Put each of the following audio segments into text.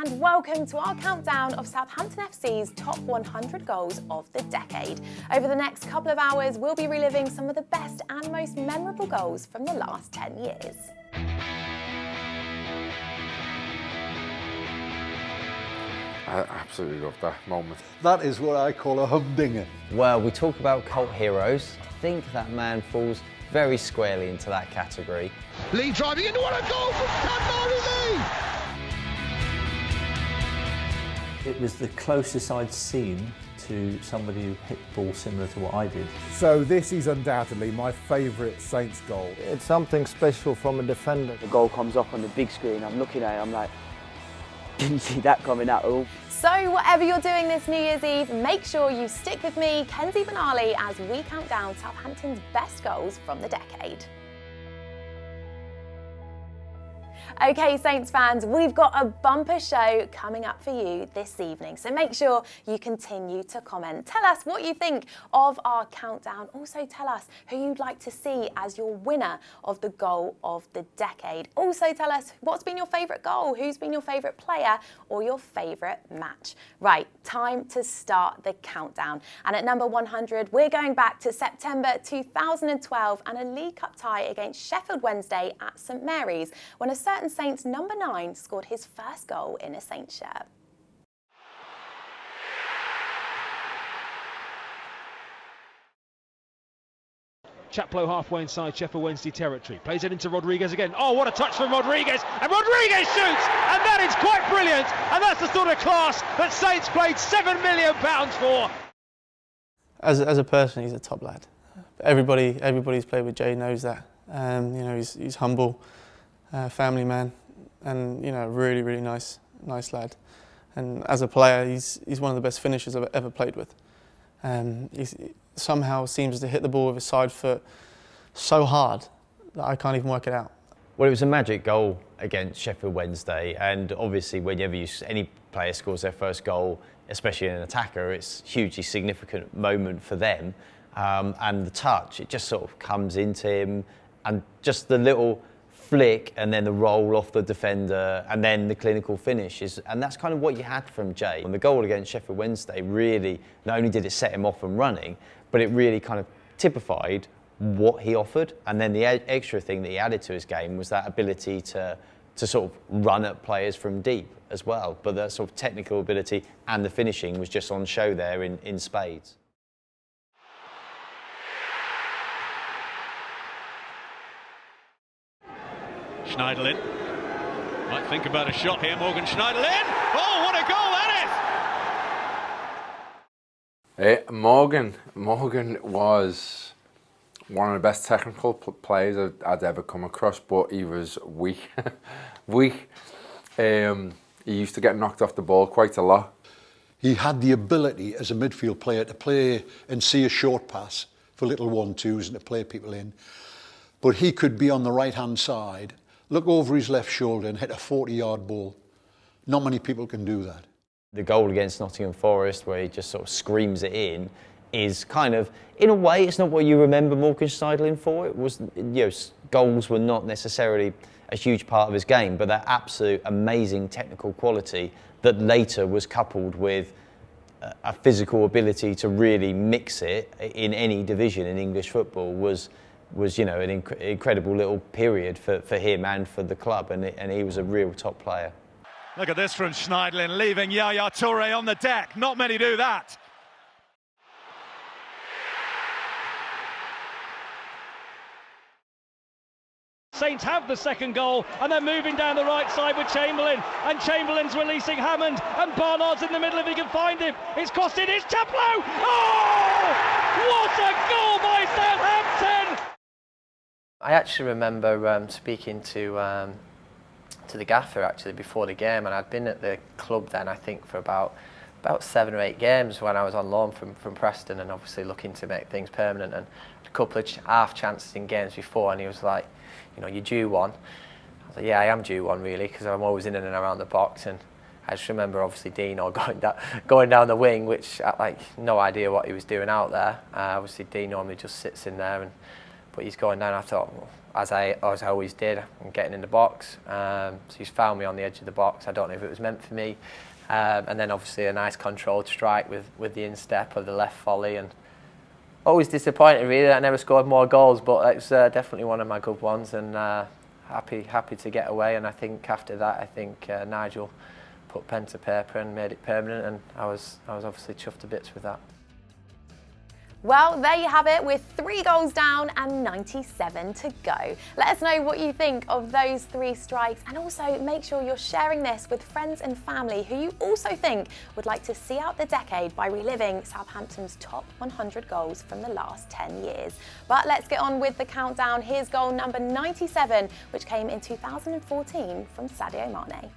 and welcome to our countdown of Southampton FC's top 100 goals of the decade. Over the next couple of hours, we'll be reliving some of the best and most memorable goals from the last 10 years. I absolutely love that moment. That is what I call a humdinger. Well, we talk about cult heroes. I think that man falls very squarely into that category. Lee driving into what a goal from Lee! It was the closest I'd seen to somebody who hit the ball similar to what I did. So this is undoubtedly my favourite Saints goal. It's something special from a defender. The goal comes up on the big screen, I'm looking at it, I'm like, didn't see that coming at all. So whatever you're doing this New Year's Eve, make sure you stick with me, Kenzie Benali, as we count down Southampton's best goals from the decade. Okay, Saints fans, we've got a bumper show coming up for you this evening, so make sure you continue to comment. Tell us what you think of our countdown. Also tell us who you'd like to see as your winner of the goal of the decade. Also tell us what's been your favourite goal, who's been your favourite player or your favourite match. Right, time to start the countdown. And at number 100, we're going back to September 2012 and a League Cup tie against Sheffield Wednesday at St Mary's, when a certain Saints number 9 scored his first goal in a Saints shirt. Chaplow halfway inside Sheffield Wednesday territory. Plays it into Rodriguez again. Oh, what a touch from Rodriguez. And Rodriguez shoots! And that is quite brilliant. And that's the sort of class that Saints paid £7 million for. As a person, he's a top lad. Everybody who's played with Jay knows that. You know, he's humble. Family man, and you know, really nice lad. And as a player, he's one of the best finishers I've ever played with. He somehow seems to hit the ball with his side foot so hard that I can't even work it out. Well, it was a magic goal against Sheffield Wednesday, and obviously whenever any player scores their first goal, especially an attacker, it's a hugely significant moment for them. And the touch, it just sort of comes into him, and just the little flick and then the roll off the defender and then the clinical finish and that's kind of what you had from Jay. And the goal against Sheffield Wednesday really, not only did it set him off and running, but it really kind of typified what he offered. And then the extra thing that he added to his game was that ability to sort of run at players from deep as well. But that sort of technical ability and the finishing was just on show there in spades. Schneider in. Might think about a shot here, Morgan Schneider in. Oh, what a goal that is! Morgan was one of the best technical players I'd ever come across, but he was weak. He used to get knocked off the ball quite a lot. He had the ability as a midfield player to play and see a short pass for little 1-2s and to play people in. But he could be on the right-hand side, look over his left shoulder and hit a 40-yard ball. Not many people can do that. The goal against Nottingham Forest, where he just sort of screams it in, is kind of, in a way, it's not what you remember Morgan Schneider in for. It was, you know, goals were not necessarily a huge part of his game, but that absolute amazing technical quality that later was coupled with a physical ability to really mix it in any division in English football was you know, an incredible little period for him and for the club, and he was a real top player. Look at this from Schneider, leaving Yaya Toure on the deck. Not many do that. Saints have the second goal, and they're moving down the right side with Chamberlain, and Chamberlain's releasing Hammond, and Barnard's in the middle if he can find him. It's crossed in, it's Chaplow! Oh! What a goal by Southampton! I actually remember speaking to the gaffer actually before the game, and I'd been at the club then I think for about 7 or 8 games when I was on loan from Preston, and obviously looking to make things permanent, and a couple of half chances in games before, and he was like, you know, you're due one. I was like, yeah, I am due one really, because I'm always in and around the box. And I just remember obviously Dino going down the wing, which I like no idea what he was doing out there. Obviously Dean normally just sits in there, but he's going down. I thought, well, as I always did, I'm getting in the box. So he's found me on the edge of the box. I don't know if it was meant for me. And then obviously a nice controlled strike with the instep of the left volley. And always disappointed really that I never scored more goals, but it's definitely one of my good ones. And happy to get away. And I think after that, Nigel put pen to paper and made it permanent. And I was obviously chuffed to bits with that. Well, there you have it, with 3 goals down and 97 to go. Let us know what you think of those 3 strikes, and also make sure you're sharing this with friends and family who you also think would like to see out the decade by reliving Southampton's top 100 goals from the last 10 years. But let's get on with the countdown. Here's goal number 97, which came in 2014 from Sadio Mane.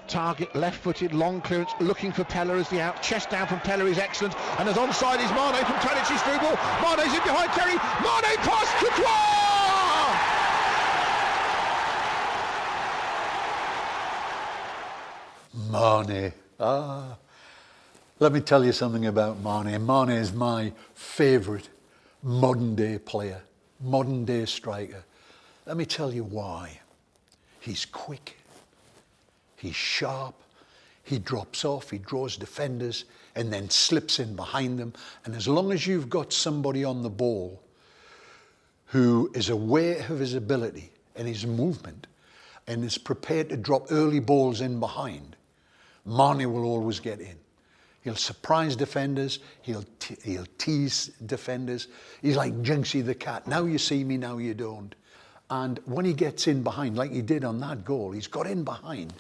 Target left-footed, long clearance, looking for Pella as the out. Chest down from Pella is excellent. And as onside is Mane from Tadic's through ball. Mane's in behind Terry. Mane pass, Courtois! Mane. Let me tell you something about Mane. Mane is my favourite modern-day player, modern-day striker. Let me tell you why. He's quick. He's sharp, he drops off, he draws defenders and then slips in behind them. And as long as you've got somebody on the ball who is aware of his ability and his movement and is prepared to drop early balls in behind, Mane will always get in. He'll surprise defenders, he'll tease defenders. He's like Jinxie the cat. Now you see me, now you don't. And when he gets in behind, like he did on that goal, he's got in behind.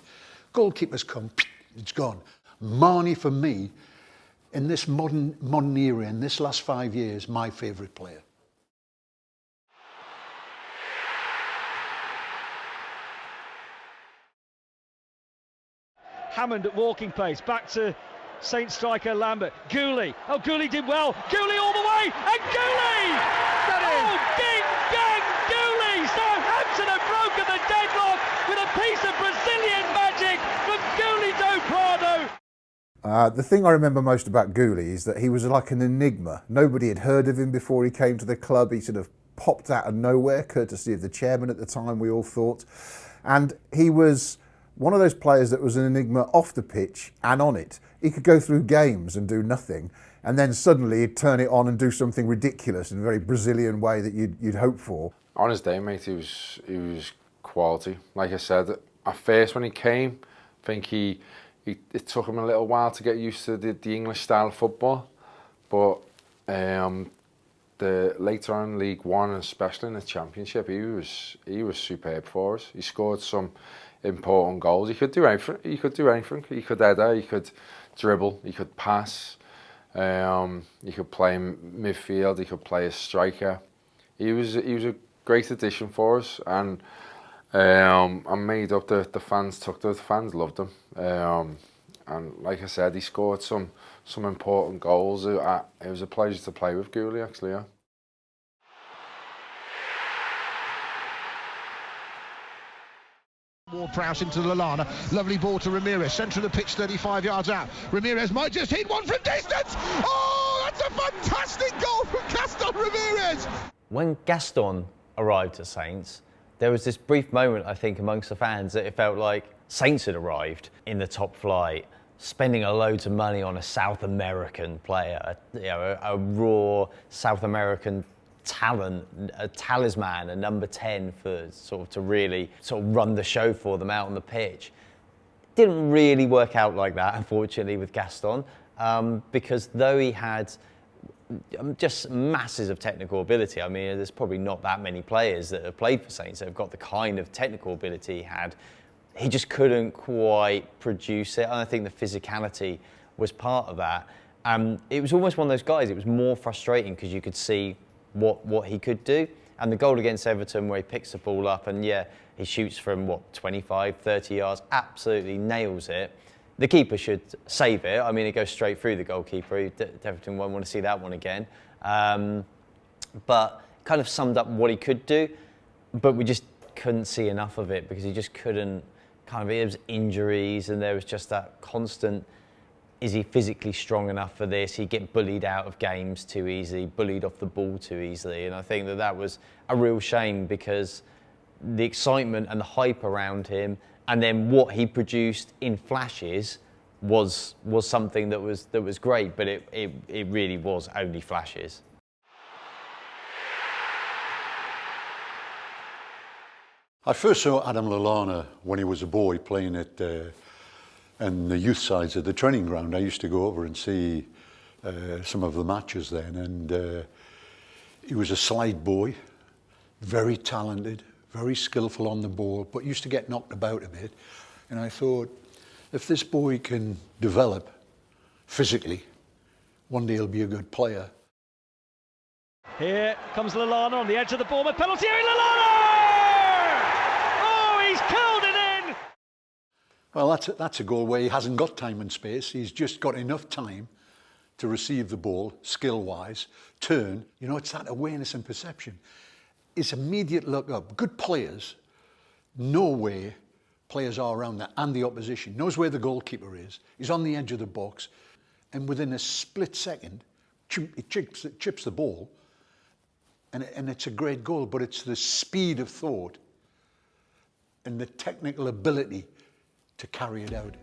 Goalkeepers come, it's gone. Mane, for me, in this modern era, in this last 5 years, my favourite player. Hammond at walking pace, back to Saint striker Lambert. Gooley, oh Gooley did well, Gooley all the way, and Gooley! Oh, ding dang, Gooley! Southampton have broken the deadlock with a piece of Brazilian magic from Gooley do Prado. The thing I remember most about Gooley is that he was like an enigma. Nobody had heard of him before he came to the club. He sort of popped out of nowhere, courtesy of the chairman at the time, we all thought. And he was one of those players that was an enigma off the pitch and on it. He could go through games and do nothing, and then suddenly he'd turn it on and do something ridiculous in a very Brazilian way that you'd hope for. On his day, mate, he was quality. Like I said, at first when he came, I think it took him a little while to get used to the English style of football, but later on in League One, and especially in the Championship, he was superb for us. He scored some important goals. He could do anything. He could header, he could dribble, he could pass, he could play in midfield, he could play as striker. He was a great addition for us, and I'm made up the fans took to it. The fans loved him, and like I said, he scored some important goals. It was a pleasure to play with Gooley, actually. Yeah. Ward-Prowse into Lallana, lovely ball to Ramirez, centre of the pitch 35 yards out. Ramirez might just hit one from distance. Oh, that's a fantastic goal from Gaston Ramirez. When Gaston arrived at Saints, there was this brief moment, I think, amongst the fans that it felt like Saints had arrived in the top flight, spending a loads of money on a South American player, a raw South American talent, a talisman, a number 10 for to really run the show for them out on the pitch. Didn't really work out like that, unfortunately, with Gaston, because though he had just masses of technical ability, I mean, there's probably not that many players that have played for Saints that have got the kind of technical ability he had. He just couldn't quite produce it, and I think the physicality was part of that. It was almost one of those guys, it was more frustrating because you could see what he could do. And the goal against Everton where he picks the ball up and he shoots from 25, 30 yards, absolutely nails it. The keeper should save it. I mean, it goes straight through the goalkeeper. Everton won't want to see that one again. But kind of summed up what he could do, but we just couldn't see enough of it because he just couldn't there was injuries and there was just that constant is he physically strong enough for this? He'd get bullied out of games too easily, bullied off the ball too easily. And I think that that was a real shame, because the excitement and the hype around him, and then what he produced in flashes was something that was great, but it really was only flashes. I first saw Adam Lallana when he was a boy playing at and the youth sides of the training ground. I used to go over and see some of the matches then, and he was a slide boy, very talented, very skillful on the ball, but used to get knocked about a bit. And I thought, if this boy can develop physically, one day he'll be a good player. Here comes Lallana on the edge of the ball, penalty area, Lallana! Oh, he's curled it in! Well, that's a goal where he hasn't got time and space. He's just got enough time to receive the ball, skill-wise, turn. You know, it's that awareness and perception. It's immediate look up. Good players know where players are around that, and the opposition knows where the goalkeeper is. He's on the edge of the box, and within a split second, it chips the ball, and it's a great goal. But it's the speed of thought and the technical ability to carry it out.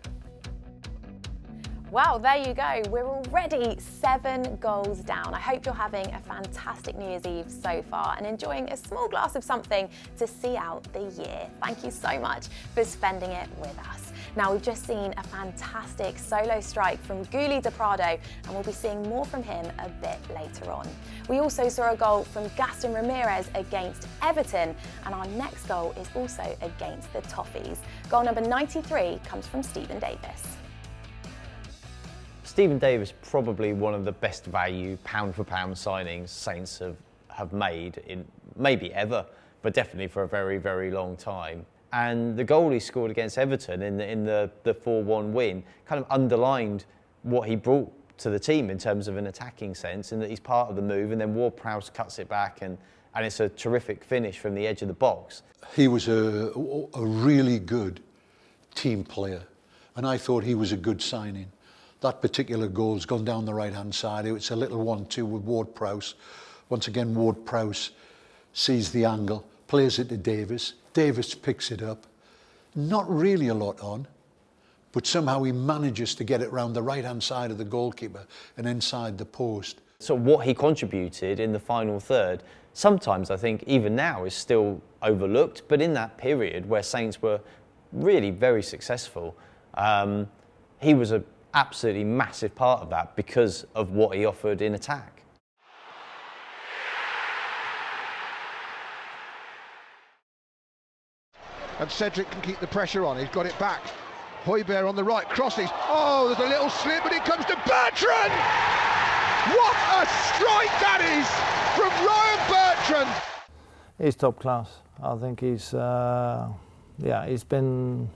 Well, there you go. We're already 7 goals down. I hope you're having a fantastic New Year's Eve so far and enjoying a small glass of something to see out the year. Thank you so much for spending it with us. Now, we've just seen a fantastic solo strike from Gulli de Prado, and we'll be seeing more from him a bit later on. We also saw a goal from Gaston Ramirez against Everton, and our next goal is also against the Toffees. Goal number 93 comes from Stephen Davis. Stephen Davis, probably one of the best value pound-for-pound signings Saints have made in maybe ever, but definitely for a very, very long time. And the goal he scored against Everton in the 4-1 win kind of underlined what he brought to the team in terms of an attacking sense, in that he's part of the move, and then Ward-Prowse cuts it back, and it's a terrific finish from the edge of the box. He was a really good team player, and I thought he was a good signing. That particular goal's gone down the right-hand side. It's a little 1-2 with Ward-Prowse. Once again, Ward-Prowse sees the angle, plays it to Davis. Davis picks it up. Not really a lot on, but somehow he manages to get it round the right-hand side of the goalkeeper and inside the post. So what he contributed in the final third, sometimes I think even now is still overlooked, but in that period where Saints were really very successful, he was an absolutely massive part of that because of what he offered in attack. And Cedric can keep the pressure on. He's got it back. Højbjerg on the right, crosses. Oh, there's a little slip, but it comes to Bertrand! What a strike that is from Ryan Bertrand! He's top class. I think he's been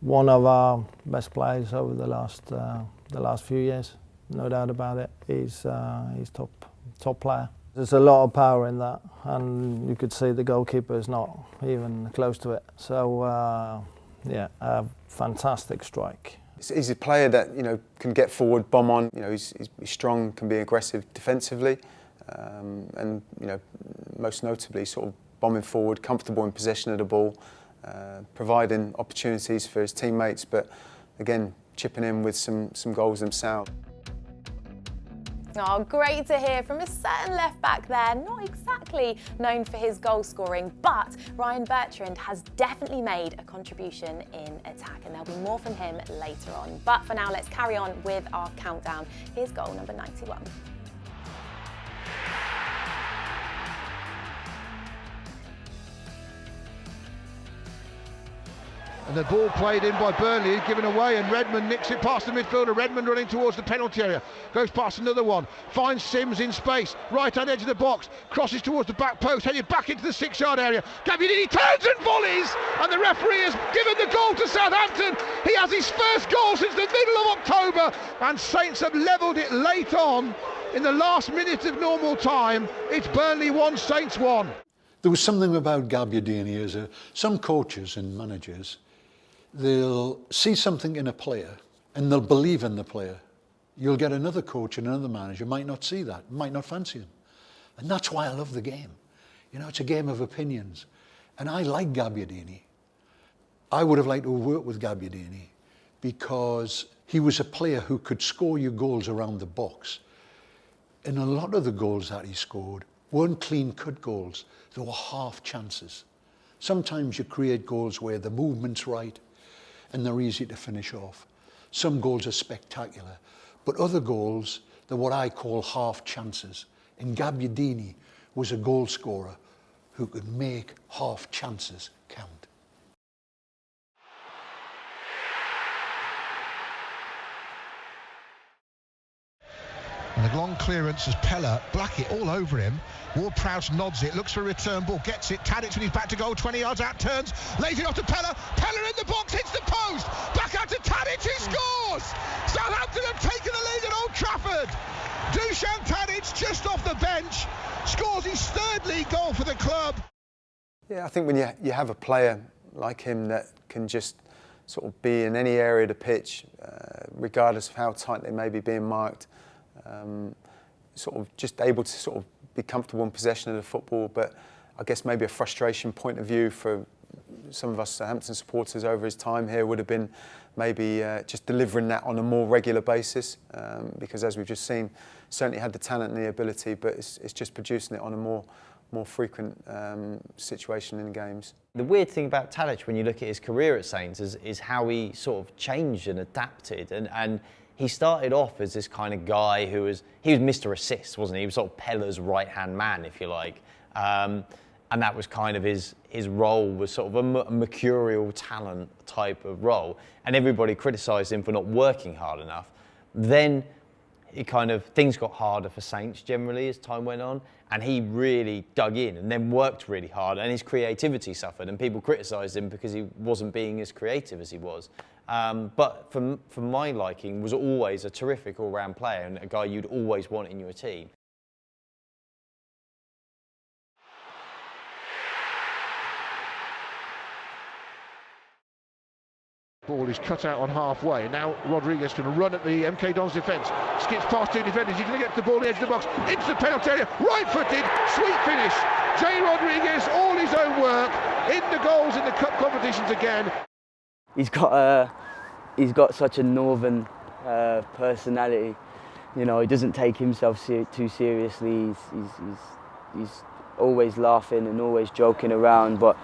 one of our best players over the last few years. No doubt about it. He's top player. There's a lot of power in that, and you could see the goalkeeper is not even close to it. So, a fantastic strike. He's a player that can get forward, bomb on. He's strong, can be aggressive defensively, and most notably, sort of bombing forward, comfortable in possession of the ball, providing opportunities for his teammates, but again, chipping in with some goals himself. Oh, great to hear from a certain left back there, not exactly known for his goal scoring, but Ryan Bertrand has definitely made a contribution in attack, and there'll be more from him later on. But for now, let's carry on with our countdown. Here's goal number 91. And the ball played in by Burnley, given away, and Redmond nicks it past the midfielder. Redmond running towards the penalty area, goes past another one, finds Sims in space, right-hand edge of the box, crosses towards the back post, headed back into the 6-yard area. Gabbiadini turns and volleys, and the referee has given the goal to Southampton. He has his first goal since the middle of October, and Saints have levelled it late on in the last minute of normal time. It's Burnley 1, Saints 1. There was something about Gabbiadini as some coaches and managers, they'll see something in a player and they'll believe in the player. You'll get another coach and another manager might not see that, might not fancy him. And that's why I love the game. You know, it's a game of opinions. And I like Gabbiadini. I would have liked to work with Gabbiadini because he was a player who could score you goals around the box. And a lot of the goals that he scored weren't clean-cut goals. They were half chances. Sometimes you create goals where the movement's right and they're easy to finish off. Some goals are spectacular, but other goals, they're what I call half chances. And Gabbiadini was a goal scorer who could make half chances count. And the long clearance as Pella, Blackett all over him. Ward-Prowse nods it, looks for a return ball, gets it. Tadic when he's back to goal, 20 yards out, turns, lays it off to Pella. Pella in the box, hits the post. Back out to Tadic, who scores! Southampton have taken the lead at Old Trafford. Dusan Tadic, just off the bench, scores his third league goal for the club. Yeah, I think when you have a player like him that can just sort of be in any area of the pitch, regardless of how tight they may be being marked, sort of just able to sort of be comfortable in possession of the football, but I guess maybe a frustration point of view for some of us Southampton supporters over his time here would have been maybe just delivering that on a more regular basis, because as we've just seen, certainly had the talent and the ability, but it's just producing it on a more frequent situation in games. The weird thing about Tadic when you look at his career at Saints is how he sort of changed and adapted, and he started off as this kind of guy he was Mr. Assist, wasn't he? He was sort of Pella's right-hand man, if you like. And that was kind of his role, was sort of a mercurial talent type of role. And everybody criticised him for not working hard enough. Then things got harder for Saints generally as time went on, and he really dug in and then worked really hard, and his creativity suffered, and people criticised him because he wasn't being as creative as he was. But for my liking, was always a terrific all-round player and a guy you'd always want in your team. Ball is cut out on halfway. Now Rodriguez going to run at the MK Dons defence. Skips past two defenders. He's going to get to the ball, the edge of the box, into the penalty area. Right-footed, sweet finish. Jay Rodriguez, all his own work, in the goals in the cup competitions again. He's got such a northern personality. You know, he doesn't take himself too seriously. He's always laughing and always joking around. But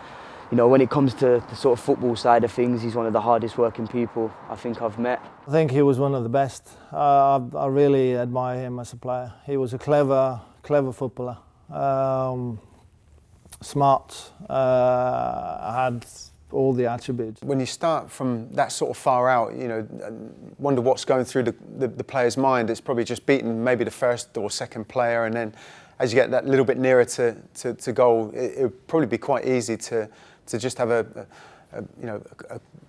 you know, when it comes to the sort of football side of things, he's one of the hardest working people I think I've met. I think he was one of the best. I really admire him as a player. He was a clever footballer, smart, had all the attributes. When you start from that sort of far out, you know, wonder what's going through the player's mind. It's probably just beating maybe the first or second player, and then as you get that little bit nearer to goal, it would probably be quite easy to just have a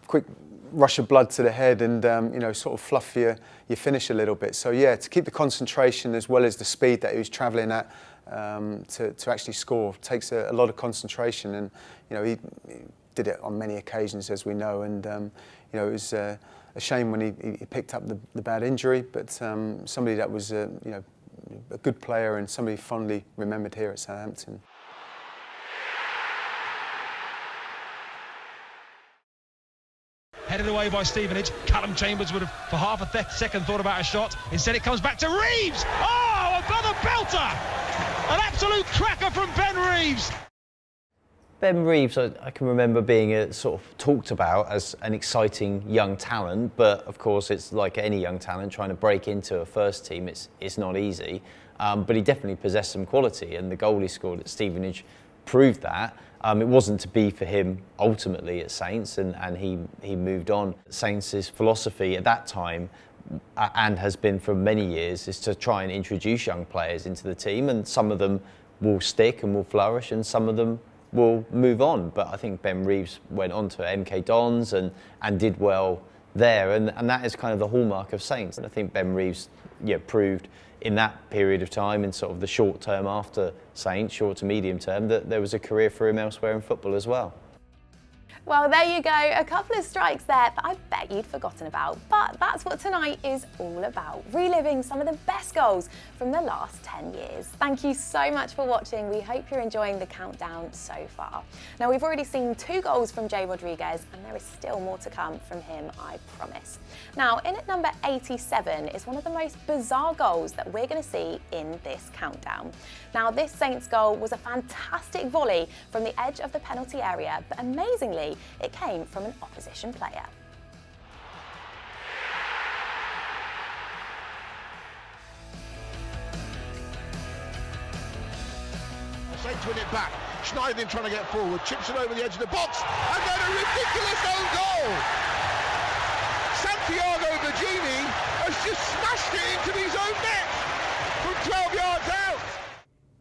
quick rush of blood to the head and you know, sort of fluff your finish a little bit. So yeah, to keep the concentration as well as the speed that he was travelling at to actually score takes a lot of concentration, and you know, he did it on many occasions, as we know, and you know, it was a shame when he picked up the bad injury, but somebody that was you know, a good player and somebody fondly remembered here at Southampton. Headed away by Stevenage. Callum Chambers would have, for half a second, thought about a shot. Instead, it comes back to Reeves. Oh, another belter! An absolute cracker from Ben Reeves. Ben Reeves, I can remember being sort of talked about as an exciting young talent, but of course it's like any young talent trying to break into a first team. It's not easy, but he definitely possessed some quality, and the goal he scored at Stevenage proved that. It wasn't to be for him ultimately at Saints, and he moved on. Saints' philosophy at that time, and has been for many years, is to try and introduce young players into the team, and some of them will stick and will flourish, and some of them will move on. But I think Ben Reeves went on to MK Dons and did well there, and that is kind of the hallmark of Saints. And I think Ben Reeves proved in that period of time, in sort of the short term after Saints, short to medium term, that there was a career for him elsewhere in football as well. Well, there you go, a couple of strikes there that I bet you'd forgotten about. But that's what tonight is all about, reliving some of the best goals from the last 10 years. Thank you so much for watching. We hope you're enjoying the countdown so far. Now, we've already seen 2 goals from Jay Rodriguez, and there is still more to come from him, I promise. Now, in at number 87 is one of the most bizarre goals that we're going to see in this countdown. Now, this Saints goal was a fantastic volley from the edge of the penalty area, but amazingly, it came from an opposition player. Saints win it back. Schneider trying to get forward, chips it over the edge of the box, and then a ridiculous own goal. Santiago Virginie has just smashed it into his own net from 12 yards out.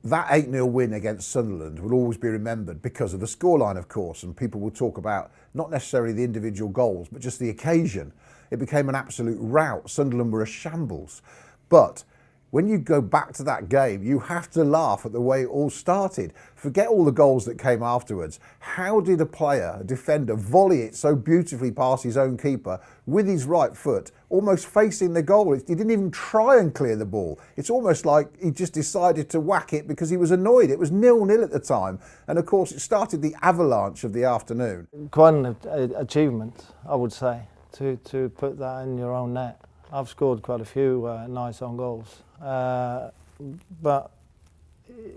That 8-0 win against Sunderland will always be remembered because of the scoreline, of course, and people will talk about not necessarily the individual goals, but just the occasion. It became an absolute rout. Sunderland were a shambles. But when you go back to that game, you have to laugh at the way it all started. Forget all the goals that came afterwards. How did a defender, volley it so beautifully past his own keeper with his right foot, almost facing the goal? He didn't even try and clear the ball. It's almost like he just decided to whack it because he was annoyed. It was 0-0 at the time. And of course, it started the avalanche of the afternoon. Quite an achievement, I would say, to put that in your own net. I've scored quite a few nice own goals. But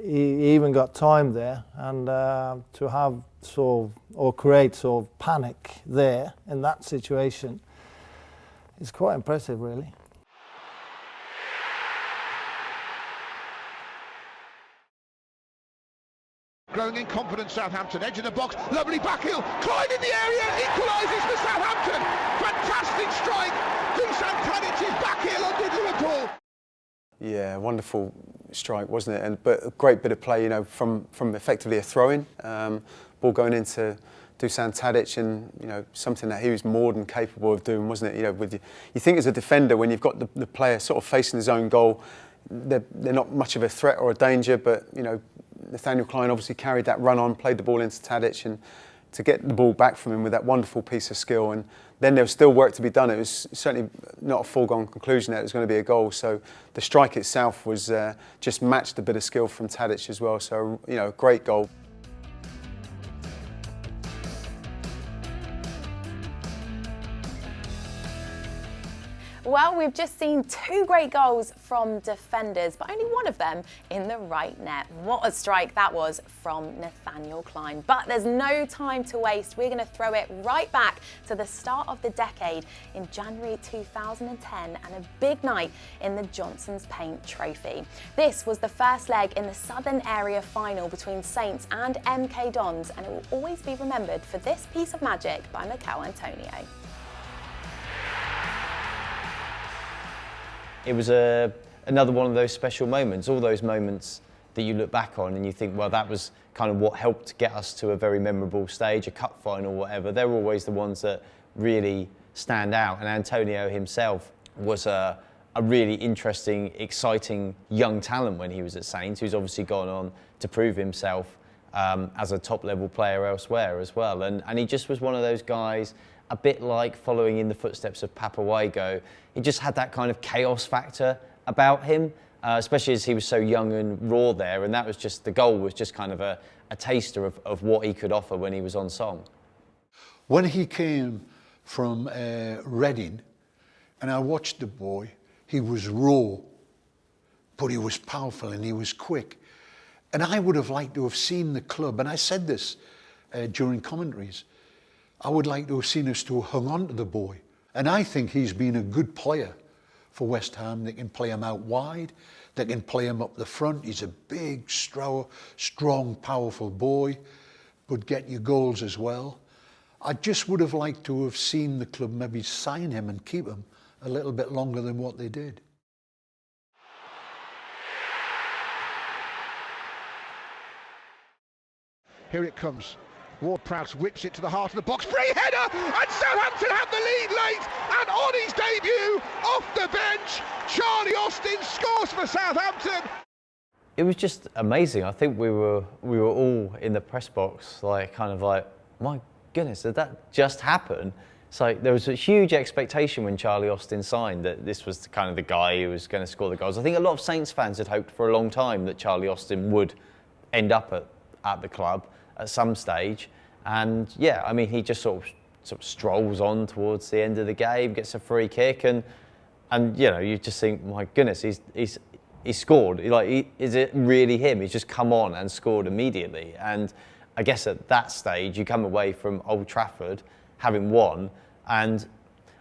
he even got time there, and to have create panic there in that situation is quite impressive, really. Growing in confidence, Southampton, edge of the box, lovely backheel, Clyde in the area, equalises for Southampton. Fantastic strike, Dusan Tadic's backheel undid Liverpool. Yeah, wonderful strike, wasn't it? But a great bit of play, you know, from effectively a throw-in, ball going into Dusan Tadic, and you know, something that he was more than capable of doing, wasn't it? You know, you think as a defender, when you've got the player sort of facing his own goal, they're not much of a threat or a danger, but you know, Nathaniel Clyne obviously carried that run on, played the ball into Tadic, and to get the ball back from him with that wonderful piece of skill. And then there was still work to be done. It was certainly not a foregone conclusion that it was going to be a goal. So the strike itself was just matched a bit of skill from Tadic as well. So, you know, great goal. Well, we've just seen 2 great goals from defenders, but only one of them in the right net. What a strike that was from Nathaniel Clyne. But there's no time to waste. We're going to throw it right back to the start of the decade in January 2010 and a big night in the Johnson's Paint Trophy. This was the first leg in the Southern Area final between Saints and MK Dons, and it will always be remembered for this piece of magic by Mikel Antonio. It was another one of those special moments, all those moments that you look back on and you think, well, that was kind of what helped get us to a very memorable stage, a cup final, whatever. They're always the ones that really stand out. And Antonio himself was a really interesting, exciting young talent when he was at Saints, who's obviously gone on to prove himself as a top-level player elsewhere as well. And he just was one of those guys, a bit like following in the footsteps of Papawago. He just had that kind of chaos factor about him, especially as he was so young and raw there. And that was just, the goal was just kind of a taster of what he could offer when he was on song. When he came from Reading, and I watched the boy, he was raw, but he was powerful and he was quick. And I would have liked to have seen the club, and I said this during commentaries, I would like to have seen us to have hung on to the boy. And I think he's been a good player for West Ham. They can play him out wide, they can play him up the front. He's a big, strong, powerful boy, but get you goals as well. I just would have liked to have seen the club maybe sign him and keep him a little bit longer than what they did. Here it comes. Ward-Prowse whips it to the heart of the box. Free header! And Southampton have the lead late. And on his debut, off the bench, Charlie Austin scores for Southampton. It was just amazing. I think we were all in the press box, like, kind of like, my goodness, did that just happen? It's like there was a huge expectation when Charlie Austin signed that this was kind of the guy who was going to score the goals. I think a lot of Saints fans had hoped for a long time that Charlie Austin would end up at the club at some stage. And yeah, I mean, he just sort of strolls on towards the end of the game, gets a free kick, and you know, you just think, my goodness, he's scored. Is it really him? He's just come on and scored immediately. And I guess at that stage, you come away from Old Trafford having won, and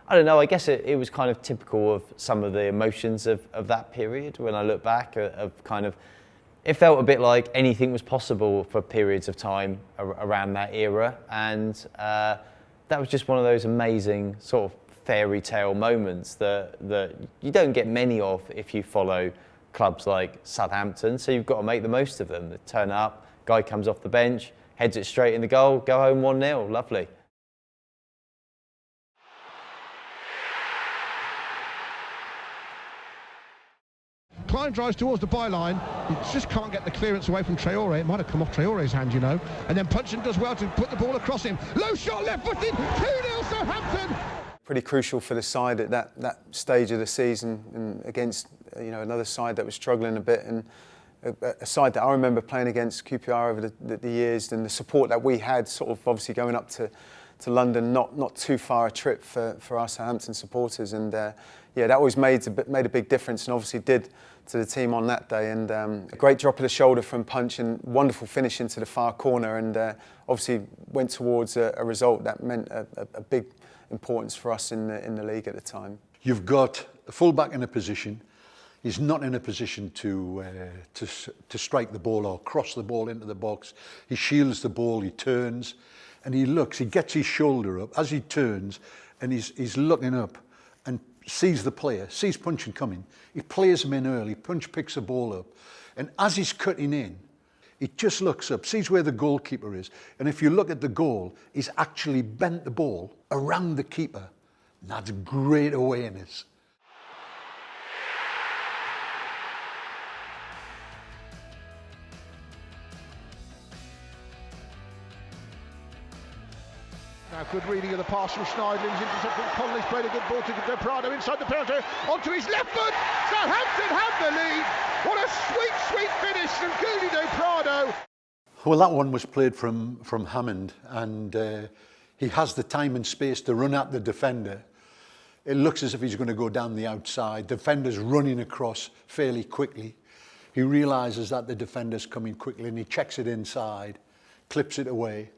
I don't know, I guess it was kind of typical of some of the emotions of that period. When I look back, it felt a bit like anything was possible for periods of time around that era, and that was just one of those amazing sort of fairy tale moments that you don't get many of if you follow clubs like Southampton, so you've got to make the most of them. They turn up, guy comes off the bench, heads it straight in the goal, go home 1-0, lovely. Klein drives towards the byline. He just can't get the clearance away from Traore. It might have come off Traore's hand, you know. And then Puncheon does well to put the ball across him. Low shot, left-footed, 2-0 Southampton. Pretty crucial for the side at that stage of the season, and against another side that was struggling a bit, and a side that I remember playing against QPR over the years, and the support that we had, sort of obviously going up to London, not too far a trip for our Southampton supporters, and yeah, that always made a big difference, and obviously did to the team on that day. And a great drop of the shoulder from Punch, and wonderful finish into the far corner, and obviously went towards a result that meant a big importance for us in the league at the time. You've got a full-back in a position. He's not in a position to strike the ball or cross the ball into the box. He shields the ball, he turns, and he gets his shoulder up as he turns, and he's looking up and sees the player, sees Puncheon coming. He plays him in early. Punch picks the ball up, and as he's cutting in, he just looks up, sees where the goalkeeper is, and if you look at the goal, he's actually bent the ball around the keeper. And that's great awareness. Now good reading of the pass from Schneider. He's intercepted. Conley's played a good ball to Del Prado inside the penalty. Onto his left foot. Southampton have the lead. What a sweet, sweet finish from Gouli Del Prado. Well, that one was played from Hammond, and he has the time and space to run at the defender. It looks as if he's going to go down the outside. Defender's running across fairly quickly. He realises that the defender's coming quickly, and he checks it inside, clips it away,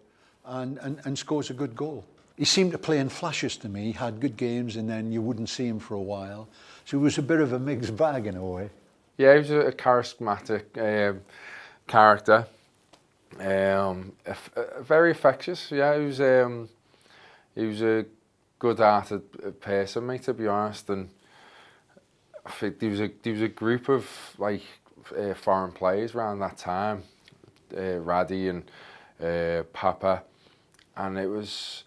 and scores a good goal. He seemed to play in flashes to me. He had good games, and then you wouldn't see him for a while. So it was a bit of a mixed bag in a way. Yeah, he was a charismatic character. Very infectious. Yeah, he was a good-hearted person, mate, to be honest. And I think there was a group of foreign players around that time, Raddy and Papa, and it was.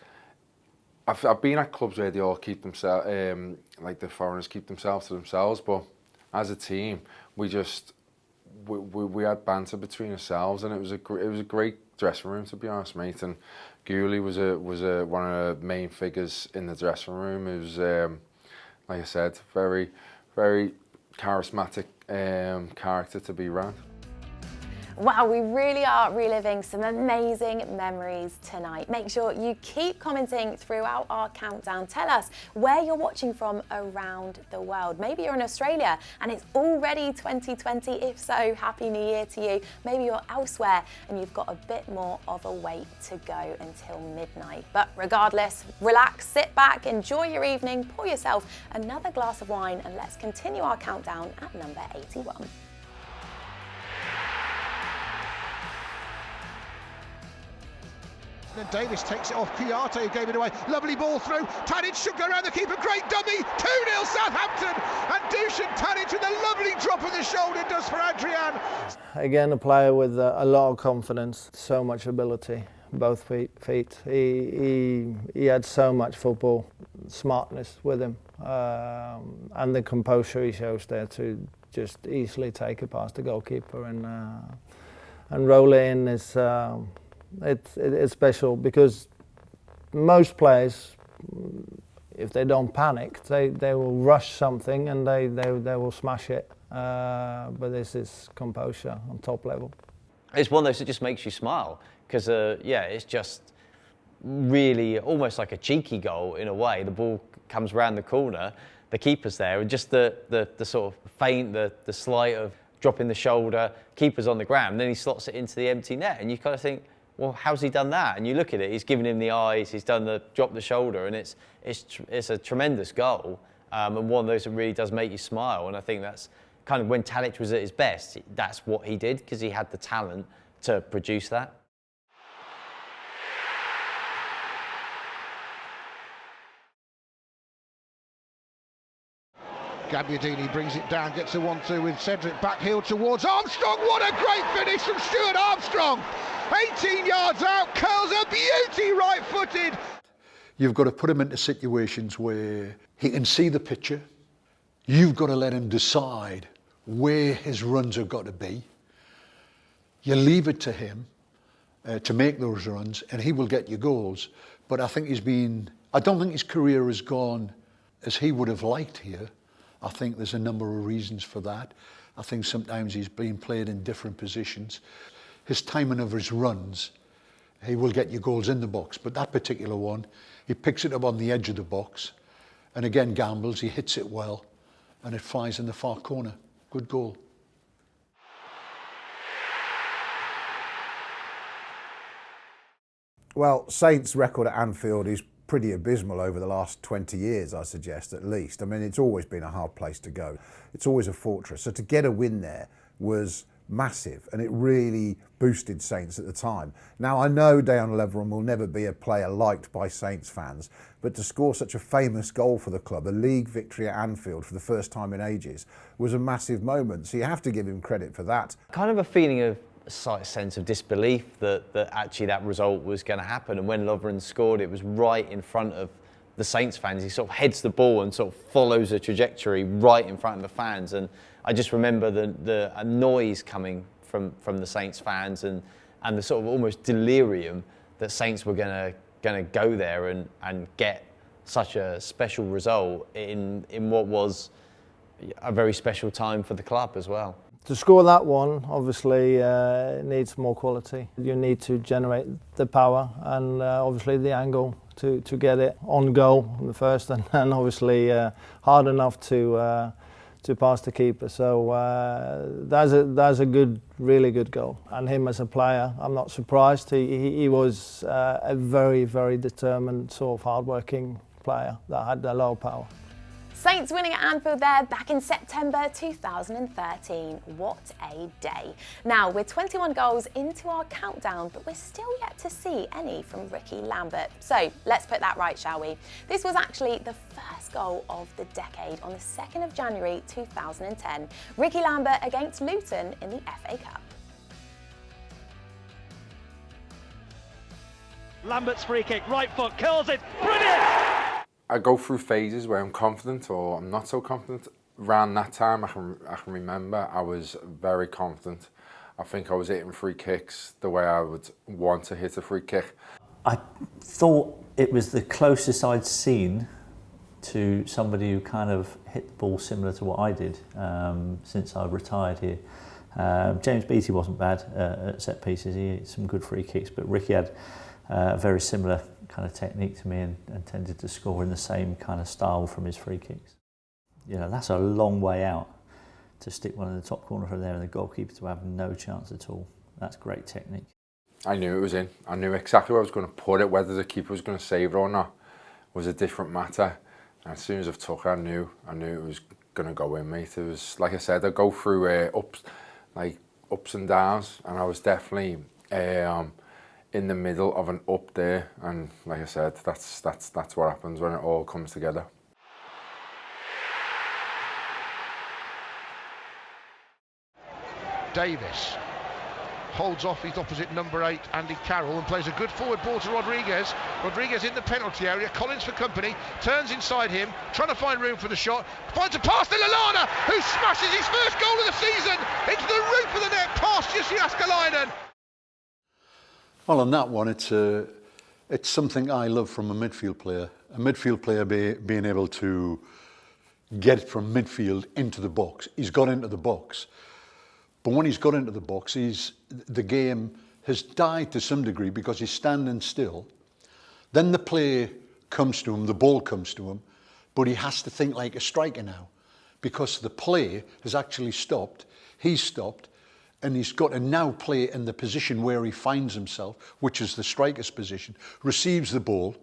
I've been at clubs where they all keep themselves, the foreigners keep themselves to themselves, but as a team, we had banter between ourselves, and it was a great dressing room, to be honest, mate. And Gouli was one of the main figures in the dressing room. It was, like I said, very, very charismatic character to be around. Wow, we really are reliving some amazing memories tonight. Make sure you keep commenting throughout our countdown. Tell us where you're watching from around the world. Maybe you're in Australia and it's already 2020. If so, Happy New Year to you. Maybe you're elsewhere and you've got a bit more of a wait to go until midnight. But regardless, relax, sit back, enjoy your evening, pour yourself another glass of wine, and let's continue our countdown at number 81. Then Davis takes it off. Kouyaté, who gave it away. Lovely ball through. Tadic should go around the keeper. Great dummy. 2-0 Southampton. And Dusan Tadic with a lovely drop of the shoulder does for Adrian. Again, a player with a lot of confidence, so much ability, both feet. He had so much football smartness with him, and the composure he shows there to just easily take it past the goalkeeper and roll it in is. It's special because most players, if they don't panic, they will rush something and they will smash it. But this is composure on top level. It's one of those that just makes you smile because, it's just really almost like a cheeky goal in a way. The ball comes round the corner, the keeper's there, and just the sort of feint, the slight of dropping the shoulder, keeper's on the ground, and then he slots it into the empty net, and you kind of think, well, how's he done that? And you look at it, he's given him the eyes, he's done the drop the shoulder, and it's a tremendous goal, and one of those that really does make you smile. And I think that's kind of when Tadic was at his best, that's what he did, because he had the talent to produce that. Gabbiadini brings it down, gets a 1-2 with Cedric back heel towards Armstrong. What a great finish from Stuart Armstrong. 18 yards out, curls a beauty right-footed. You've got to put him into situations where he can see the picture. You've got to let him decide where his runs have got to be. You leave it to him to make those runs, and he will get you goals. But I don't think his career has gone as he would have liked here. I think there's a number of reasons for that. I think sometimes he's been played in different positions. His timing of his runs, he will get you goals in the box, but that particular one, he picks it up on the edge of the box, and again gambles, he hits it well, and it flies in the far corner. Good goal. Well, Saints' record at Anfield is pretty abysmal over the last 20 years, I suggest, at least. I mean, it's always been a hard place to go. It's always a fortress. So to get a win there was massive, and it really boosted Saints at the time. Now, I know Dejan Lovren will never be a player liked by Saints fans, but to score such a famous goal for the club, a league victory at Anfield for the first time in ages, was a massive moment. So you have to give him credit for that. Kind of a feeling of a slight sense of disbelief that actually that result was going to happen. And when Lovren scored, it was right in front of the Saints fans. He sort of heads the ball and sort of follows a trajectory right in front of the fans. And I just remember the noise coming from the Saints fans and the sort of almost delirium that Saints were going to go there and get such a special result in what was a very special time for the club as well. To score that one, obviously, needs more quality. You need to generate the power and obviously the angle to get it on goal in the first, and obviously hard enough to pass the keeper. So that's a good, really good goal. And him as a player, I'm not surprised. He was a very, very determined, sort of hard-working player that had a lot of power. Saints winning at Anfield there back in September 2013. What a day. Now, we're 21 goals into our countdown, but we're still yet to see any from Rickie Lambert. So let's put that right, shall we? This was actually the first goal of the decade on the 2nd of January 2010. Rickie Lambert against Luton in the FA Cup. Lambert's free kick, right foot, curls it, brilliant! I go through phases where I'm confident or I'm not so confident. Around that time, I can remember I was very confident. I think I was hitting free kicks the way I would want to hit a free kick. I thought it was the closest I'd seen to somebody who kind of hit the ball similar to what I did since I retired here. James Beattie wasn't bad at set pieces. He hit some good free kicks, but Rickie had a very similar kind of technique to me and tended to score in the same kind of style from his free kicks. You know, that's a long way out to stick one in the top corner from there and the goalkeeper to have no chance at all. That's great technique. I knew it was in. I knew exactly where I was going to put it. Whether the keeper was going to save it or not was a different matter. And as soon as I took it, I knew it was going to go in, mate. It was, like I said, I go through ups and downs, and I was definitely in the middle of an up there, and like I said, that's what happens when it all comes together. Davis holds off his opposite number 8, Andy Carroll, and plays a good forward ball to Rodriguez. Rodriguez in the penalty area, Collins for company, turns inside him, trying to find room for the shot, finds a pass to Lallana, who smashes his first goal of the season into the roof of the net past Jussi Jääskeläinen. Well, on that one, it's It's something I love from a midfield player. A midfield player being able to get it from midfield into the box. He's got into the box. But when he's got into the box, the game has died to some degree because he's standing still. Then the play comes to him, the ball comes to him, but he has to think like a striker now because the play has actually stopped. He's stopped, and he's got to now play in the position where he finds himself, which is the striker's position, receives the ball,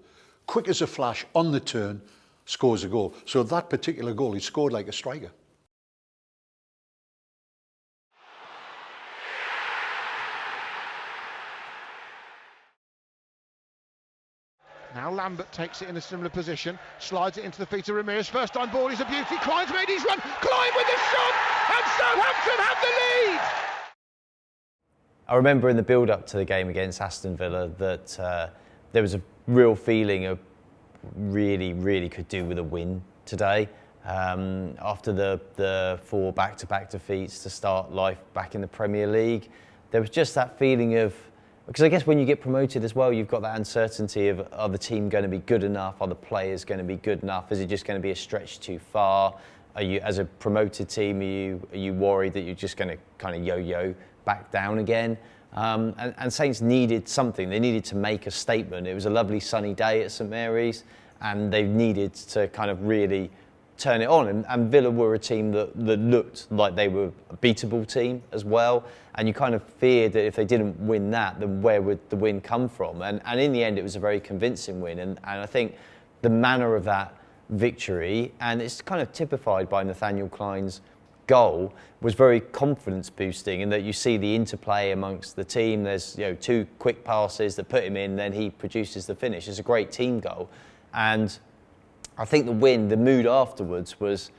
quick as a flash, on the turn, scores a goal. So that particular goal, he scored like a striker. Now Lambert takes it in a similar position, slides it into the feet of Ramirez. First time ball is a beauty. Klein's made his run. Klein with the shot, and Southampton have the lead. I remember in the build-up to the game against Aston Villa that there was a real feeling of really could do with a win today. After the 4 back-to-back defeats to start life back in the Premier League, there was just that feeling of, because I guess when you get promoted as well, you've got that uncertainty of, are the team going to be good enough? Are the players going to be good enough? Is it just going to be a stretch too far? Are you, as a promoted team, are you worried that you're just going to kind of yo-yo back down again? And Saints needed something. They needed to make a statement. It was a lovely sunny day at St Mary's, and they needed to kind of really turn it on. And Villa were a team that looked like they were a beatable team as well. And you kind of feared that if they didn't win that, then where would the win come from? And in the end, it was a very convincing win. And I think the manner of that victory, and it's kind of typified by Nathaniel Klein's goal, was very confidence boosting, in that you see the interplay amongst the team. There's 2 quick passes that put him in, then he produces the finish. It's a great team goal. And I think the mood afterwards was,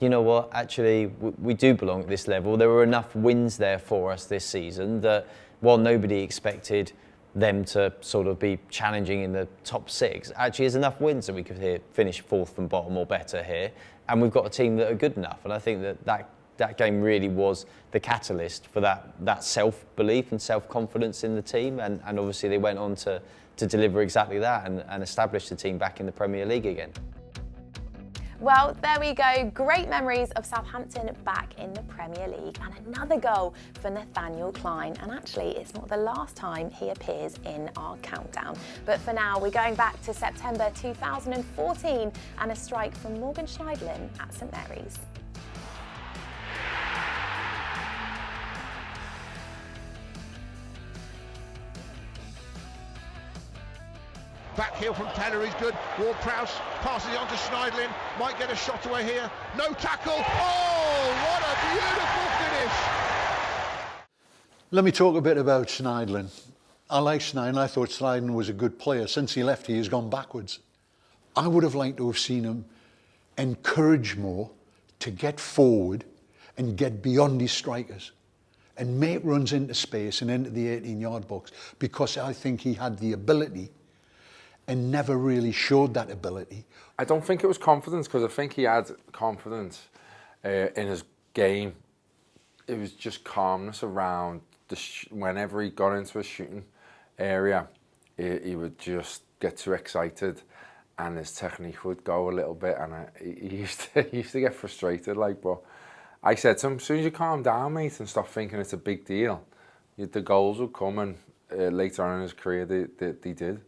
you know what, actually, we do belong at this level. There were enough wins there for us this season that while nobody expected them to sort of be challenging in the top 6, actually there's enough wins that we could finish 4th from bottom or better here. And we've got a team that are good enough. And I think that game really was the catalyst for that self-belief and self-confidence in the team. And obviously they went on to deliver exactly that and establish the team back in the Premier League again. Well, there we go. Great memories of Southampton back in the Premier League, and another goal for Nathaniel Klein. And actually, it's not the last time he appears in our countdown. But for now, we're going back to September 2014 and a strike from Morgan Schneider at St Mary's. Back heel from Taylor is good. Ward-Prowse passes it on to Schneidlin. Might get a shot away here. No tackle. Oh, what a beautiful finish. Let me talk a bit about Schneidlin. I like Schneidlin. I thought Schneidlin was a good player. Since he left, he has gone backwards. I would have liked to have seen him encourage more to get forward and get beyond his strikers and make runs into space and into the 18-yard box, because I think he had the ability and never really showed that ability. I don't think it was confidence, because I think he had confidence in his game. It was just calmness around whenever he got into a shooting area, he would just get too excited and his technique would go a little bit, and he used to get frustrated. But I said to him, as soon as you calm down, mate, and stop thinking it's a big deal, the goals will come, and later on in his career they did.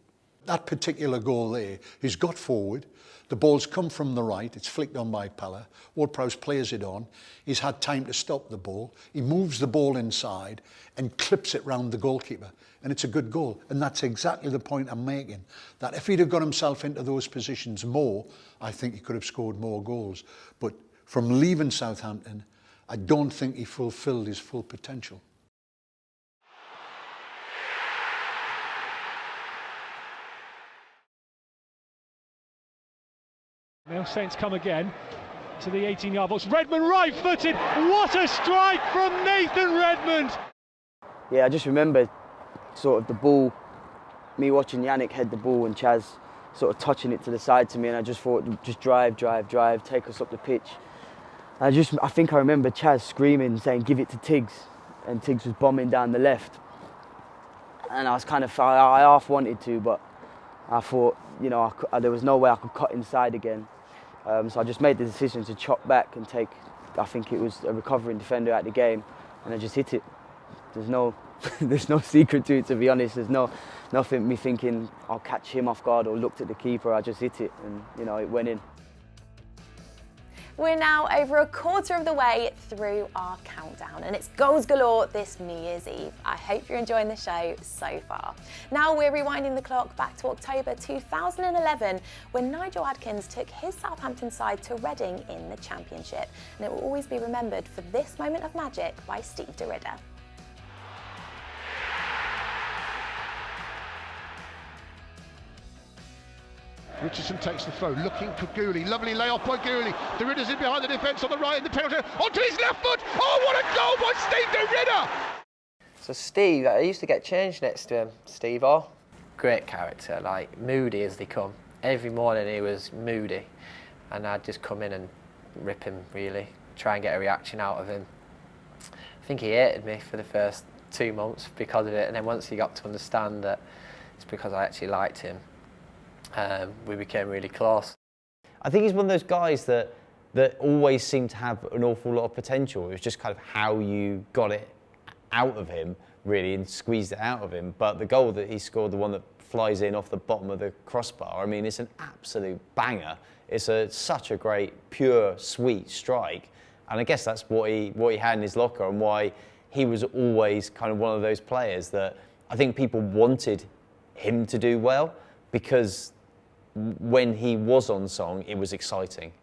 That particular goal there, he's got forward, the ball's come from the right, it's flicked on by Pella, Ward-Prowse plays it on, he's had time to stop the ball, he moves the ball inside and clips it round the goalkeeper, and it's a good goal. And that's exactly the point I'm making, that if he'd have got himself into those positions more, I think he could have scored more goals. But from leaving Southampton, I don't think he fulfilled his full potential. Now Saints come again to the 18-yard box. Redmond right-footed. What a strike from Nathan Redmond! Yeah, I just remember sort of the ball, me watching Yannick head the ball and Chaz sort of touching it to the side to me, and I just thought, just drive, take us up the pitch. I think I remember Chaz screaming, saying, give it to Tiggs, and Tiggs was bombing down the left. And I was kind of, I half wanted to, but I thought, you know, there was no way I could cut inside again. So I just made the decision to chop back and take, I think it was a recovering defender at the game, and I just hit it. There's no, there's no secret to it, to be honest. There's nothing me thinking I'll catch him off guard or looked at the keeper. I just hit it, and you know, it went in. We're now over a quarter of the way through our countdown, and it's goals galore this New Year's Eve. I hope you're enjoying the show so far. Now we're rewinding the clock back to October 2011, when Nigel Adkins took his Southampton side to Reading in the Championship, and it will always be remembered for this moment of magic by Steve de Ridder. Richardson takes the throw, looking for Gooley. Lovely layoff by Gooley. De Ridder's in behind the defence on the right in the penalty. Onto his left foot. Oh, what a goal by Steve de Ridder! So Steve, I used to get changed next to him. Steve, great character, like moody as they come. Every morning he was moody, and I'd just come in and rip him, really, try and get a reaction out of him. I think he hated me for the first 2 months because of it, and then once he got to understand that it's because I actually liked him, we became really close. I think he's one of those guys that always seemed to have an awful lot of potential. It was just kind of how you got it out of him, really, and squeezed it out of him. But the goal that he scored, the one that flies in off the bottom of the crossbar, I mean, it's an absolute banger. It's such a great, pure, sweet strike. And I guess that's what he had in his locker, and why he was always kind of one of those players that I think people wanted him to do well, because when he was on song, it was exciting.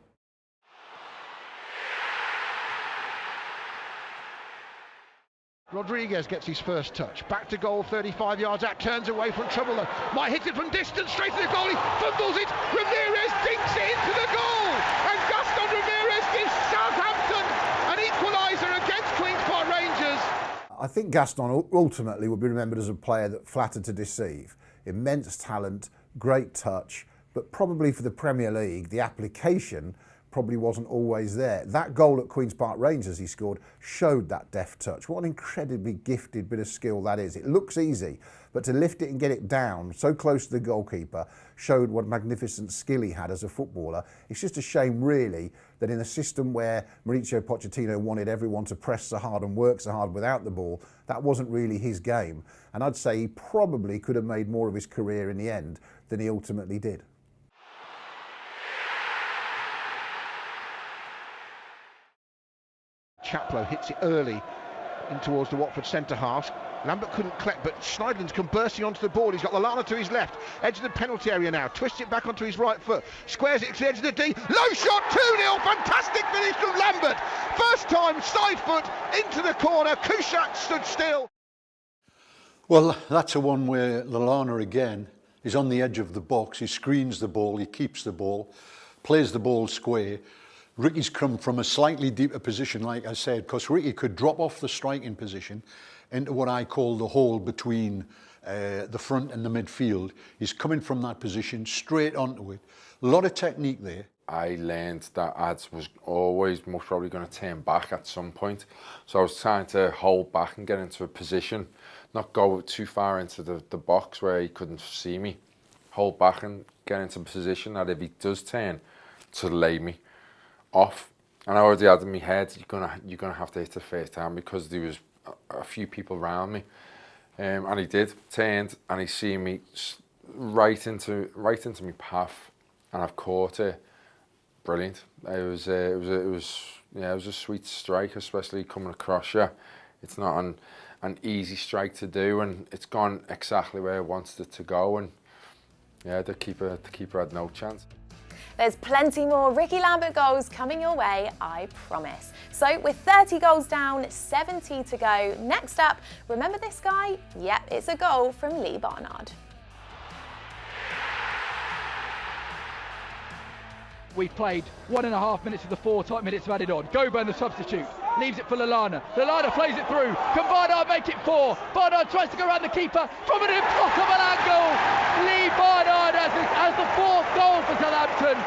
Rodriguez gets his first touch. Back to goal, 35 yards out, turns away from trouble though. Might hit it from distance, straight to the goalie, fumbles it, Ramirez dinks it into the goal! And Gaston Ramirez gives Southampton an equaliser against Queen's Park Rangers. I think Gaston ultimately will be remembered as a player that flattered to deceive. Immense talent, great touch, but probably for the Premier League, the application probably wasn't always there. That goal at Queen's Park Rangers he scored showed that deft touch. What an incredibly gifted bit of skill that is. It looks easy, but to lift it and get it down so close to the goalkeeper showed what magnificent skill he had as a footballer. It's just a shame, really, that in a system where Mauricio Pochettino wanted everyone to press so hard and work so hard without the ball, that wasn't really his game. And I'd say he probably could have made more of his career in the end than he ultimately did. Chaplow hits it early in towards the Watford centre half. Lambert couldn't collect, but Schneider's come bursting onto the ball. He's got Lallana to his left, edge of the penalty area now, twists it back onto his right foot, squares it to the edge of the D, low shot, 2-0, fantastic finish from Lambert. First time, side foot, into the corner, Kuszak stood still. Well, that's a one where Lallana again is on the edge of the box, he screens the ball, he keeps the ball, plays the ball square. Rickie's come from a slightly deeper position, like I said, because Rickie could drop off the striking position into what I call the hole between the front and the midfield. He's coming from that position straight onto it. A lot of technique there. I learned that Ads was always most probably going to turn back at some point. So I was trying to hold back and get into a position, not go too far into the box where he couldn't see me. Hold back and get into a position that if he does turn, to lay me off. And I already had in my head, you're gonna have to hit the first time, because there was a few people around me, and he did, turned, and he seen me right into my path, and I've caught it. Brilliant. It was a sweet strike, especially coming across you. It's not an easy strike to do, and it's gone exactly where I wanted it to go, and yeah, the keeper had no chance. There's plenty more Rickie Lambert goals coming your way, I promise. So with 30 goals down, 70 to go, next up, remember this guy? Yep, it's a goal from Lee Barnard. We've played 1.5 minutes of the 4 tight minutes added on. Goburn the substitute, leaves it for Lallana. Lallana plays it through. Can Barnard make it 4? Barnard tries to go around the keeper from an impossible angle. Lee Barnard has the 4th goal for Southampton.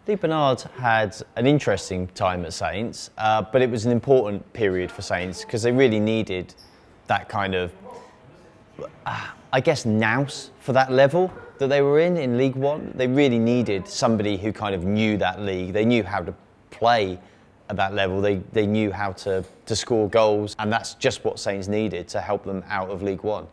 Lee Barnard had an interesting time at Saints, but it was an important period for Saints because they really needed that kind of, I guess, nous for that level. that they were in League One, they really needed somebody who kind of knew that league. They knew how to play at that level. They knew how to score goals, and that's just what Saints needed to help them out of League One.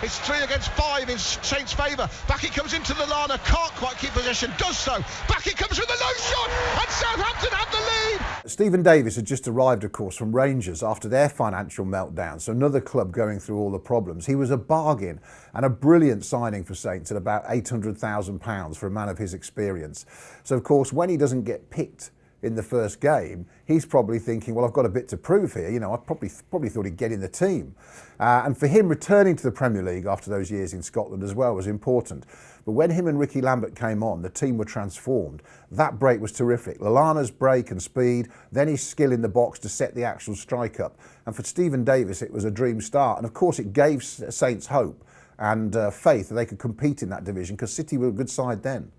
It's 3 against 5 in Saints' favour. Back it comes into Lallana, can't quite keep possession, does so. Back it comes with a low shot, and Southampton have the lead. Stephen Davis had just arrived, of course, from Rangers after their financial meltdown, so another club going through all the problems. He was a bargain and a brilliant signing for Saints at about £800,000 for a man of his experience. So, of course, when he doesn't get picked in the first game, he's probably thinking, well, I've got a bit to prove here. You know, I probably thought he'd get in the team. And for him, returning to the Premier League after those years in Scotland as well was important. But when him and Rickie Lambert came on, the team were transformed. That break was terrific. Lallana's break and speed, then his skill in the box to set the actual strike up. And for Stephen Davis, it was a dream start. And of course, it gave Saints hope and faith that they could compete in that division, because City were a good side then.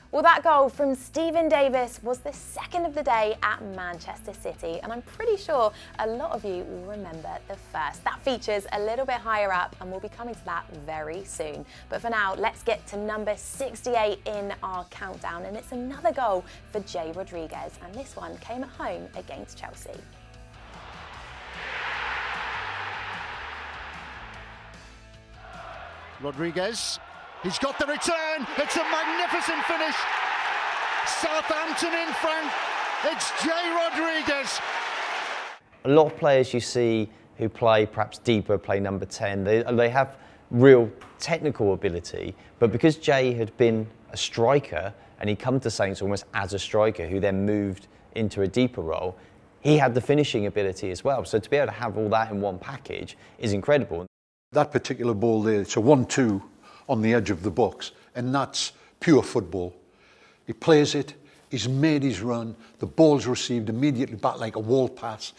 Well, that goal from Stephen Davis was the second of the day at Manchester City, and I'm pretty sure a lot of you will remember the first. That features a little bit higher up, and we'll be coming to that very soon. But for now, let's get to number 68 in our countdown, and it's another goal for Jay Rodriguez, and this one came at home against Chelsea. Rodriguez, he's got the return. It's a magnificent finish. Southampton in front. It's Jay Rodriguez. A lot of players you see who play perhaps deeper, play number 10, they have real technical ability, but because Jay had been a striker and he'd come to Saints almost as a striker who then moved into a deeper role, he had the finishing ability as well. So to be able to have all that in one package is incredible. That particular ball there, it's a 1-2 on the edge of the box, and that's pure football. He plays it, he's made his run, the ball's received immediately back like a wall pass.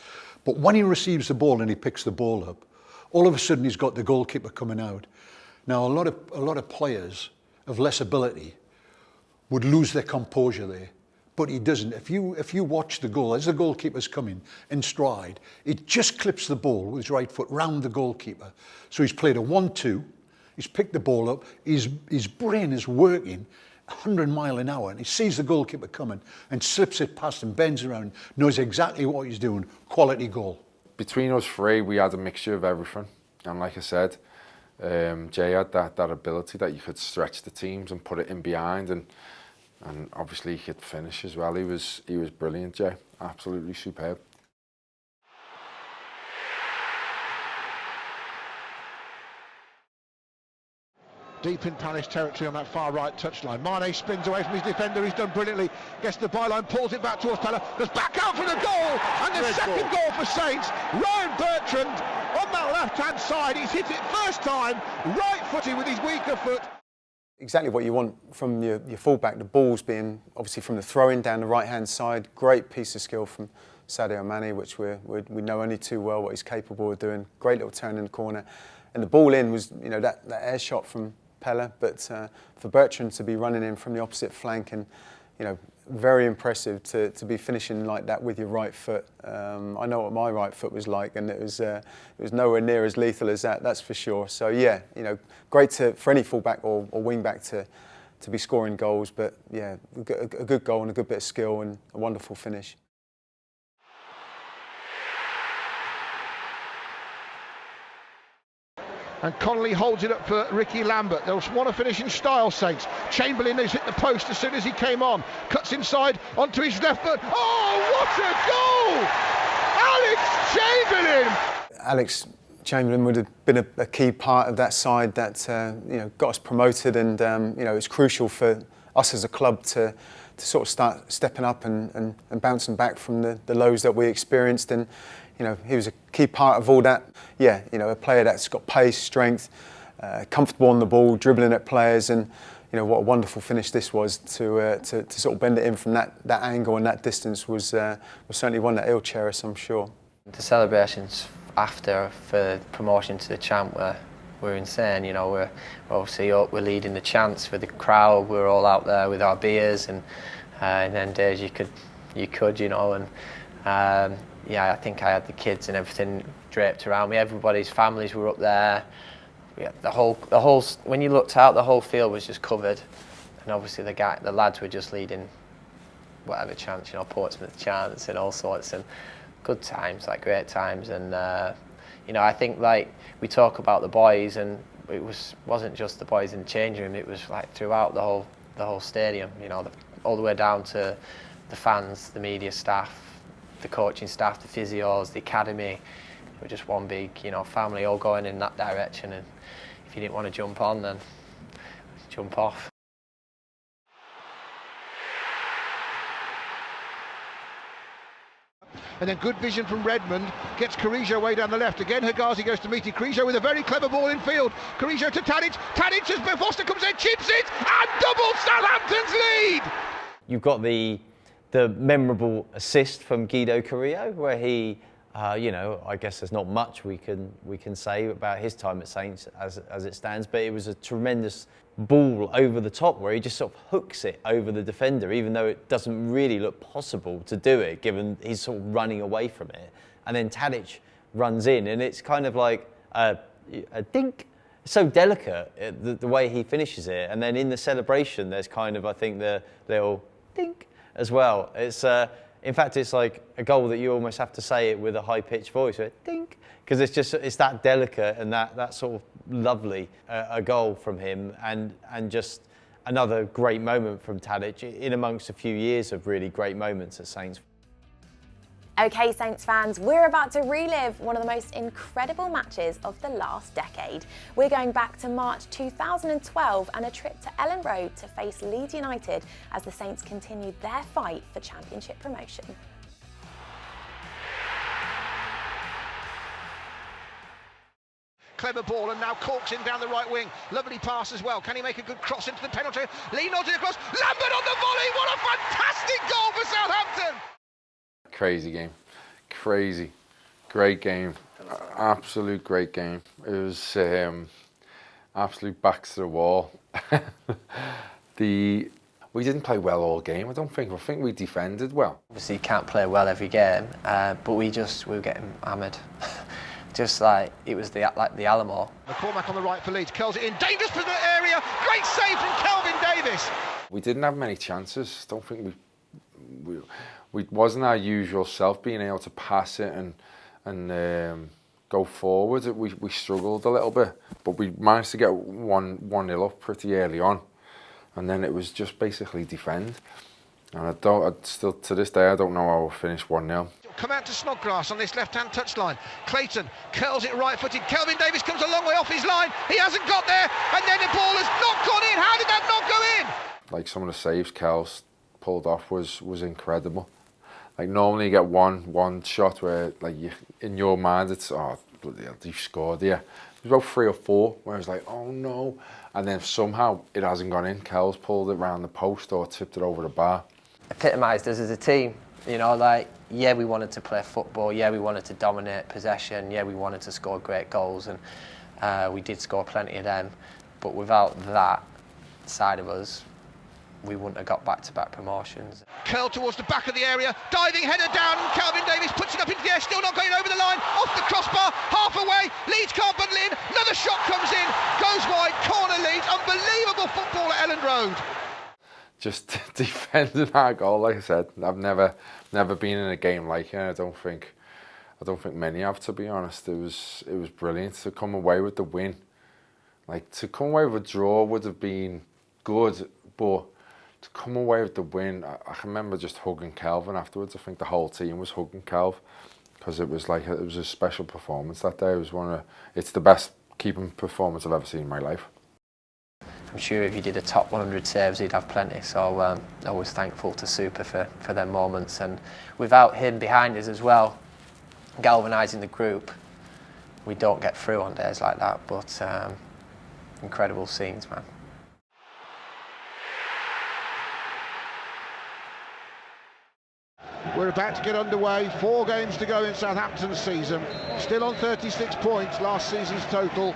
But when he receives the ball and he picks the ball up, all of a sudden he's got the goalkeeper coming out. Now a lot of players of less ability would lose their composure there, but he doesn't. If you watch the goal, as the goalkeeper's coming in stride, it just clips the ball with his right foot round the goalkeeper. So he's played a 1-2, he's picked the ball up, his brain is working 100 miles an hour, and he sees the goalkeeper coming and slips it past him, bends around, knows exactly what he's doing. Quality goal. Between us three, we had a mixture of everything. And like I said, Jay had that ability that you could stretch the teams and put it in behind, and obviously he could finish as well. He was brilliant, Jay. Absolutely superb. Deep in Palace territory on that far right touchline. Mane spins away from his defender. He's done brilliantly. Gets the byline, pulls it back towards Pella. Goes back out for the goal, and the second goal for Saints. Ryan Bertrand on that left-hand side. He's hit it first time, right-footed with his weaker foot. Exactly what you want from your fullback. The ball's being obviously from the throw-in down the right-hand side. Great piece of skill from Sadio Mane, which we know only too well what he's capable of doing. Great little turn in the corner, and the ball in was that air shot from Pella, but for Bertrand to be running in from the opposite flank, and very impressive to be finishing like that with your right foot. I know what my right foot was like, and it was nowhere near as lethal as that. That's for sure. So yeah, great for any fullback or wing back to be scoring goals. But yeah, a good goal and a good bit of skill and a wonderful finish. And Connolly holds it up for Rickie Lambert. They'll want to finish in style, Saints. Chamberlain has hit the post as soon as he came on. Cuts inside onto his left foot. Oh, what a goal! Alex Chamberlain! Alex Chamberlain would have been a key part of that side that got us promoted, and it's crucial for us as a club to sort of start stepping up and bouncing back from the lows that we experienced. And he was a key part of all that. Yeah, a player that's got pace, strength, comfortable on the ball, dribbling at players, and what a wonderful finish this was to sort of bend it in from that angle and that distance was certainly one that he'll cherish, I'm sure. The celebrations after for promotion to the champ were insane. We're obviously up, we're leading the chants for the crowd. We're all out there with our beers, and then days you could, and yeah, I think I had the kids and everything draped around me. Everybody's families were up there. Yeah, the whole. When you looked out, the whole field was just covered, and obviously the lads were just leading whatever chants, you know, Portsmouth chants and all sorts, and good times, like great times. And you know, I think like we talk about the boys, and it wasn't just the boys in the changing room. It was like throughout the whole stadium. You know, all the way down to the fans, the media staff, the coaching staff, the physios, the academy. We were just one big, you know, family all going in that direction, and if you didn't want to jump on, then jump off. And then good vision from Redmond, gets Carrijo way down the left. Again, Higazi goes to meet him. Carrijo with a very clever ball in field. Carrijo to Tadic. Tadic as Foster comes in, chips it, and doubles Southampton's lead. You've got the memorable assist from Guido Carrillo, where he, you know, I guess there's not much we can say about his time at Saints as it stands, but it was a tremendous ball over the top where he just sort of hooks it over the defender, even though it doesn't really look possible to do it, given he's sort of running away from it. And then Tadic runs in, and it's kind of like a dink. It's so delicate, the way he finishes it. And then in the celebration, there's kind of, I think, the little dink as well. It's in fact, it's like a goal that you almost have to say it with a high-pitched voice, dink, because it's that delicate and that sort of lovely a goal from him, and just another great moment from Tadic in amongst a few years of really great moments at Saints. OK, Saints fans, we're about to relive one of the most incredible matches of the last decade. We're going back to March 2012 and a trip to Ellen Road to face Leeds United as the Saints continued their fight for Championship promotion. Clever ball, and now Corks in down the right wing. Lovely pass as well. Can he make a good cross into the penalty? Lee nods it across. Lambert on the volley. What a fantastic goal for Southampton! Crazy game, crazy, great game, absolute great game. It was absolute backs to the wall. We didn't play well all game, I don't think. I think we defended well. Obviously you can't play well every game, but we were getting hammered. Just like it was the Alamo. McCormack on the right for Leeds, curls it in, dangerous for the area, great save from Kelvin Davis. We didn't have many chances. Don't think we wasn't our usual self, being able to pass it and go forward. We struggled a little bit, but we managed to get 1-0 up pretty early on, and then it was just basically defend. And I still to this day I don't know how we'll finish 1-0. Come out to Snodgrass on this left-hand touchline. Clayton curls it right-footed. Kelvin Davis comes a long way off his line. He hasn't got there, and then the ball has not gone in. How did that not go in? Like some of the saves Kel's pulled off was incredible. Like normally you get one shot where like in your mind it's bloody hell, you scored here. There's about 3 or 4 where I was like, oh no, and then somehow it hasn't gone in. Kel's pulled it round the post or tipped it over the bar. Epitomised us as a team, you know, like, yeah, we wanted to play football, yeah, we wanted to dominate possession, yeah, we wanted to score great goals, and we did score plenty of them, but without that side of us, we wouldn't have got back-to-back promotions. Curl towards the back of the area, diving header down, and Kelvin Davis puts it up into the air, still not going over the line, off the crossbar, half away, Leeds can't bundle in, another shot comes in, goes wide, corner Leeds, unbelievable football at Ellen Road. Just defending our goal, like I said, I've never been in a game like it. I don't think many have, to be honest. It was brilliant to come away with the win. Like, to come away with a draw would have been good, but to come away with the win, I can remember just hugging Kelvin afterwards. I think the whole team was hugging Kelv, because it was a special performance that day. It's the best keeping performance I've ever seen in my life. I'm sure if he did a top 100 saves, he'd have plenty. So always thankful to Super for their moments. And without him behind us as well, galvanising the group, we don't get through on days like that. But incredible scenes, man. We're about to get underway. 4 games to go in Southampton's season. Still on 36 points, last season's total.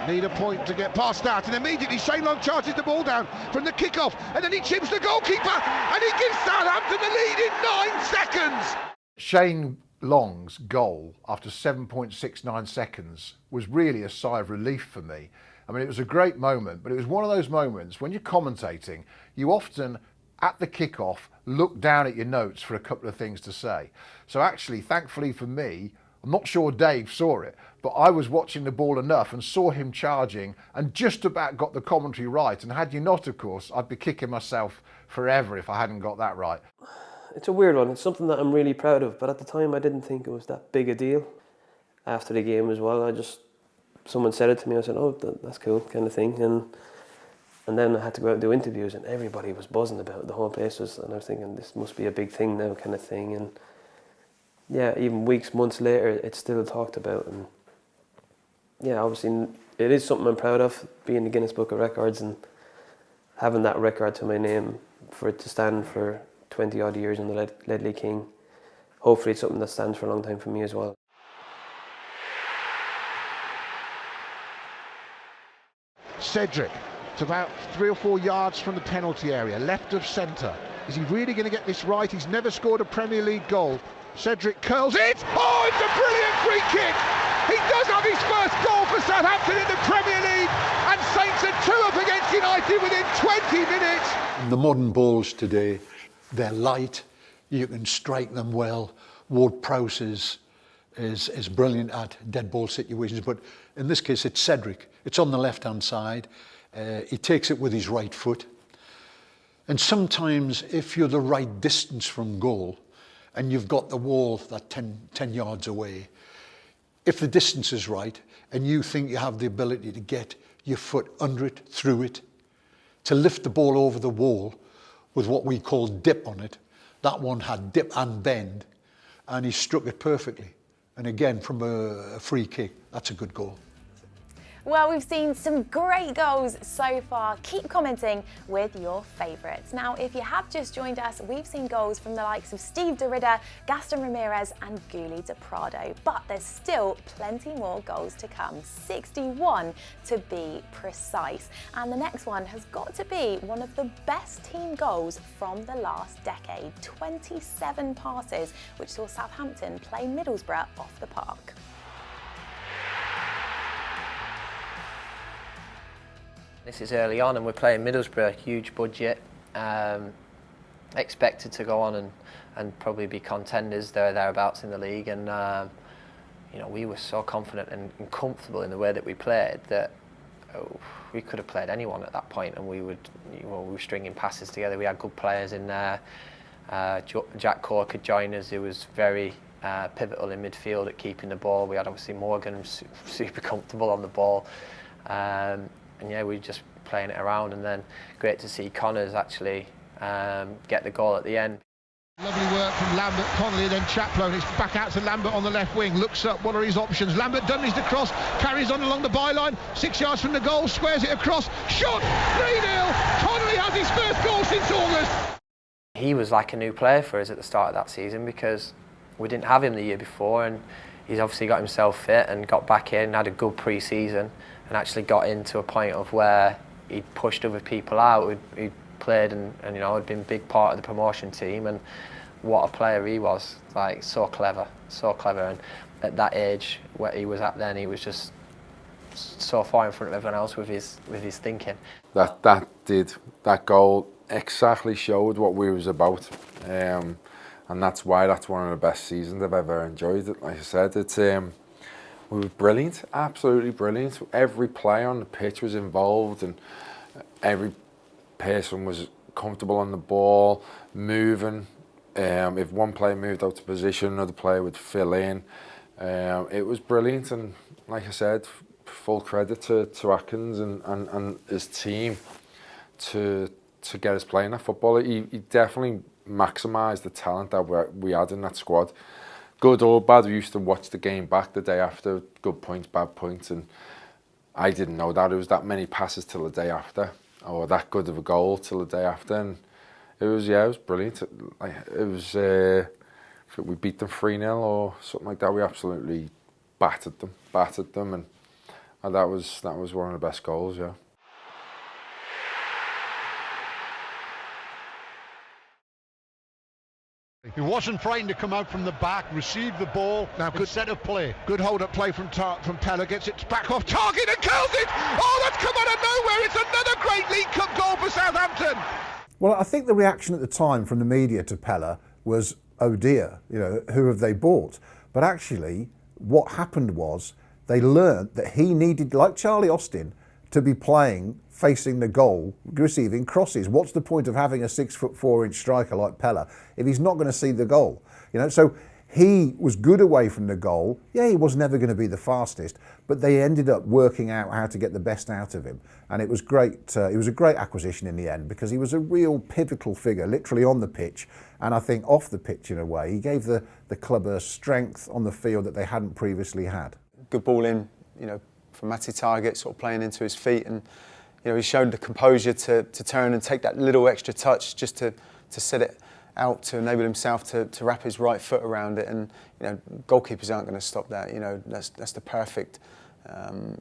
Need a point to get past that, and immediately Shane Long charges the ball down from the kick-off, and then he chips the goalkeeper, and he gives Southampton the lead in 9 seconds. Shane Long's goal after 7.69 seconds was really a sigh of relief for me. I mean, it was a great moment, but it was one of those moments when you're commentating, you often, at the kickoff, look down at your notes for a couple of things to say. So actually, thankfully for me, I'm not sure Dave saw it, but I was watching the ball enough and saw him charging and just about got the commentary right. And had you not, of course, I'd be kicking myself forever if I hadn't got that right. It's a weird one. It's something that I'm really proud of, but at the time I didn't think it was that big a deal. After the game as well, someone said it to me, I said, oh, that's cool, kind of thing. And then I had to go out and do interviews and everybody was buzzing about it, the whole place was, and I was thinking this must be a big thing now, kind of thing. And yeah, even weeks, months later, it's still talked about. And yeah, obviously it is something I'm proud of, being in the Guinness Book of Records and having that record to my name, for it to stand for 20 odd years in the Ledley King. Hopefully it's something that stands for a long time for me as well. Cedric, it's about 3 or 4 yards from the penalty area, left of centre. Is he really going to get this right? He's never scored a Premier League goal. Cedric curls it. Oh, it's a brilliant free kick. He does have his first goal for Southampton in the Premier League, and Saints are 2 up against United within 20 minutes. The modern balls today, they're light, you can strike them well. Ward-Prowse is brilliant at dead ball situations, but in this case it's Cedric. It's on the left-hand side. He takes it with his right foot. And sometimes if you're the right distance from goal and you've got the wall that 10 yards away, if the distance is right and you think you have the ability to get your foot under it, through it, to lift the ball over the wall with what we call dip on it, that one had dip and bend, and he struck it perfectly. And again, from a free kick, that's a good goal. Well, we've seen some great goals so far. Keep commenting with your favourites. Now, if you have just joined us, we've seen goals from the likes of Steve de Ridder, Gaston Ramirez and Gulli de Prado. But there's still plenty more goals to come, 61 to be precise. And the next one has got to be one of the best team goals from the last decade. 27 passes, which saw Southampton play Middlesbrough off the park. This is early on and we're playing Middlesbrough, huge budget, expected to go on and probably be contenders thereabouts in the league, and you know, we were so confident and comfortable in the way that we played that we could have played anyone at that point, and we were stringing passes together. We had good players in there. Jack Corr could join us, who was very pivotal in midfield at keeping the ball. We had obviously Morgan, super comfortable on the ball. And yeah, we were just playing it around, and then great to see Connors actually get the goal at the end. Lovely work from Lambert, Connolly, then Chaplow, and it's back out to Lambert on the left wing. Looks up, what are his options? Lambert dummies the cross, carries on along the byline, 6 yards from the goal, squares it across, shot, 3-0. Connolly has his first goal since August. He was like a new player for us at the start of that season because we didn't have him the year before, and he's obviously got himself fit and got back in, had a good pre-season, and actually got into a point of where he'd pushed other people out. He'd played and you know, had been a big part of the promotion team, and what a player he was, like so clever, and at that age where he was at then, he was just so far in front of everyone else with his thinking. That goal exactly showed what we was about, and that's why that's one of the best seasons I've ever enjoyed. Like I said, it's we were brilliant, absolutely brilliant. Every player on the pitch was involved, and every person was comfortable on the ball, moving. If one player moved out of position, another player would fill in. It was brilliant, and like I said, full credit to Atkins and his team to get us playing that football. He definitely maximised the talent that we had in that squad. Good or bad, we used to watch the game back the day after, good points, bad points, and I didn't know that it was that many passes till the day after, or that good of a goal till the day after, and it was brilliant. It was, we beat them 3-0 or something like that. We absolutely battered them, and that was one of the best goals, yeah. He wasn't frightened to come out from the back, receive the ball, now good set of play. Good hold-up play from Pella, gets it back off target and curls it! Oh, that's come out of nowhere! It's another great League Cup goal for Southampton! Well, I think the reaction at the time from the media to Pella was, oh dear, you know, who have they bought? But actually, what happened was they learnt that he needed, like Charlie Austin, to be playing facing the goal, receiving crosses. What's the point of having a 6'4" striker like Pella if he's not going to see the goal? You know, so he was good away from the goal. Yeah, he was never going to be the fastest, but they ended up working out how to get the best out of him, and it was great. It was a great acquisition in the end because he was a real pivotal figure, literally on the pitch, and I think off the pitch in a way. He gave the club a strength on the field that they hadn't previously had. Good ball in, you know, from Matty Target, sort of playing into his feet, and you know, he showed the composure to turn and take that little extra touch just to set it out to enable himself to wrap his right foot around it. And you know, goalkeepers aren't going to stop that. You know, that's the perfect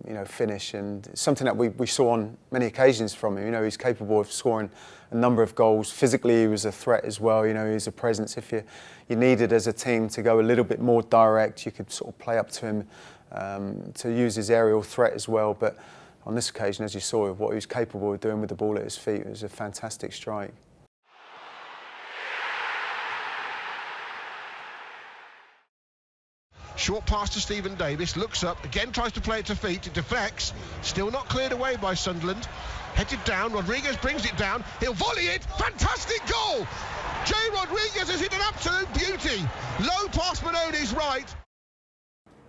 you know, finish, and it's something that we saw on many occasions from him. You know, he's capable of scoring a number of goals. Physically, he was a threat as well. You know, he was a presence. If you needed as a team to go a little bit more direct, you could sort of play up to him to use his aerial threat as well. But on this occasion, as you saw, what he was capable of doing with the ball at his feet, it was a fantastic strike. Short pass to Stephen Davis, looks up, again tries to play it to feet, it deflects, still not cleared away by Sunderland. Headed down, Rodriguez brings it down, he'll volley it, fantastic goal! Jay Rodriguez has hit an absolute beauty. Low past Manone's right.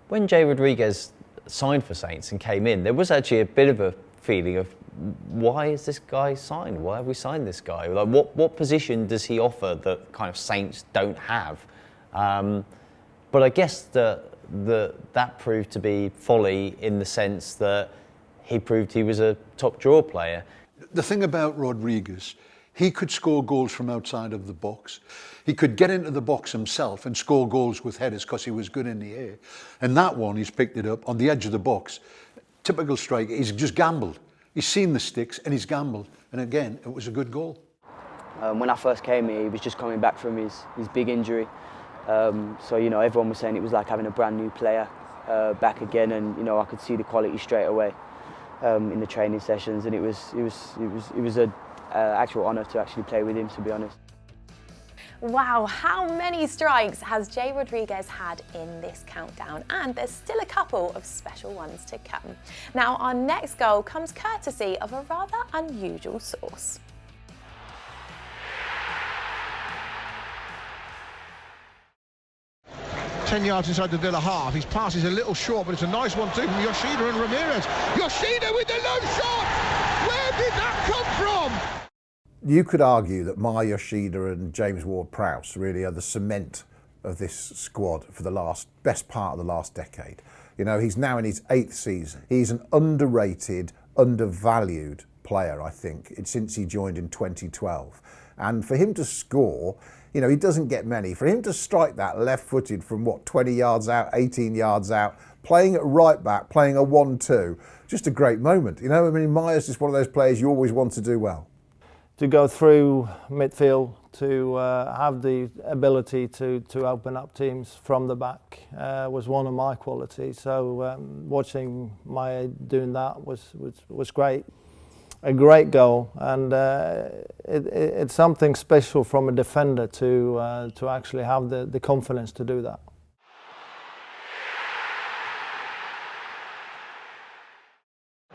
When Jay Rodriguez signed for Saints and came in, there was actually a bit of a feeling of, why is this guy signed? Why have we signed this guy? Like, what position does he offer that kind of Saints don't have? But I guess that proved to be folly in the sense that he proved he was a top draw player. The thing about Rodriguez, he could score goals from outside of the box. He could get into the box himself and score goals with headers because he was good in the air. And that one, he's picked it up on the edge of the box. Typical striker, he's just gambled. He's seen the sticks and he's gambled. And again, it was a good goal. When I first came here, he was just coming back from his big injury. So, you know, everyone was saying it was like having a brand new player back again, and you know, I could see the quality straight away in the training sessions, and it was an actual honour to actually play with him, to be honest. Wow, how many strikes has Jay Rodriguez had in this countdown? And there's still a couple of special ones to come. Now, our next goal comes courtesy of a rather unusual source. 10 yards inside the Villa half. His pass is a little short, but it's a nice one too from Yoshida and Ramirez. Yoshida with the low shot! Where did that come from? You could argue that Yoshida and James Ward-Prowse really are the cement of this squad for the best part of the last decade. You know, he's now in his 8th season. He's an underrated, undervalued player, I think, since he joined in 2012. And for him to score, you know, he doesn't get many. For him to strike that left-footed from, 20 yards out, 18 yards out, playing at right back, playing a 1-2, just a great moment. You know, I mean, Maya's just one of those players you always want to do well. To go through midfield, to have the ability to open up teams from the back was one of my qualities. So watching Maya doing that was great. A great goal, and it's something special from a defender to actually have the confidence to do that.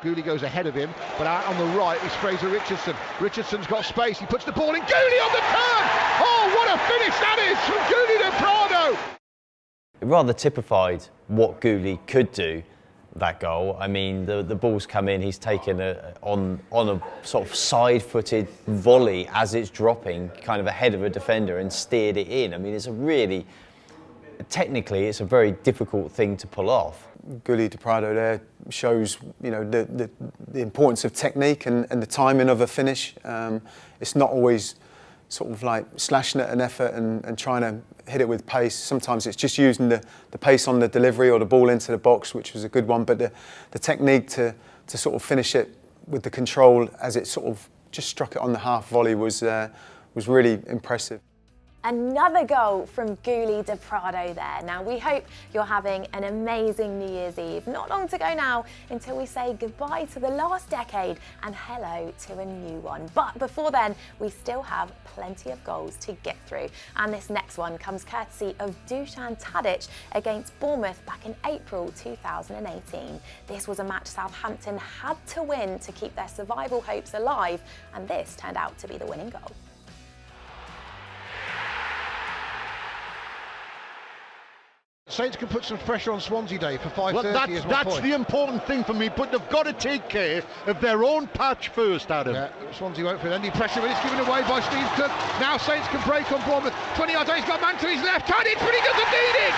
Gooley goes ahead of him, but out on the right is Fraser Richardson. Richardson's got space, he puts the ball in. Gooley on the turn! Oh, what a finish that is from Gooley to Prado! It rather typified what Gooley could do, that goal. I mean, the ball's come in, he's taken on a sort of side-footed volley as it's dropping, kind of ahead of a defender, and steered it in. I mean, technically, it's a very difficult thing to pull off. Gooley to Prado there shows, you know, the importance of technique and the timing of a finish. It's not always sort of like slashing at an effort and trying to hit it with pace. Sometimes it's just using the pace on the delivery or the ball into the box, which was a good one. But the technique to sort of finish it with the control as it sort of just struck it on the half volley was really impressive. Another goal from Guli de Prado there. Now, we hope you're having an amazing New Year's Eve. Not long to go now until we say goodbye to the last decade and hello to a new one. But before then, we still have plenty of goals to get through. And this next one comes courtesy of Dusan Tadic against Bournemouth back in April 2018. This was a match Southampton had to win to keep their survival hopes alive, and this turned out to be the winning goal. Saints can put some pressure on Swansea, Dave, for 5:30. Well, that's the important thing for me, but they've got to take care of their own patch first, Adam. Yeah, Swansea won't feel any pressure, but it's given away by Steve Cook. Now Saints can break on Bournemouth. 20 yards out, he's got man to his left. Tadic, but he doesn't need it!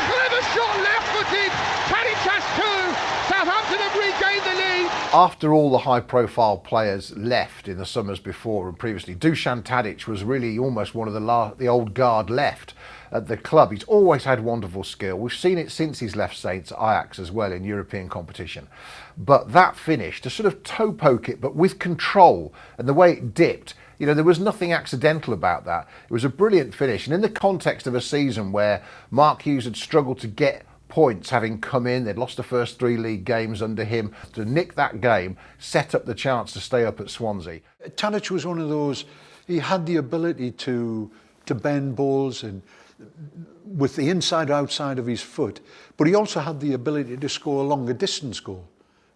Clever shot, left-footed. Tadic has two. Southampton have regained the lead. After all the high-profile players left in the summers before and previously, Dusan Tadic was really almost one of the old guard left at the club. He's always had wonderful skill. We've seen it since he's left Saints, Ajax as well in European competition. But that finish, to sort of toe poke it, but with control, and the way it dipped, you know, there was nothing accidental about that. It was a brilliant finish. And in the context of a season where Mark Hughes had struggled to get points having come in, they'd lost the first 3 league games under him, to nick that game, set up the chance to stay up at Swansea. Tadic was one of those, he had the ability to bend balls and with the inside outside of his foot, but he also had the ability to score a longer distance goal,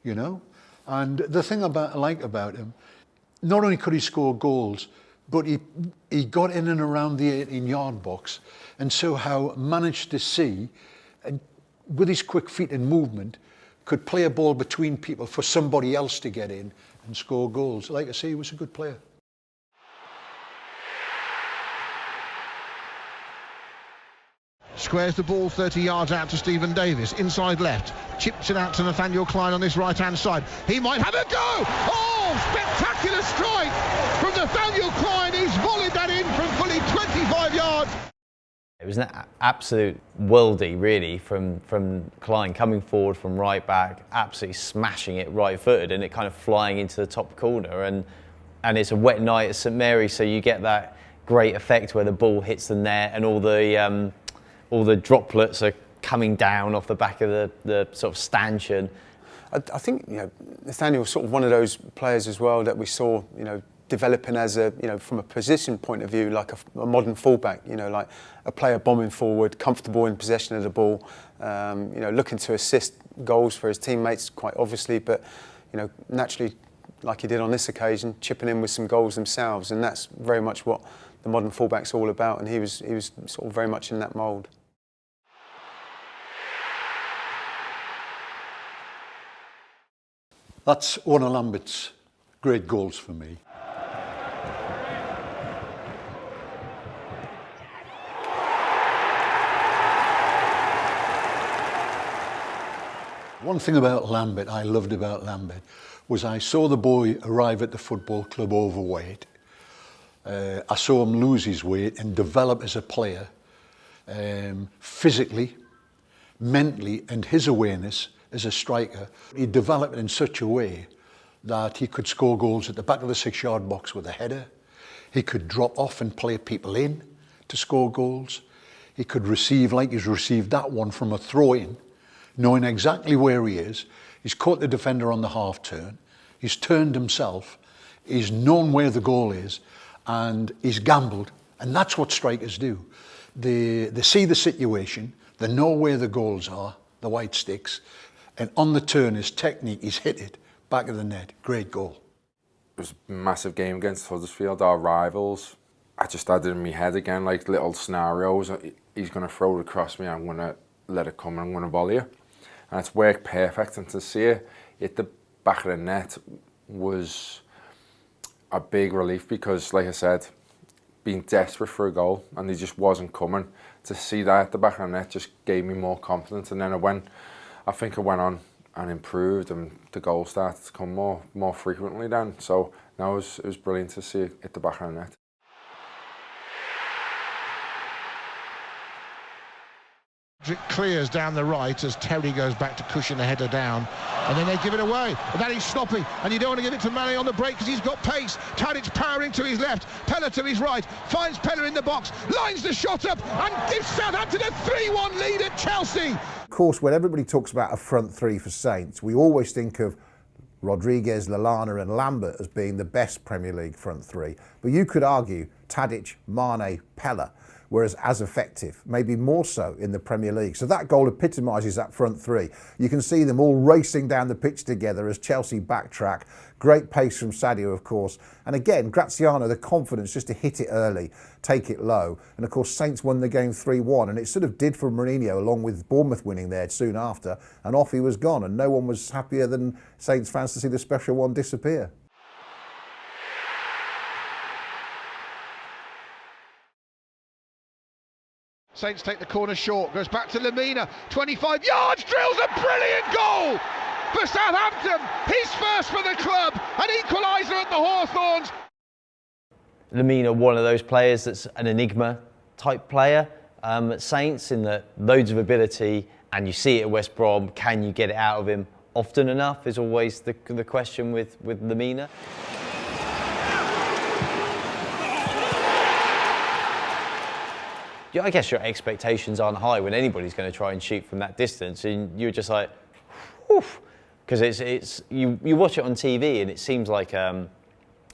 you know. And the thing I like about him, not only could he score goals, but he got in and around the 18-yard box, and somehow managed to see, and with his quick feet and movement, could play a ball between people for somebody else to get in and score goals. Like I say, he was a good player. Squares the ball 30 yards out to Stephen Davis, inside left, chips it out to Nathaniel Klein on this right-hand side. He might have a go! Oh, spectacular strike from Nathaniel Klein, who's volleyed that in from fully 25 yards. It was an absolute worldie, really, from Klein coming forward from right back, absolutely smashing it right-footed, and it kind of flying into the top corner. And it's a wet night at St Mary's, so you get that great effect where the ball hits the net and all the droplets are coming down off the back of the sort of stanchion. I think, you know, Nathaniel was sort of one of those players as well that we saw, you know, developing as a, you know, from a position point of view, like a modern fullback, you know, like a player bombing forward, comfortable in possession of the ball, you know, looking to assist goals for his teammates, quite obviously, but, you know, naturally, like he did on this occasion, chipping in with some goals themselves, and that's very much what the modern fullback's all about, and he was sort of very much in that mould. That's one of Lambert's great goals for me. One thing about Lambert, I loved about Lambert, was I saw the boy arrive at the football club overweight. I saw him lose his weight and develop as a player, physically, mentally, and his awareness as a striker. He developed in such a way that he could score goals at the back of the 6-yard box with a header. He could drop off and play people in to score goals. He could receive, like he's received that one, from a throw-in, knowing exactly where he is. He's caught the defender on the half turn. He's turned himself. He's known where the goal is, and he's gambled. And that's what strikers do. They see the situation, they know where the goals are, the white sticks, and on the turn, his technique, he's hit it, back of the net. Great goal. It was a massive game against Huddersfield, our rivals. I just had it in my head again, like little scenarios. He's going to throw it across me, I'm going to let it come and I'm going to volley it. And it's worked perfect, and to see it hit the back of the net was a big relief because, like I said, being desperate for a goal and he just wasn't coming. To see that at the back of the net just gave me more confidence, and then I think I went on and improved, and the goals started to come more frequently then. So now it was brilliant to see it hit the back of the net. Roderick clears down the right as Terry goes back to cushion the header down, and then they give it away. And that is sloppy, and you don't want to give it to Mane on the break because he's got pace. Tadic powering to his left, Pella to his right, finds Pella in the box, lines the shot up and gives Southampton a 3-1 lead at Chelsea. Of course, when everybody talks about a front three for Saints, we always think of Rodriguez, Lallana and Lambert as being the best Premier League front three. But you could argue Tadic, Mane, Pella were as effective, maybe more so in the Premier League. So that goal epitomises that front three. You can see them all racing down the pitch together as Chelsea backtrack. Great pace from Sadio, of course. And again, Graziano, the confidence just to hit it early, take it low. And of course, Saints won the game 3-1. And it sort of did for Mourinho, along with Bournemouth winning there soon after. And off he was gone. And no one was happier than Saints fans to see the special one disappear. Saints take the corner short, goes back to Lamina, 25 yards, drills a brilliant goal for Southampton. His first for the club, an equaliser at the Hawthorns. Lamina, one of those players that's an enigma type player at Saints, in that loads of ability, and you see it at West Brom. Can you get it out of him often enough is always the question with Lamina. I guess your expectations aren't high when anybody's going to try and shoot from that distance, and you're just like, whew, because you watch it on TV and it seems like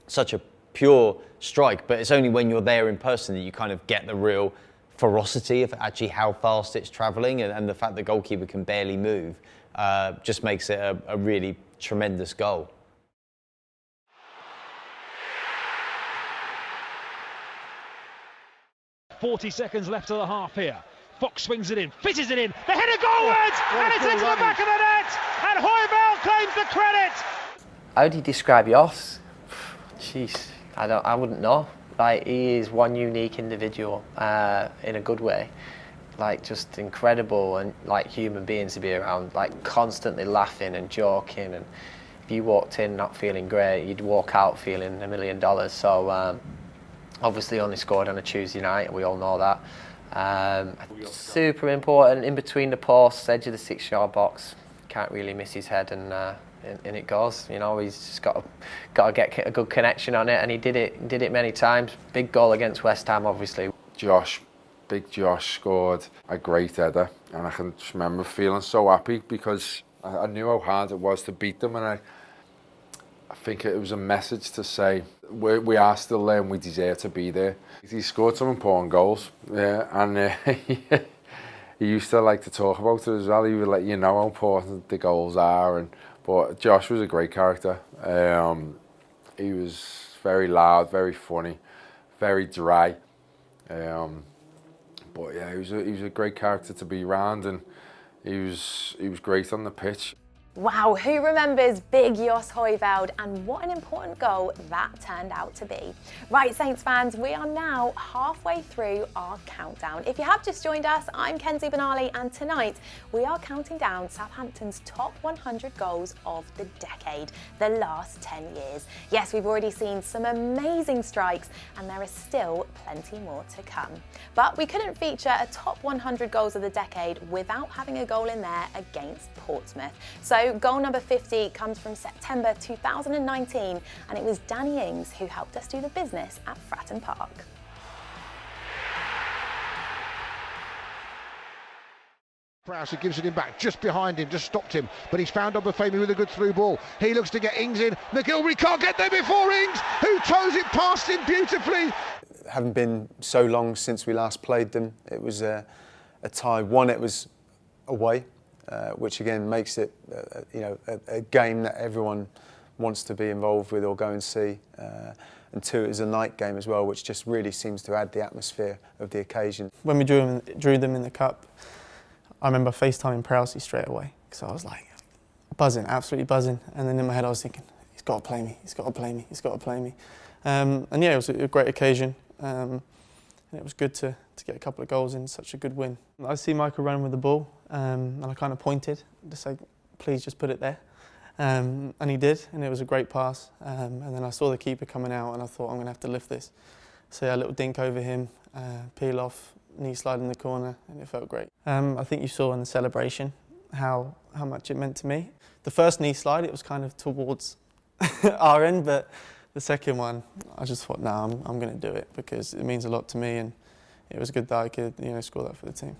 such a pure strike, but it's only when you're there in person that you kind of get the real ferocity of actually how fast it's travelling, and the fact the goalkeeper can barely move just makes it a really tremendous goal. .40 seconds left of the half here. Fox swings it in, fizzes it in, the header goalwards, and it's into the back of the net, and Højbjerg claims the credit. How do you describe Jos? Jeez, I wouldn't know. Like, he is one unique individual in a good way. Like, just incredible, and like human beings to be around, like constantly laughing and joking. And if you walked in not feeling great, you'd walk out feeling $1 million. So obviously only scored on a Tuesday night, we all know that. Super important, in between the posts, edge of the 6-yard box. Can't really miss his head, and in it goes. You know, he's just got to get a good connection on it, and he did it many times. Big goal against West Ham, obviously. Big Josh scored a great header, and I can just remember feeling so happy because I knew how hard it was to beat them, and I think it was a message to say we are still there and we deserve to be there. He scored some important goals, yeah, and he used to like to talk about it as well. He would let you know how important the goals are. But Josh was a great character. He was very loud, very funny, very dry. But yeah, he was a great character to be around, and he was great on the pitch. Wow, who remembers big Jos Højbjerg, and what an important goal that turned out to be. Right, Saints fans, we are now halfway through our countdown. If you have just joined us, I'm Kenzie Benali, and tonight we are counting down Southampton's top 100 goals of the decade, the last 10 years. Yes, we've already seen some amazing strikes, and there is still plenty more to come. But we couldn't feature a top 100 goals of the decade without having a goal in there against Portsmouth. So goal number 50 comes from September 2019, and it was Danny Ings who helped us do the business at Fratton Park. Prowse gives it him back, just behind him, just stopped him, but he's found Obafemi with a good through ball. He looks to get Ings in. McGilvery can't get there before Ings, who toes it past him beautifully. Having been so long since we last played them, it was a tie. One, it was away, which again makes it a game that everyone wants to be involved with or go and see. And two, it was a night game as well, which just really seems to add the atmosphere of the occasion. When we drew them in the cup, I remember FaceTiming Prowse straight away, because I was like buzzing, absolutely buzzing. And then in my head I was thinking, he's got to play me, he's got to play me, he's got to play me. And yeah, it was a great occasion. And it was good to get a couple of goals in such a good win. I see Michael running with the ball, and I kind of pointed to say, please just put it there. And he did, and it was a great pass. And then I saw the keeper coming out, and I thought, I'm going to have to lift this. So yeah, a little dink over him, peel off, knee slide in the corner, and it felt great. I think you saw in the celebration how much it meant to me. The first knee slide, it was kind of towards our end, but the second one, I just thought, no, I'm going to do it because it means a lot to me, and it was good that I could, score that for the team.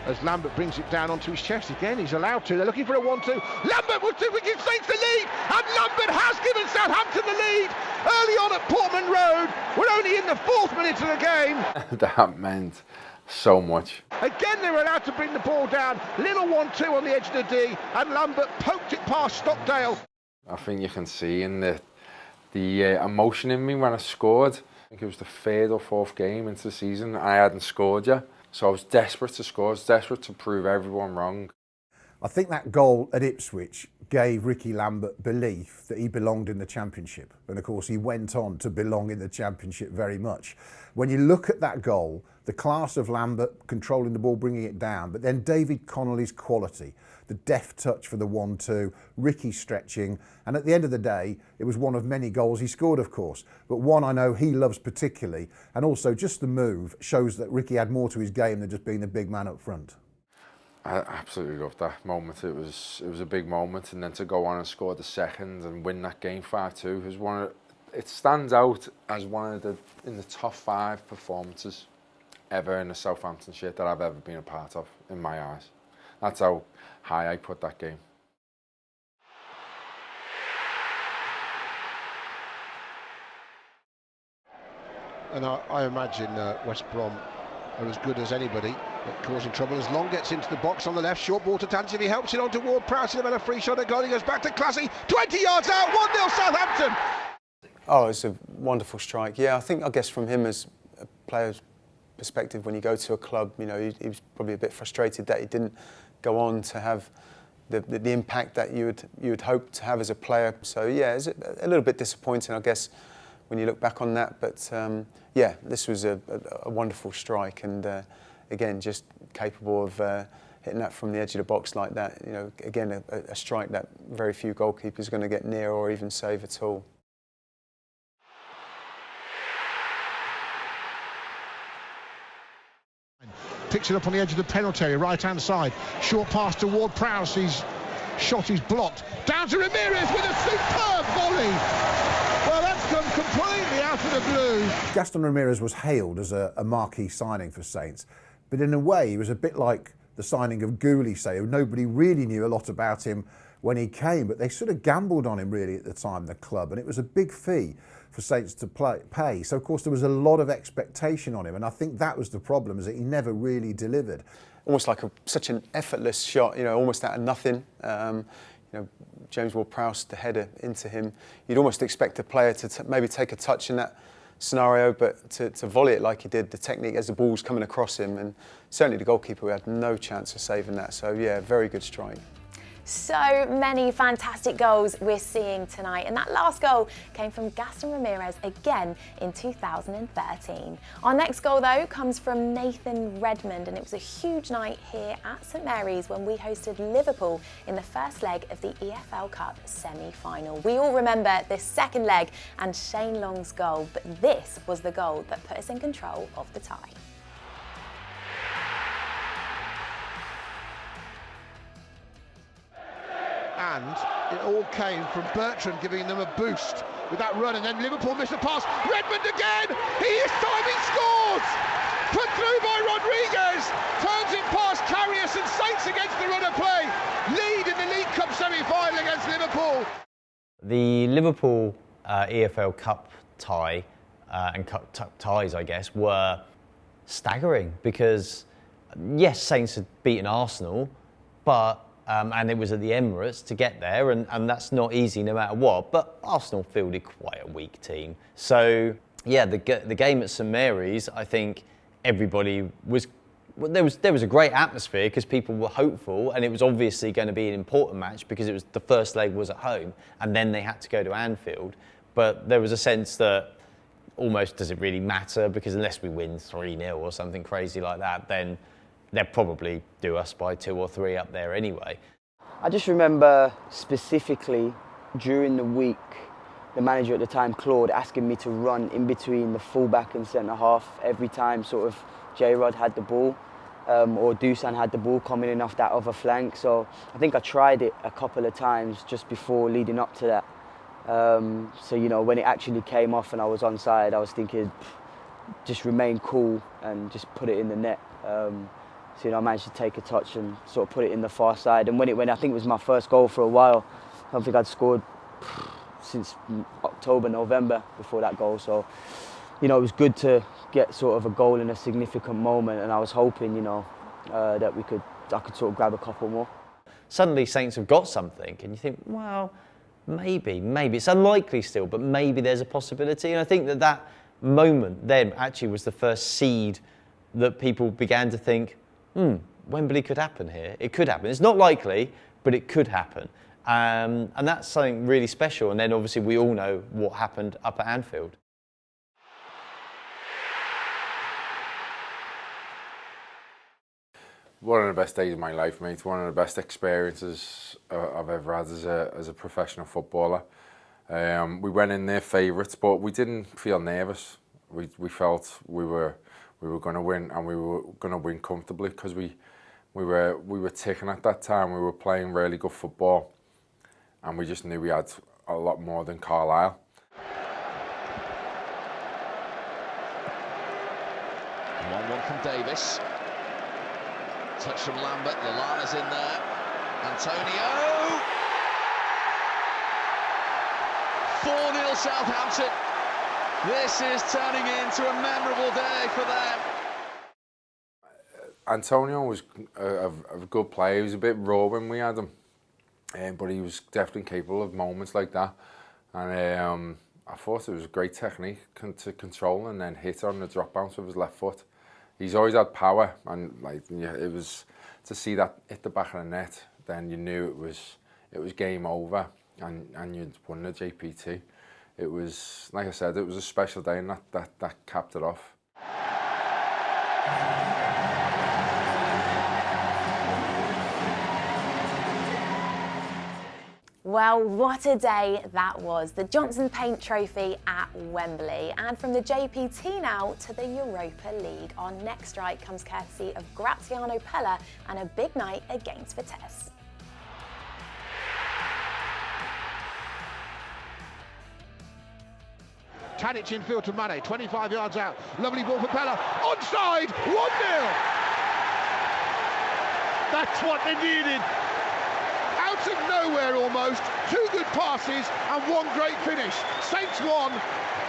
As Lambert brings it down onto his chest again, he's allowed to. They're looking for a 1-2. Lambert will give Saints the lead, and Lambert has given Southampton the lead early on at Portman Road. We're only in the 4th minute of the game. That meant so much. Again, they were allowed to bring the ball down. Little 1-2 on the edge of the D, and Lambert poked it past Stockdale. I think you can see in the emotion in me when I scored. I think it was the 3rd or 4th game into the season. I hadn't scored yet. So I was desperate to score, I was desperate to prove everyone wrong. I think that goal at Ipswich gave Rickie Lambert belief that he belonged in the Championship. And of course he went on to belong in the Championship very much. When you look at that goal, the class of Lambert controlling the ball, bringing it down, but then David Connolly's quality, the deft touch for the 1-2, Rickie stretching, and at the end of the day, it was one of many goals he scored, of course, but one I know he loves particularly, and also just the move shows that Rickie had more to his game than just being the big man up front. I absolutely loved that moment. It was a big moment, and then to go on and score the second and win that game 5-2 was it stands out as one of in the top 5 performances ever in a Southampton shirt that I've ever been a part of, in my eyes. That's how high I put that game. And I imagine West Brom are as good as anybody at causing trouble. As Long gets into the box on the left, short ball to Tansi, he helps it on toward Prowse, and a free shot at goal. He goes back to Classy, 20 yards out, 1-0 Southampton. Oh, it's a wonderful strike. Yeah, I guess from him as a player's perspective, when you go to a club, he was probably a bit frustrated that he didn't go on to have the impact that you would hope to have as a player. So yeah, it's a little bit disappointing, I guess, when you look back on that. But yeah, this was a wonderful strike, and again, just capable of hitting that from the edge of the box like that. Again, a strike that very few goalkeepers are going to get near or even save at all. Picks it up on the edge of the penalty area, right-hand side. Short pass toward Prowse, his shot is blocked. Down to Ramirez with a superb volley. Well, that's come completely out of the blue. Gaston Ramirez was hailed as a marquee signing for Saints, but in a way he was a bit like the signing of Gooley, say, who nobody really knew a lot about him when he came, but they sort of gambled on him really at the time, the club, and it was a big fee for Saints to pay. So of course there was a lot of expectation on him, and I think that was the problem, is that he never really delivered. Almost like such an effortless shot, almost out of nothing. James Ward-Prowse, the header into him. You'd almost expect a player to maybe take a touch in that scenario, but to volley it like he did, the technique as the ball's coming across him, and certainly the goalkeeper had no chance of saving that. So yeah, very good strike. So many fantastic goals we're seeing tonight, and that last goal came from Gaston Ramirez again in 2013. Our next goal though comes from Nathan Redmond, and it was a huge night here at St Mary's when we hosted Liverpool in the first leg of the EFL Cup semi-final. We all remember this second leg and Shane Long's goal, but this was the goal that put us in control of the tie. And it all came from Bertrand giving them a boost with that run, and then Liverpool missed a pass. Redmond again! He is time, he scores! Put through by Rodriguez, turns it past Karius, and Saints against the run of play lead in the League Cup semi-final against Liverpool. The Liverpool EFL Cup tie and cup ties, I guess, were staggering because yes, Saints had beaten Arsenal, but and it was at the Emirates to get there, and that's not easy no matter what. But Arsenal fielded quite a weak team. So yeah, the game at St Mary's, I think everybody was. There was a great atmosphere because people were hopeful, and it was obviously going to be an important match because it was the first leg was at home, and then they had to go to Anfield. But there was a sense that almost does it really matter, because unless we win 3-0 or something crazy like that, then they'll probably do us by 2 or 3 up there anyway. I just remember specifically during the week, the manager at the time, Claude, asking me to run in between the fullback and centre-half every time sort of J-Rod had the ball or Dusan had the ball coming in off that other flank. So I think I tried it a couple of times just before leading up to that. So, you know, when it actually came off and I was onside, I was thinking, just remain cool and just put it in the net. So, you know, I managed to take a touch and sort of put it in the far side. And when I think it was my first goal for a while, I don't think I'd scored since October, November before that goal. So, you know, it was good to get sort of a goal in a significant moment, and I was hoping, you know, that I could sort of grab a couple more. Suddenly Saints have got something, and you think, well, maybe. It's unlikely still, but maybe there's a possibility. And I think that moment then actually was the first seed that people began to think, Wembley could happen here. It could happen. It's not likely, but it could happen. And that's something really special. And then obviously we all know what happened up at Anfield. One of the best days of my life, mate. One of the best experiences I've ever had as a professional footballer. We went in there favourites, but we didn't feel nervous. We felt we were going to win, and we were going to win comfortably because we were ticking at that time. We were playing really good football, and we just knew we had a lot more than Carlisle. One from Davis. Touch from Lambert. Lallana's in there. Antonio. 4-0 Southampton. This is turning into a memorable day for them. Antonio was a good player. He was a bit raw when we had him, but he was definitely capable of moments like that. And I thought it was a great technique to control and then hit on the drop bounce with his left foot. He's always had power, and like it was to see that hit the back of the net. Then you knew it was game over, and you'd won the JPT. It was, like I said, it was a special day, and that capped it off. Well, what a day that was. The Johnson Paint Trophy at Wembley. And from the JPT now to the Europa League. Our next strike comes courtesy of Graziano Pella and a big night against Vitesse. Tadic infield to Mane, 25 yards out. Lovely ball for Pella. Onside, 1-0. That's what they needed. Out of nowhere almost. 2 good passes and 1 great finish. Saints 1,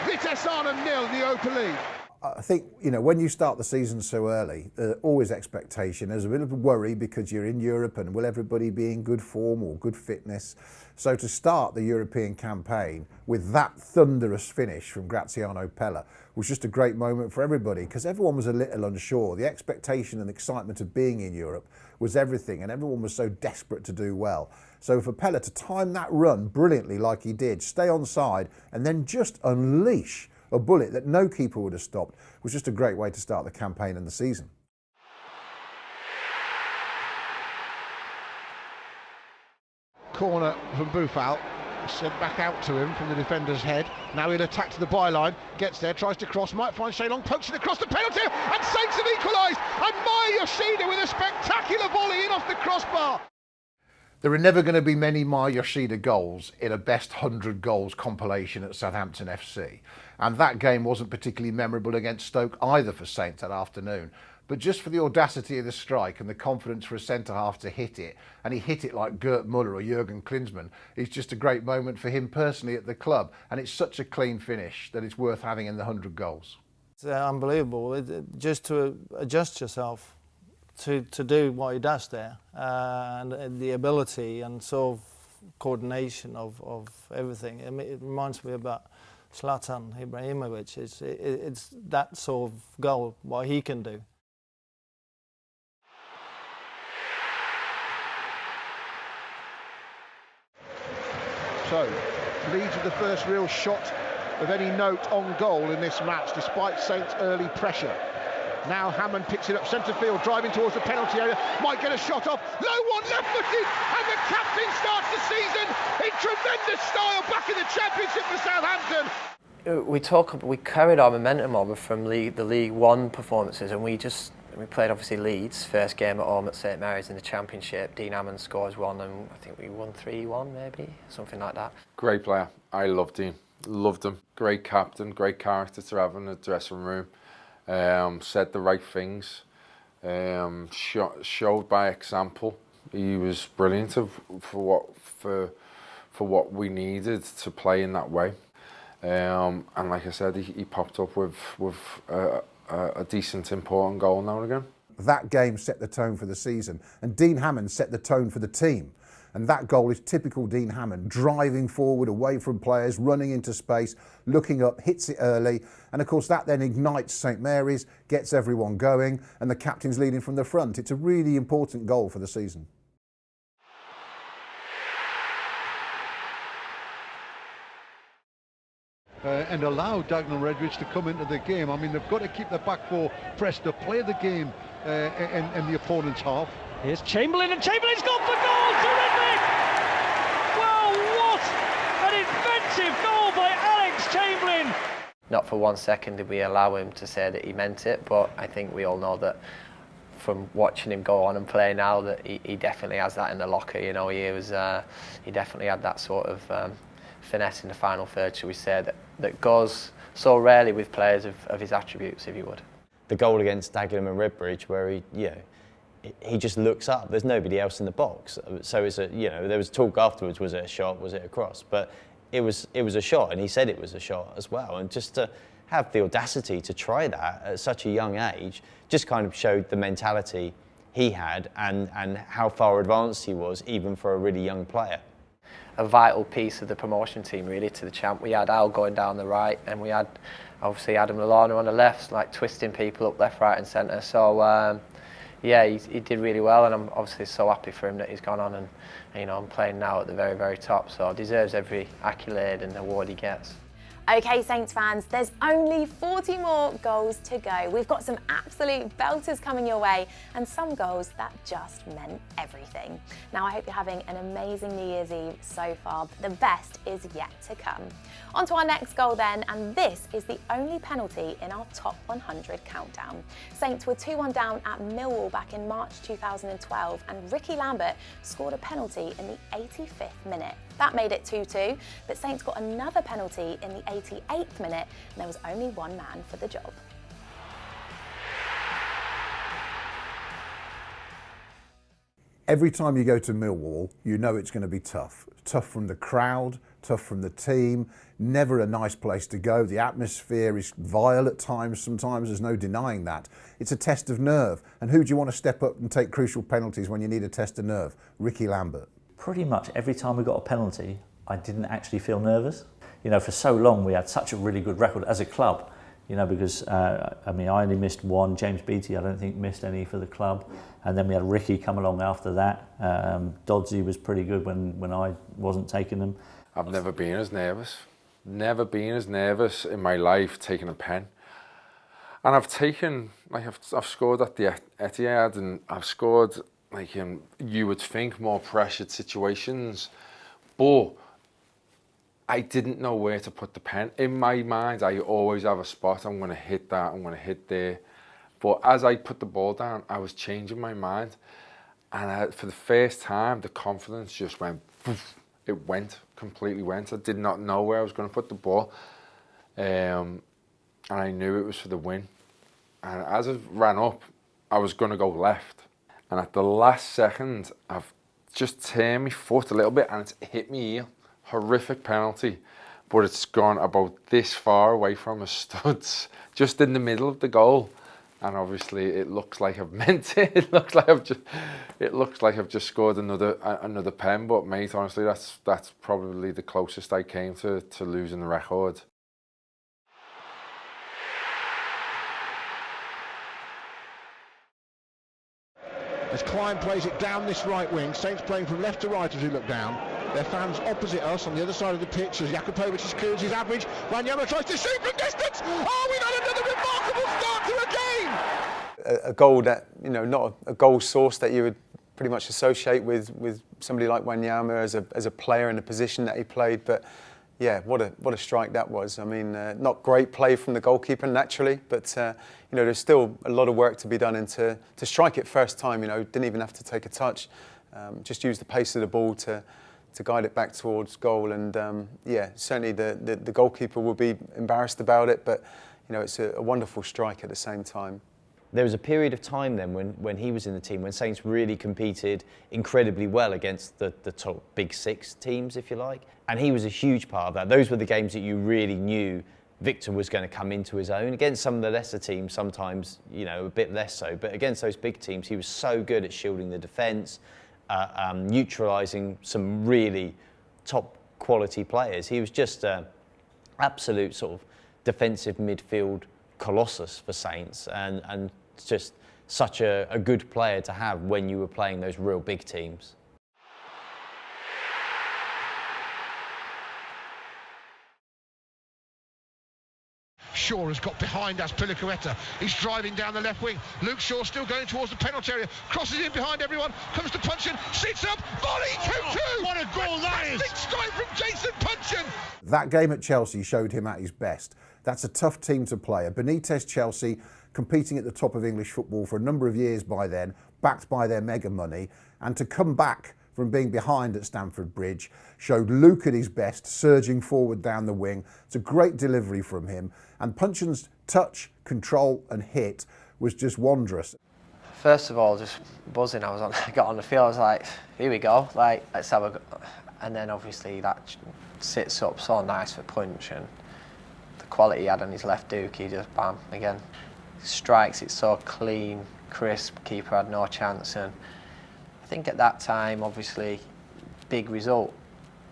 Vitesse Arnhem 0 in the Europa League. I think, you know, when you start the season so early, always expectation. There's a bit of a worry because you're in Europe and will everybody be in good form or good fitness? So to start the European campaign with that thunderous finish from Graziano Pella was just a great moment for everybody because everyone was a little unsure. The expectation and excitement of being in Europe was everything, and everyone was so desperate to do well. So for Pella to time that run brilliantly like he did, stay on side and then just unleash a bullet that no keeper would have stopped was just a great way to start the campaign and the season. Corner from Boufal, sent back out to him from the defender's head. Now he'll attack to the byline, gets there, tries to cross, might find Shalong, pokes it across the penalty, and Saints have equalised! And Maya Yoshida with a spectacular volley in off the crossbar. There are never going to be many Maya Yoshida goals in a best 100 goals compilation at Southampton FC. And that game wasn't particularly memorable against Stoke either for Saints that afternoon. But just for the audacity of the strike and the confidence for a centre-half to hit it, and he hit it like Gerd Müller or Jurgen Klinsmann, it's just a great moment for him personally at the club. And it's such a clean finish that it's worth having in the 100 goals. It's unbelievable, just to adjust yourself to do what he does there, and the ability and sort of coordination of everything. I mean, it reminds me about Zlatan Ibrahimovic. It's that sort of goal, what he can do. So, Leeds with the first real shot of any note on goal in this match, despite Saints' early pressure. Now Hammond picks it up centre field, driving towards the penalty area, might get a shot off, low one, left-footed, and the captain starts the season in tremendous style back in the Championship for Southampton. We carried our momentum over from the League One performances, and we played obviously Leeds, first game at home at St Mary's in the Championship. Dean Hammond scores one, and I think we won 3-1 maybe, something like that. Great player. I loved Dean. Loved him. Great captain, great character to have in the dressing room. Said the right things. Showed by example. He was brilliant for what we needed to play in that way. And like I said, he popped up with a decent, important goal now and again. That game set the tone for the season, and Dean Hammond set the tone for the team. And that goal is typical Dean Hammond, driving forward away from players, running into space, looking up, hits it early. And of course that then ignites St Mary's, gets everyone going, and the captain's leading from the front. It's a really important goal for the season. And allow Dagenham Redbridge to come into the game. I mean, they've got to keep the back four pressed to play the game in the opponent's half. Here's Chamberlain, and Chamberlain's gone for goal! Terrific! Well, what an inventive goal by Alex Chamberlain! Not for 1 second did we allow him to say that he meant it, but I think we all know that from watching him go on and play now that he definitely has that in the locker. You know, he definitely had that sort of finesse in the final third, shall we say, that goes so rarely with players of his attributes, if you would. The goal against Dagenham and Redbridge, where he just looks up. There's nobody else in the box, so it's there was talk afterwards. Was it a shot? Was it a cross? But it was a shot, and he said it was a shot as well. And just to have the audacity to try that at such a young age just kind of showed the mentality he had and how far advanced he was, even for a really young player. A vital piece of the promotion team really to the champ. We had Al going down the right, and we had obviously Adam Lallana on the left, like twisting people up left, right and centre. So yeah, he did really well, and I'm obviously so happy for him that he's gone on and I'm playing now at the very, very top, so deserves every accolade and award he gets. OK, Saints fans, there's only 40 more goals to go. We've got some absolute belters coming your way and some goals that just meant everything. Now, I hope you're having an amazing New Year's Eve so far, but the best is yet to come. On to our next goal then, and this is the only penalty in our top 100 countdown. Saints were 2-1 down at Millwall back in March 2012, and Rickie Lambert scored a penalty in the 85th minute. That made it 2-2, but Saints got another penalty in the 88th minute, and there was only one man for the job. Every time you go to Millwall, you know it's going to be tough. Tough from the crowd, tough from the team, never a nice place to go. The atmosphere is vile at times, sometimes there's no denying that. It's a test of nerve, and who do you want to step up and take crucial penalties when you need a test of nerve? Rickie Lambert. Pretty much every time we got a penalty, I didn't actually feel nervous. For so long we had such a really good record as a club, because I only missed one. James Beattie, I don't think, missed any for the club. And then we had Rickie come along after that. Dodsey was pretty good when I wasn't taking them. I've never been as nervous. Never been as nervous in my life taking a pen. And I've scored at the Etihad, and I've scored you would think more pressured situations, but I didn't know where to put the pen. In my mind, I always have a spot. I'm going to hit that, I'm going to hit there. But as I put the ball down, I was changing my mind. And for the first time, the confidence just went, poof. It went, completely went. I did not know where I was going to put the ball. And I knew it was for the win. And as I ran up, I was going to go left. And at the last second, I've just turned my foot a little bit and it's hit me heel. Horrific penalty, but it's gone about this far away from his studs, just in the middle of the goal. And obviously, it looks like I've meant it. It looks like I've just scored another pen. But mate, honestly, that's probably the closest I came to losing the record. As Klein plays it down this right wing, Saints playing from left to right as we look down. Their fans opposite us on the other side of the pitch as Jakupovic clears his average. Wanyama tries to shoot from distance. Oh, we've had another remarkable start to a game! A goal that, you know, not a goal source that you would pretty much associate with somebody like Wanyama as a player in the position that he played, but yeah, what a strike that was. I mean, not great play from the goalkeeper naturally, but you know, there's still a lot of work to be done, and to strike it first time, you know, didn't even have to take a touch, just use the pace of the ball to guide it back towards goal. And yeah, certainly the goalkeeper will be embarrassed about it, but you know, it's a wonderful strike at the same time. There was a period of time then when he was in the team when Saints really competed incredibly well against the top big six teams, if you like. And he was a huge part of that. Those were the games that you really knew Victor was going to come into his own. Against some of the lesser teams, sometimes, you know, a bit less so. But against those big teams, he was so good at shielding the defence, neutralising some really top quality players. He was just an absolute sort of defensive midfield colossus for Saints, and just such a good player to have when you were playing those real big teams. Shaw has got behind Azpilicueta. He's driving down the left wing. Luke Shaw still going towards the penalty area. Crosses in behind everyone. Comes to Punchin. Sits up. Volley 2-2. What a goal that is! Fantastic strike from Jason Punchin. That game at Chelsea showed him at his best. That's a tough team to play. A Benitez Chelsea competing at the top of English football for a number of years by then, backed by their mega money, and to come back from being behind at Stamford Bridge showed Luke at his best, surging forward down the wing. It's a great delivery from him, and Punchin's touch, control and hit was just wondrous. First of all, just buzzing. I got on the field. I was like, here we go. Like, let's have a go. And then obviously that sits up so nice for Punch, and the quality he had on his left duke, he just bam again strikes it so clean, crisp. Keeper had no chance, and I think at that time, obviously, big result.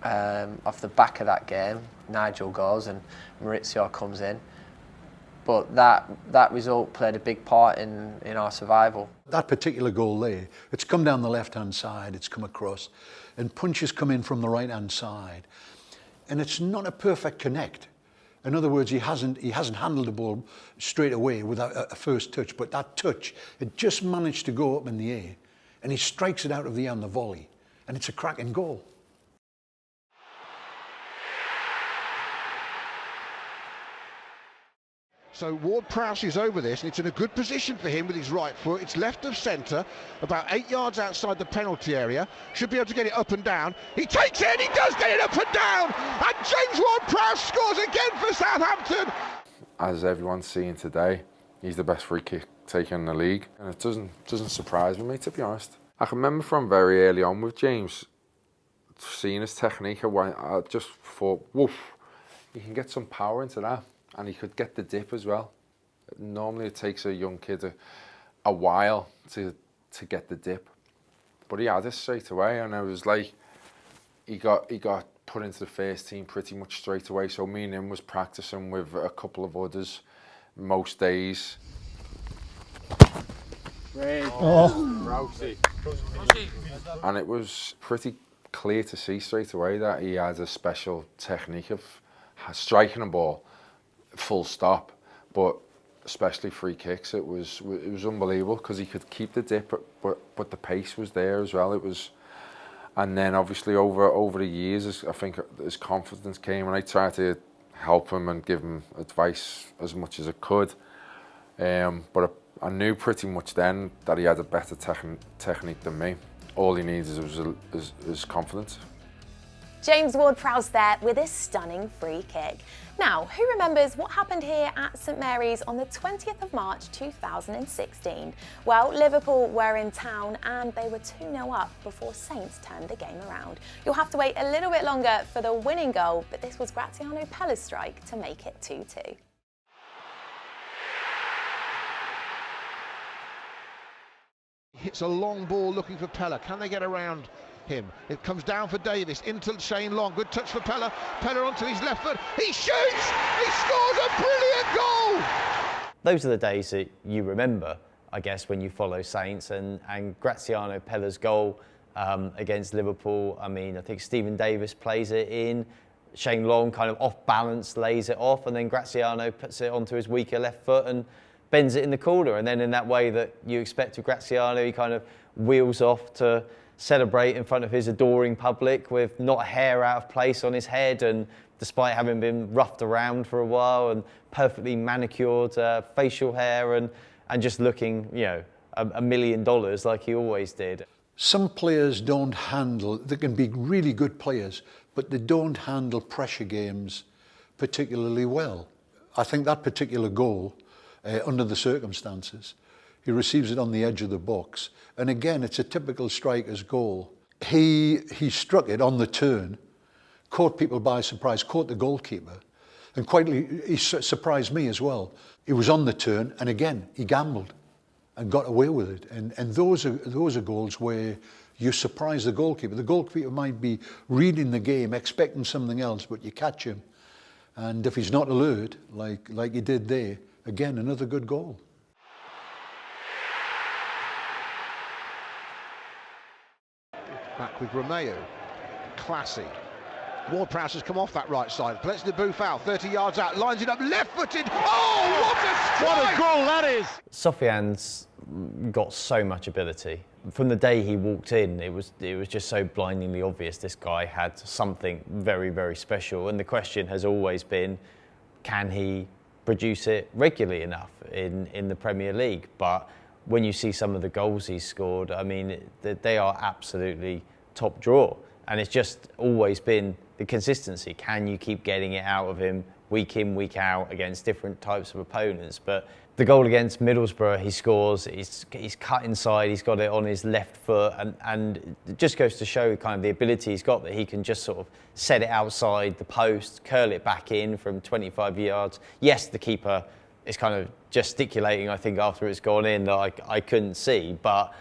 Off the back of that game, Nigel goes and Maurizio comes in. But that result played a big part in our survival. That particular goal there, it's come down the left-hand side, it's come across, and Punch has come in from the right-hand side. And it's not a perfect connect. In other words, he hasn't handled the ball straight away without a first touch, but that touch, it just managed to go up in the air, and he strikes it out of the air on the volley, and it's a cracking goal. So Ward-Prowse is over this, and it's in a good position for him with his right foot. It's left of centre, about 8 yards outside the penalty area. Should be able to get it up and down. He takes it, and he does get it up and down! And James Ward-Prowse scores again for Southampton! As everyone's seeing today, he's the best free kick taker in the league, and it doesn't surprise me, to be honest. I can remember from very early on with James, seeing his technique, I just thought, woof, you can get some power into that. And he could get the dip as well. Normally it takes a young kid a while to get the dip, but he had it straight away, and I was like, he got put into the first team pretty much straight away. So me and him was practicing with a couple of others most days. And it was pretty clear to see straight away that he had a special technique of striking a ball full stop, but especially free kicks, it was unbelievable, because he could keep the dip, but the pace was there as well. It was, and then obviously over the years, I think his confidence came, and I tried to help him and give him advice as much as I could. But I knew pretty much then that he had a better technique than me. All he needs is confidence. James Ward-Prowse there with a stunning free kick. Now, who remembers what happened here at St Mary's on the 20th of March 2016? Well, Liverpool were in town and they were 2-0 up before Saints turned the game around. You'll have to wait a little bit longer for the winning goal, but this was Graziano Pella's strike to make it 2-2. Hits a long ball looking for Pella. Can they get around him? It comes down for Davis, into Shane Long. Good touch for Pella. Pella onto his left foot. He shoots! He scores a brilliant goal! Those are the days that you remember, I guess, when you follow Saints, and Graziano Pella's goal against Liverpool. I mean, I think Stephen Davis plays it in. Shane Long kind of off balance lays it off, and then Graziano puts it onto his weaker left foot and bends it in the corner, and then in that way that you expect of Graziano, he kind of wheels off to celebrate in front of his adoring public with not a hair out of place on his head, and despite having been roughed around for a while and perfectly manicured facial hair and just looking, you know, $1 million like he always did. Some players don't handle, they can be really good players, but they don't handle pressure games particularly well. I think that particular goal, under the circumstances, he receives it on the edge of the box. And again, it's a typical striker's goal. He struck it on the turn, caught people by surprise, caught the goalkeeper, and he surprised me as well. He was on the turn, and again, he gambled and got away with it. And those are goals where you surprise the goalkeeper. The goalkeeper might be reading the game, expecting something else, but you catch him. And if he's not alert, like he did there, again, another good goal. Back with Romeo. Classy. Ward-Prowse has come off that right side. Lets the booth out, 30 yards out, lines it up, left-footed. Oh, what a strike! What a goal that is! Sofiane's got so much ability. From the day he walked in, it was just so blindingly obvious this guy had something very, very special. And the question has always been, can he produce it regularly enough in the Premier League? But when you see some of the goals he's scored, I mean, they are absolutely top draw. And it's just always been the consistency. Can you keep getting it out of him week in, week out against different types of opponents? But the goal against Middlesbrough, he scores, he's cut inside, he's got it on his left foot, and it just goes to show kind of the ability he's got, that he can just sort of set it outside the post, curl it back in from 25 yards. Yes, the keeper is kind of gesticulating, I think, after it's gone in, that I couldn't see, but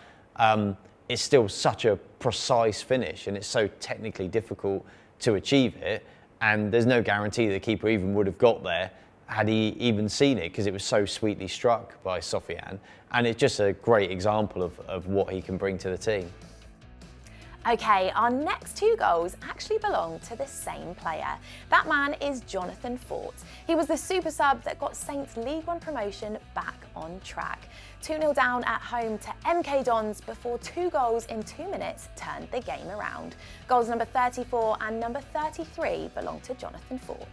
it's still such a precise finish, and it's so technically difficult to achieve it, and there's no guarantee the keeper even would have got there had he even seen it, because it was so sweetly struck by Sofiane, and it's just a great example of what he can bring to the team. Okay, our next two goals actually belong to the same player. That man is Jonathan Fort. He was the super sub that got Saints League One promotion back on track. 2-0 down at home to MK Dons before 2 goals in 2 minutes turned the game around. Goals number 34 and number 33 belong to Jonathan Fort.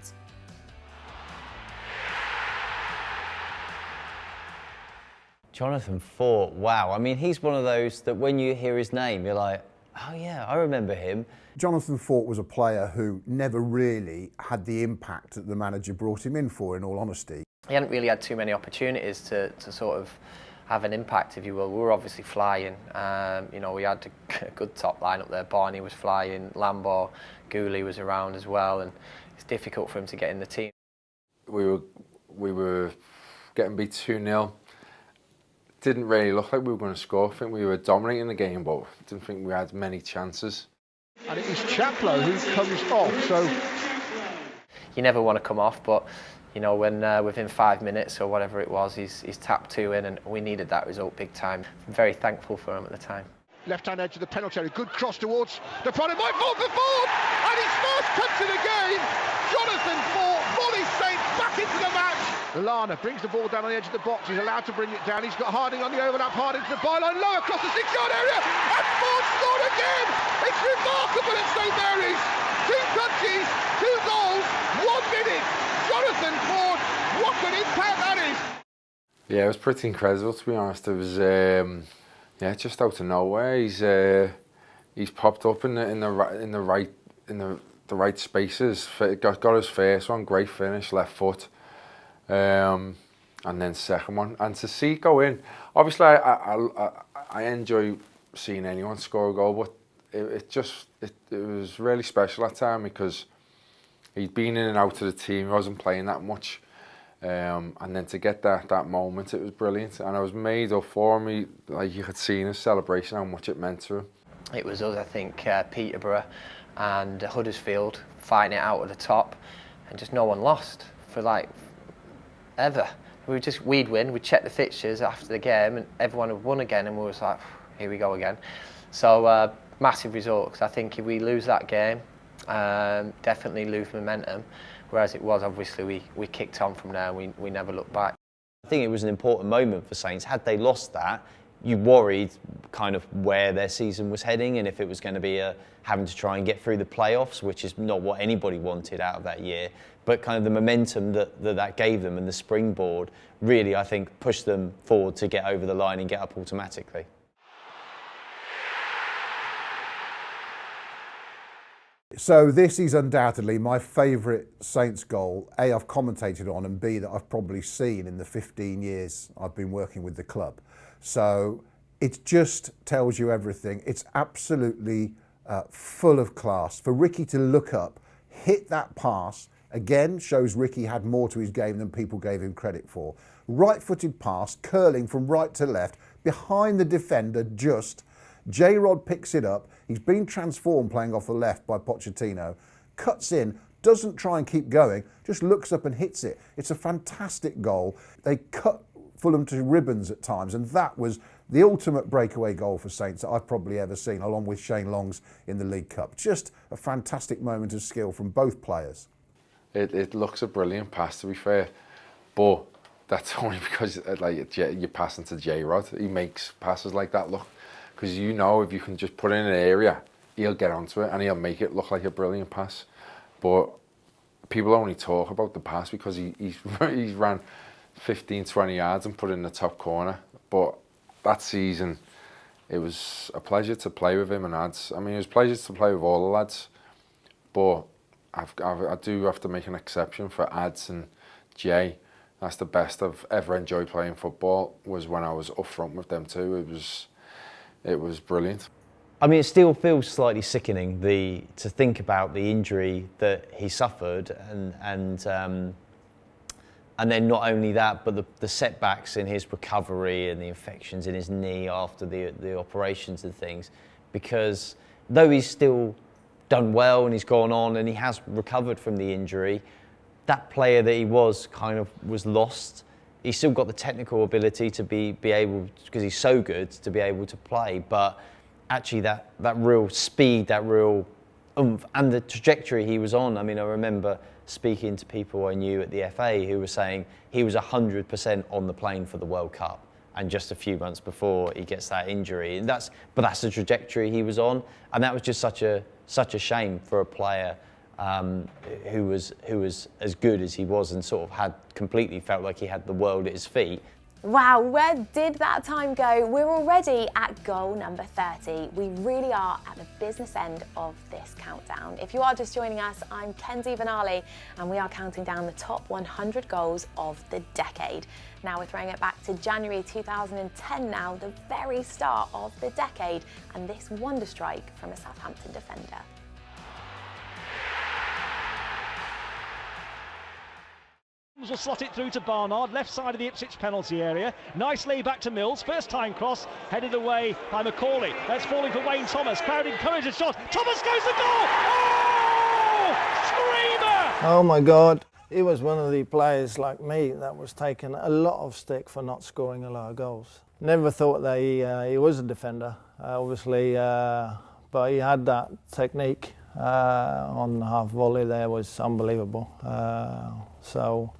Jonathan Fort, wow. I mean, he's one of those that when you hear his name, you're like, oh yeah, I remember him. Jonathan Fort was a player who never really had the impact that the manager brought him in for, in all honesty. He hadn't really had too many opportunities to sort of have an impact, if you will. We were obviously flying. You know, we had a good top line up there. Barney was flying, Lambert, Gooley was around as well, and it's difficult for him to get in the team. We were getting beat 2-0. Didn't really look like we were going to score. I think we were dominating the game, but didn't think we had many chances. And it is Chaplow who comes off, so... You never want to come off, but you know, when within 5 minutes or whatever it was, he's tapped 2 in, and we needed that result big time. I'm very thankful for him at the time. Left-hand edge of the penalty area, good cross towards the front. It might fall for Ford, and his first touch of the game. Jonathan Ford, volley Saints back into the match. Lallana brings the ball down on the edge of the box. He's allowed to bring it down. He's got Harding on the overlap. Harding to the byline, low across the 6-yard area, and Ford scored again. It's remarkable at St Mary's. 2 touches, 2 goals, 1 minute. Jonathan Ford, what an impact that is. Yeah, it was pretty incredible, to be honest. It was yeah, just out of nowhere. He's popped up in the right spaces. Got his first one, great finish, left foot, and then second one. And to see it go in, obviously I enjoy seeing anyone score a goal, but it was really special that time because he'd been in and out of the team. He wasn't playing that much. And then to get that moment, it was brilliant, and I was made up for me. Like, you could see in his celebration how much it meant to him. It was us, I think, Peterborough and Huddersfield fighting it out at the top, and just no one lost for like ever. We'd win. We'd check the fixtures after the game, and everyone had won again, and we was like, here we go again. So massive result, because I think if we lose that game, definitely lose momentum. Whereas it was, obviously, we kicked on from there, and we never looked back. I think it was an important moment for Saints. Had they lost that, you worried kind of where their season was heading and if it was going to be having to try and get through the playoffs, which is not what anybody wanted out of that year. But kind of the momentum that gave them and the springboard really, I think, pushed them forward to get over the line and get up automatically. So this is undoubtedly my favourite Saints goal, A, I've commentated on, and B, that I've probably seen in the 15 years I've been working with the club. So it just tells you everything. It's absolutely full of class. For Rickie to look up, hit that pass, again, shows Rickie had more to his game than people gave him credit for. Right-footed pass, curling from right to left, behind the defender just. J-Rod picks it up. He's been transformed playing off the left by Pochettino. Cuts in, doesn't try and keep going, just looks up and hits it. It's a fantastic goal. They cut Fulham to ribbons at times, and that was the ultimate breakaway goal for Saints that I've probably ever seen, along with Shane Long's in the League Cup. Just a fantastic moment of skill from both players. It looks a brilliant pass, to be fair, but that's only because you're passing to J-Rod. He makes passes like that look, because you know if you can just put it in an area, he'll get onto it and he'll make it look like a brilliant pass. But people only talk about the pass because he's ran 15, 20 yards and put it in the top corner. But that season, it was a pleasure to play with him and Ads. I mean, it was a pleasure to play with all the lads, but I do have to make an exception for Ads and Jay. That's the best I've ever enjoyed playing football, was when I was up front with them too. It was brilliant. I mean, it still feels slightly sickening to think about the injury that he suffered, and then not only that, but the setbacks in his recovery and the infections in his knee after the operations and things. Because though he's still done well and he's gone on and he has recovered from the injury, that player that he was lost. He's still got the technical ability to be able, because he's so good, to be able to play, but actually that real speed, that real oomph, and the trajectory he was on. I mean, I remember speaking to people I knew at the FA who were saying he was 100% on the plane for the World Cup, and just a few months before he gets that injury. And that's the trajectory he was on, and that was just such a shame for a player who was as good as he was and sort of had completely felt like he had the world at his feet. Wow, where did that time go? We're already at goal number 30. We really are at the business end of this countdown. If you are just joining us, I'm Kenzie Vanali, and we are counting down the top 100 goals of the decade. Now we're throwing it back to January 2010 now, the very start of the decade, and this wonder strike from a Southampton defender. Will slot it through to Barnard, left side of the Ipswich penalty area. Nice lay back to Mills, first time cross, headed away by Macaulay. That's falling for Wayne Thomas, crowd encouraged a shot. Thomas goes the goal! Oh! Screamer! Oh my God. He was one of the players like me that was taking a lot of stick for not scoring a lot of goals. Never thought that he was a defender, obviously, but he had that technique on the half volley there, was unbelievable. So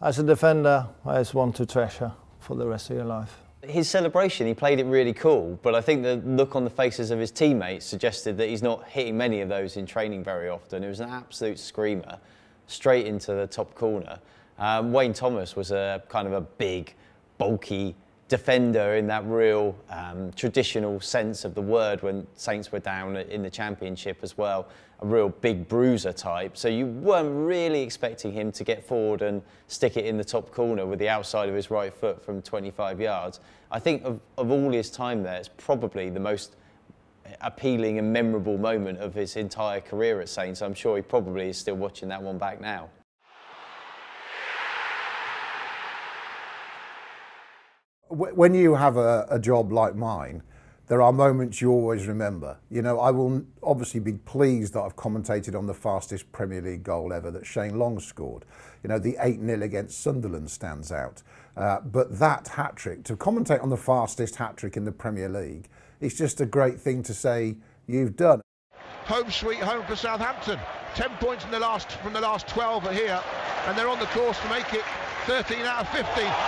as a defender, it's one to treasure for the rest of your life. His celebration, he played it really cool, but I think the look on the faces of his teammates suggested that he's not hitting many of those in training very often. It was an absolute screamer, straight into the top corner. Wayne Thomas was a kind of a big, bulky defender in that real traditional sense of the word when Saints were down in the Championship as well, a real big bruiser type. So you weren't really expecting him to get forward and stick it in the top corner with the outside of his right foot from 25 yards. I think of all his time there, it's probably the most appealing and memorable moment of his entire career at Saints. I'm sure he probably is still watching that one back now. When you have a job like mine, there are moments you always remember. You know, I will obviously be pleased that I've commentated on the fastest Premier League goal ever that Shane Long scored. You know, the 8-0 against Sunderland stands out. But that hat-trick, to commentate on the fastest hat-trick in the Premier League, it's just a great thing to say you've done. Home sweet home for Southampton. 10 points from the last 12 are here, and they're on the course to make it 13 out of 15.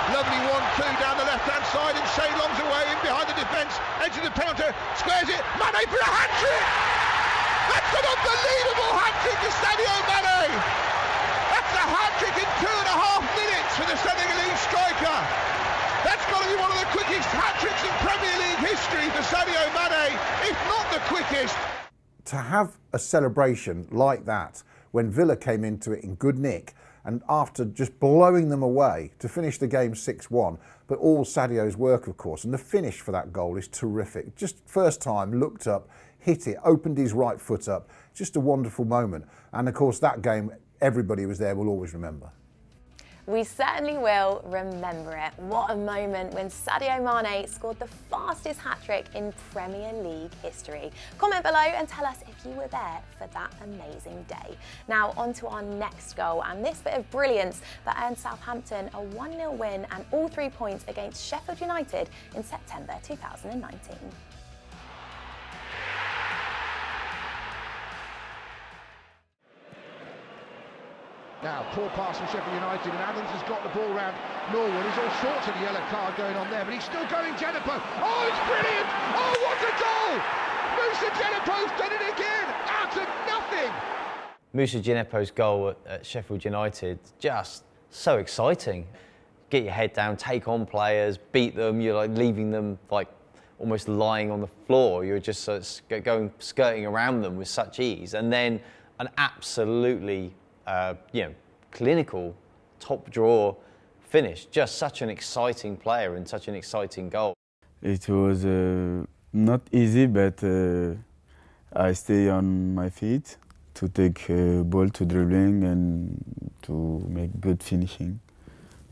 Lovely 1-2 down the left-hand side, and Shea Long's away in behind the defence. Edge of the penalty, squares it. Mane for a hat-trick! That's an unbelievable hat-trick to Sadio Mane! That's a hat-trick in 2.5 minutes for the Senegalese striker. That's got to be one of the quickest hat-tricks in Premier League history for Sadio Mane, if not the quickest. To have a celebration like that when Villa came into it in good nick, and after just blowing them away to finish the game 6-1, but all Sadio's work, of course, and the finish for that goal is terrific. Just first time, looked up, hit it, opened his right foot up, just a wonderful moment. And of course that game, everybody was there will always remember. We certainly will remember it. What a moment when Sadio Mane scored the fastest hat-trick in Premier League history. Comment below and tell us if you were there for that amazing day. Now on to our next goal, and this bit of brilliance that earned Southampton a 1-0 win and all 3 points against Sheffield United in September 2019. Now, poor pass from Sheffield United, and Adams has got the ball round Norwood. There's all sorts of yellow card going on there, but he's still going, Jenipo. Oh, it's brilliant! Oh, what a goal! Moussa Jenipo's done it again, out of nothing! Moussa Djenepo's goal at Sheffield United, just so exciting. Get your head down, take on players, beat them, you're like leaving them like almost lying on the floor. You're just skirting around them with such ease. And then an absolutely clinical, top draw finish. Just such an exciting player and such an exciting goal. It was not easy, but I stay on my feet to take ball to dribbling and to make good finishing.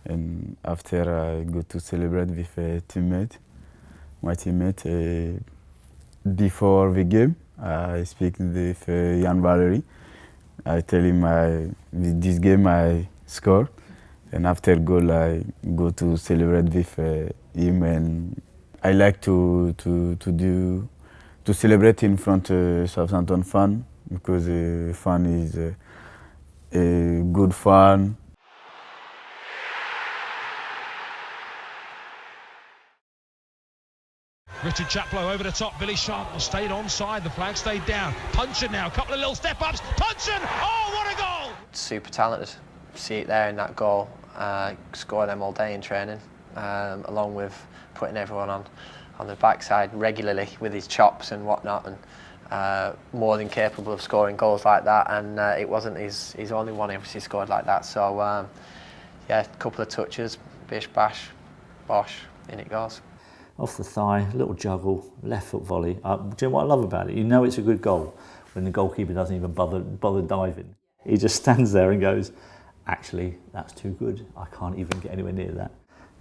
And after I go to celebrate with a teammate, my teammate. Before the game, I speak with Jan Valery. I tell him with this game I score, and after goal I go to celebrate with him, and I like to celebrate in front of Southampton fan, because fun is a good fun. Richard Chaplow over the top. Billy Sharp stayed onside. The flag stayed down. Puncheon now. A couple of little step-ups. Puncheon! Oh, what a goal! Super talented. See it there in that goal. Score them all day in training, along with putting everyone on the backside regularly with his chops and whatnot, and more than capable of scoring goals like that. And it wasn't his only one. He obviously scored like that. So yeah, a couple of touches, bish bash, bosh, in it goes. Off the thigh, little juggle, left foot volley. Do you know what I love about it? You know it's a good goal when the goalkeeper doesn't even bother diving. He just stands there and goes, actually, that's too good. I can't even get anywhere near that.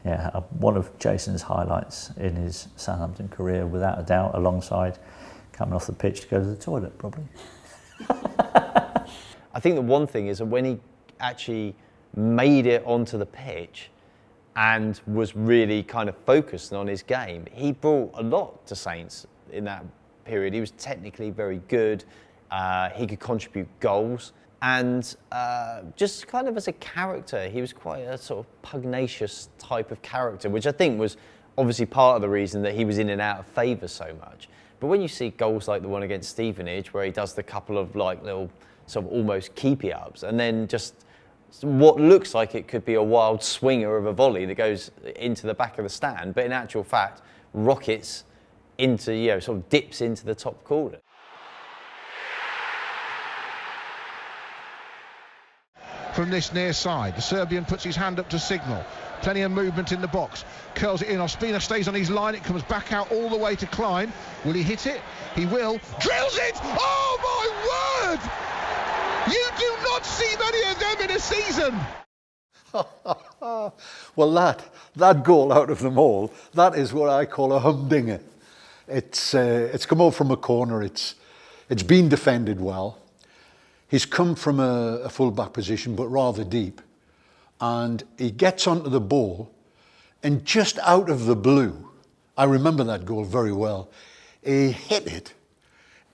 Yeah, one of Jason's highlights in his Southampton career, without a doubt, alongside coming off the pitch to go to the toilet, probably. I think the one thing is that when he actually made it onto the pitch and was really kind of focused on his game, he brought a lot to Saints in that period. He was technically very good, he could contribute goals, and just kind of as a character, he was quite a sort of pugnacious type of character, which I think was obviously part of the reason that he was in and out of favour so much. But when you see goals like the one against Stevenage, where he does the couple of like little sort of almost keepy-ups, and then just what looks like it could be a wild swinger of a volley that goes into the back of the stand, but in actual fact rockets into, sort of dips into the top corner. From this near side, the Serbian puts his hand up to signal. Plenty of movement in the box. Curls it in. Ospina stays on his line. It comes back out all the way to Klein. Will he hit it? He will. Drills it! Oh my word! You do not see many of them in a season. Well, that goal out of them all, that is what I call a humdinger. It's come over from a corner. It's been defended well. He's come from a full-back position, but rather deep. And he gets onto the ball, and just out of the blue, I remember that goal very well, he hit it.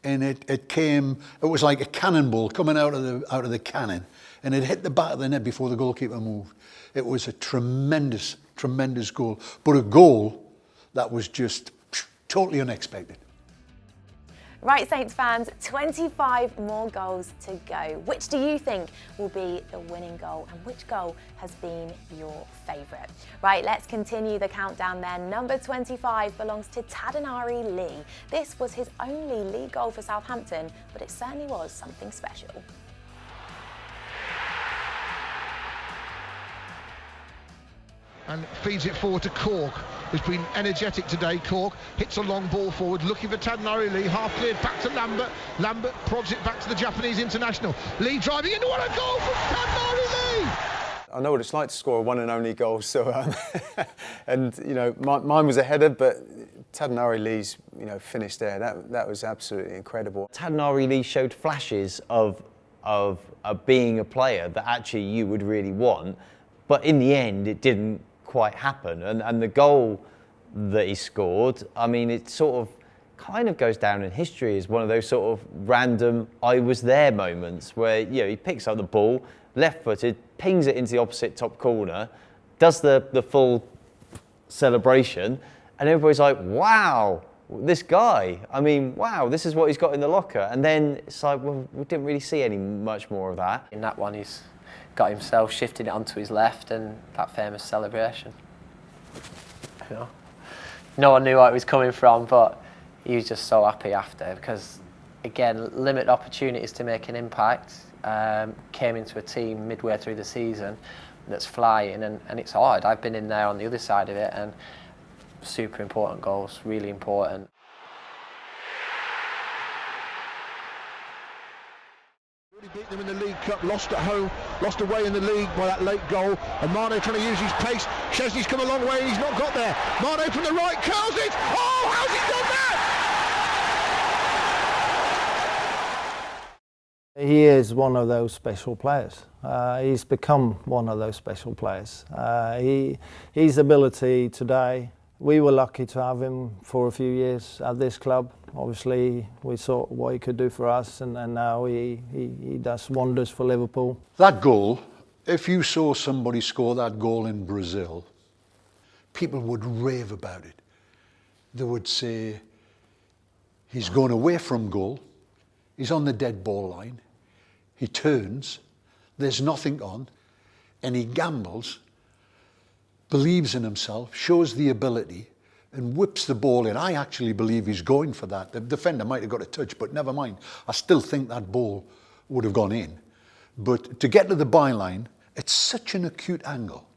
and it was like a cannonball coming out of the cannon, and it hit the back of the net before the goalkeeper moved. It was a tremendous goal, but a goal that was just totally unexpected. Right, Saints fans, 25 more goals to go. Which do you think will be the winning goal, and which goal has been your favourite? Right, let's continue the countdown then. Number 25 belongs to Tadinari Lee. This was his only league goal for Southampton, but it certainly was something special. And feeds it forward to Cork, who's been energetic today. Cork hits a long ball forward, looking for Tadinari Lee, half cleared back to Lambert. Lambert prods it back to the Japanese international. Lee driving in, what a goal from Tadinari Lee! I know what it's like to score a one and only goal, so and you know mine was a header, but Tadinari Lee's finish there, that was absolutely incredible. Tadinari Lee showed flashes of being a player that actually you would really want, but in the end it didn't quite happen. And the goal that he scored, I mean, it sort of kind of goes down in history as one of those sort of random I was there moments where he picks up the ball, left-footed, pings it into the opposite top corner, does the full celebration, and everybody's like, wow, this guy, I mean, wow, this is what he's got in the locker. And then it's like, well, we didn't really see much more of that. In that one, he's got himself shifting it onto his left, and that famous celebration. No one knew where it was coming from, but he was just so happy after, because again, limited opportunities to make an impact. Came into a team midway through the season that's flying, and it's hard. I've been in there on the other side of it, and super important goals, really important. Beat them in the League Cup, lost at home, lost away in the league by that late goal, and Mane trying to use his pace. Chesney's come a long way and he's not got there. Mane from the right, curls it. Oh, how's he done that? He is one of those special players. He's become one of those special players. His ability today, we were lucky to have him for a few years at this club. Obviously, we saw what he could do for us, and now he does wonders for Liverpool. That goal, if you saw somebody score that goal in Brazil, people would rave about it. They would say, he's going away from goal, he's on the dead ball line, he turns, there's nothing on, and he gambles, believes in himself, shows the ability, and whips the ball in. I actually believe he's going for that. The defender might have got a touch, but never mind. I still think that ball would have gone in. But to get to the byline, it's such an acute angle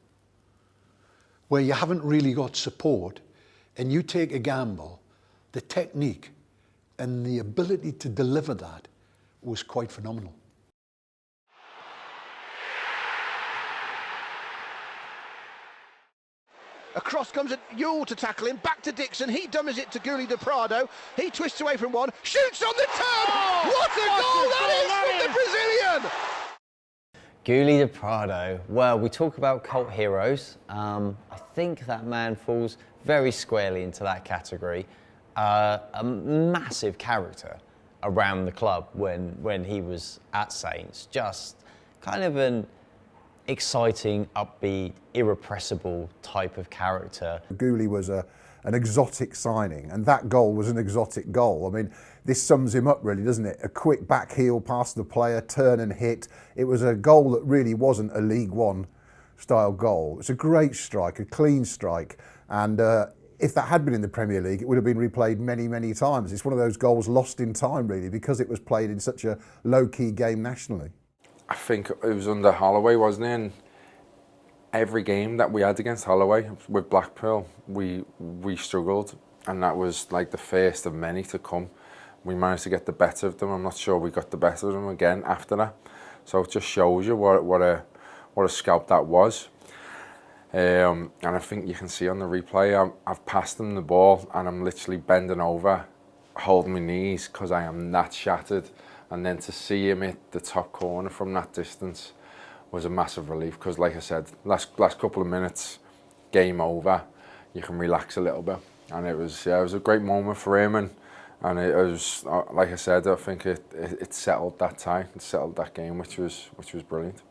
where you haven't really got support, and you take a gamble. The technique and the ability to deliver that was quite phenomenal. Across comes Yule to tackle him, back to Dixon, he dummies it to Gulli de Prado, he twists away from one, shoots on the turn! What a goal that is from the Brazilian! Gulli de Prado, well, we talk about cult heroes. I think that man falls very squarely into that category. A massive character around the club when he was at Saints, just kind of an exciting, upbeat, irrepressible type of character. Gulli was an exotic signing, and that goal was an exotic goal. I mean, this sums him up really, doesn't it? A quick back heel past the player, turn and hit. It was a goal that really wasn't a League One style goal. It's a great strike, a clean strike, and if that had been in the Premier League, it would have been replayed many, many times. It's one of those goals lost in time really, because it was played in such a low-key game nationally. I think it was under Holloway, wasn't it? And every game that we had against Holloway with Blackpool, we struggled, and that was like the first of many to come. We managed to get the better of them. I'm not sure we got the better of them again after that. So it just shows you what a scalp that was. And I think you can see on the replay, I've passed him the ball and I'm literally bending over, holding my knees because I am that shattered. And then to see him hit the top corner from that distance was a massive relief, because like I said, last couple of minutes, game over, you can relax a little bit. And it was a great moment for him, and And it was, like I said, I think it settled that tie, it settled that game, which was brilliant.